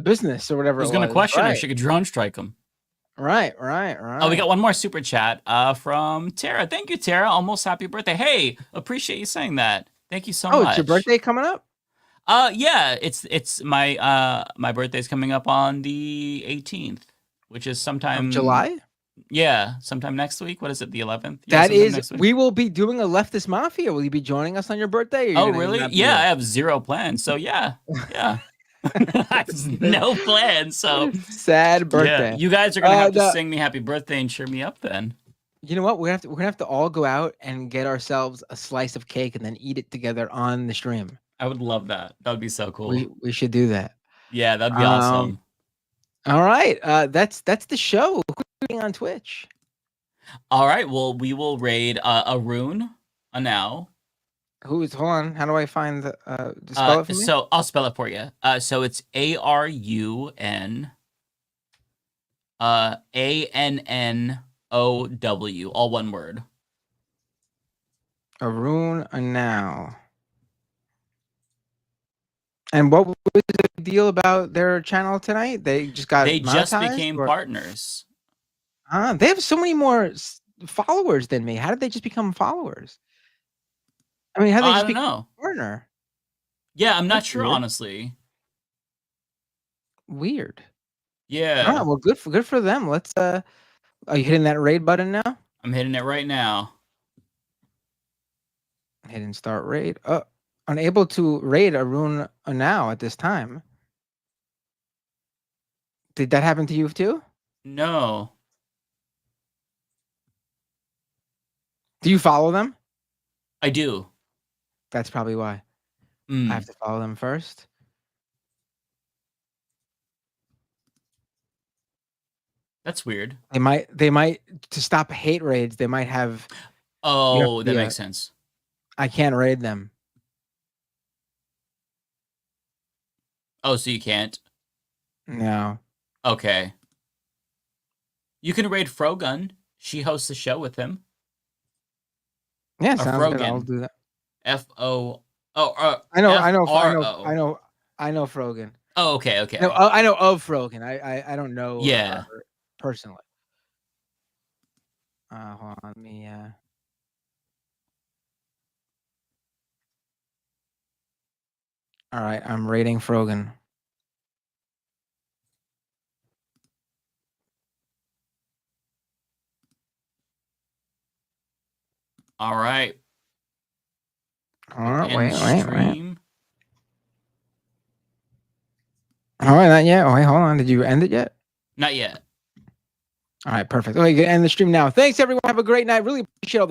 business or whatever. Who's going to question her? She could drone strike him. Right. Oh, we got one more super chat from Tara. Thank you, Tara. Almost happy birthday. Hey, appreciate you saying that. Thank you so much. Oh, it's your birthday coming up? Yeah, it's my my birthday's coming up on the 18th, which is sometime July. Yeah, sometime next week. What is it? The 11th. That is. We will be doing a Leftist Mafia. Will you be joining us on your birthday? Oh, really? Yeah, I have 0 plans. So yeah. No plans. So sad birthday. Yeah. You guys are gonna have to sing me happy birthday and cheer me up then. You know what? We're gonna have to all go out and get ourselves a slice of cake and then eat it together on the stream. I would love that. That would be so cool. We should do that. Yeah, that'd be awesome. All right. That's the show. Who's on Twitch? All right. Well, we will raid Arun now. Hold on. How do I find the spell it for me? So I'll spell it for you. So it's ARUN ANNOW, all one word. Arun now. And what was the deal about their channel tonight? They just got just became partners. They have so many more followers than me. How did they just become followers? I mean, how did they just become a partner? Yeah, I'm not sure, honestly. Weird. Yeah. Well, good for them. Let's are you hitting that raid button now? I'm hitting it right now. Hitting start raid. Unable to raid Arun now at this time. Did that happen to you too? No. Do you follow them? I do. That's probably why. I have to follow them first. That's weird. They might to stop hate raids. They might have. Oh, that makes sense. I can't raid them. Oh, so you can't? No. Okay. You can raid Frogun. She hosts a show with him. Yeah, sounds good. I'll do that. F-O. I know Frogan. Oh, okay. No, I know of Frogan. I don't know. Yeah. Her personally. Hold on, let me. All right, I'm rating Frogan. All right. All right, wait. Stream. All right, not yet. Wait, hold on. Did you end it yet? Not yet. All right, perfect. Okay, you can end the stream now. Thanks, everyone. Have a great night. Really appreciate all the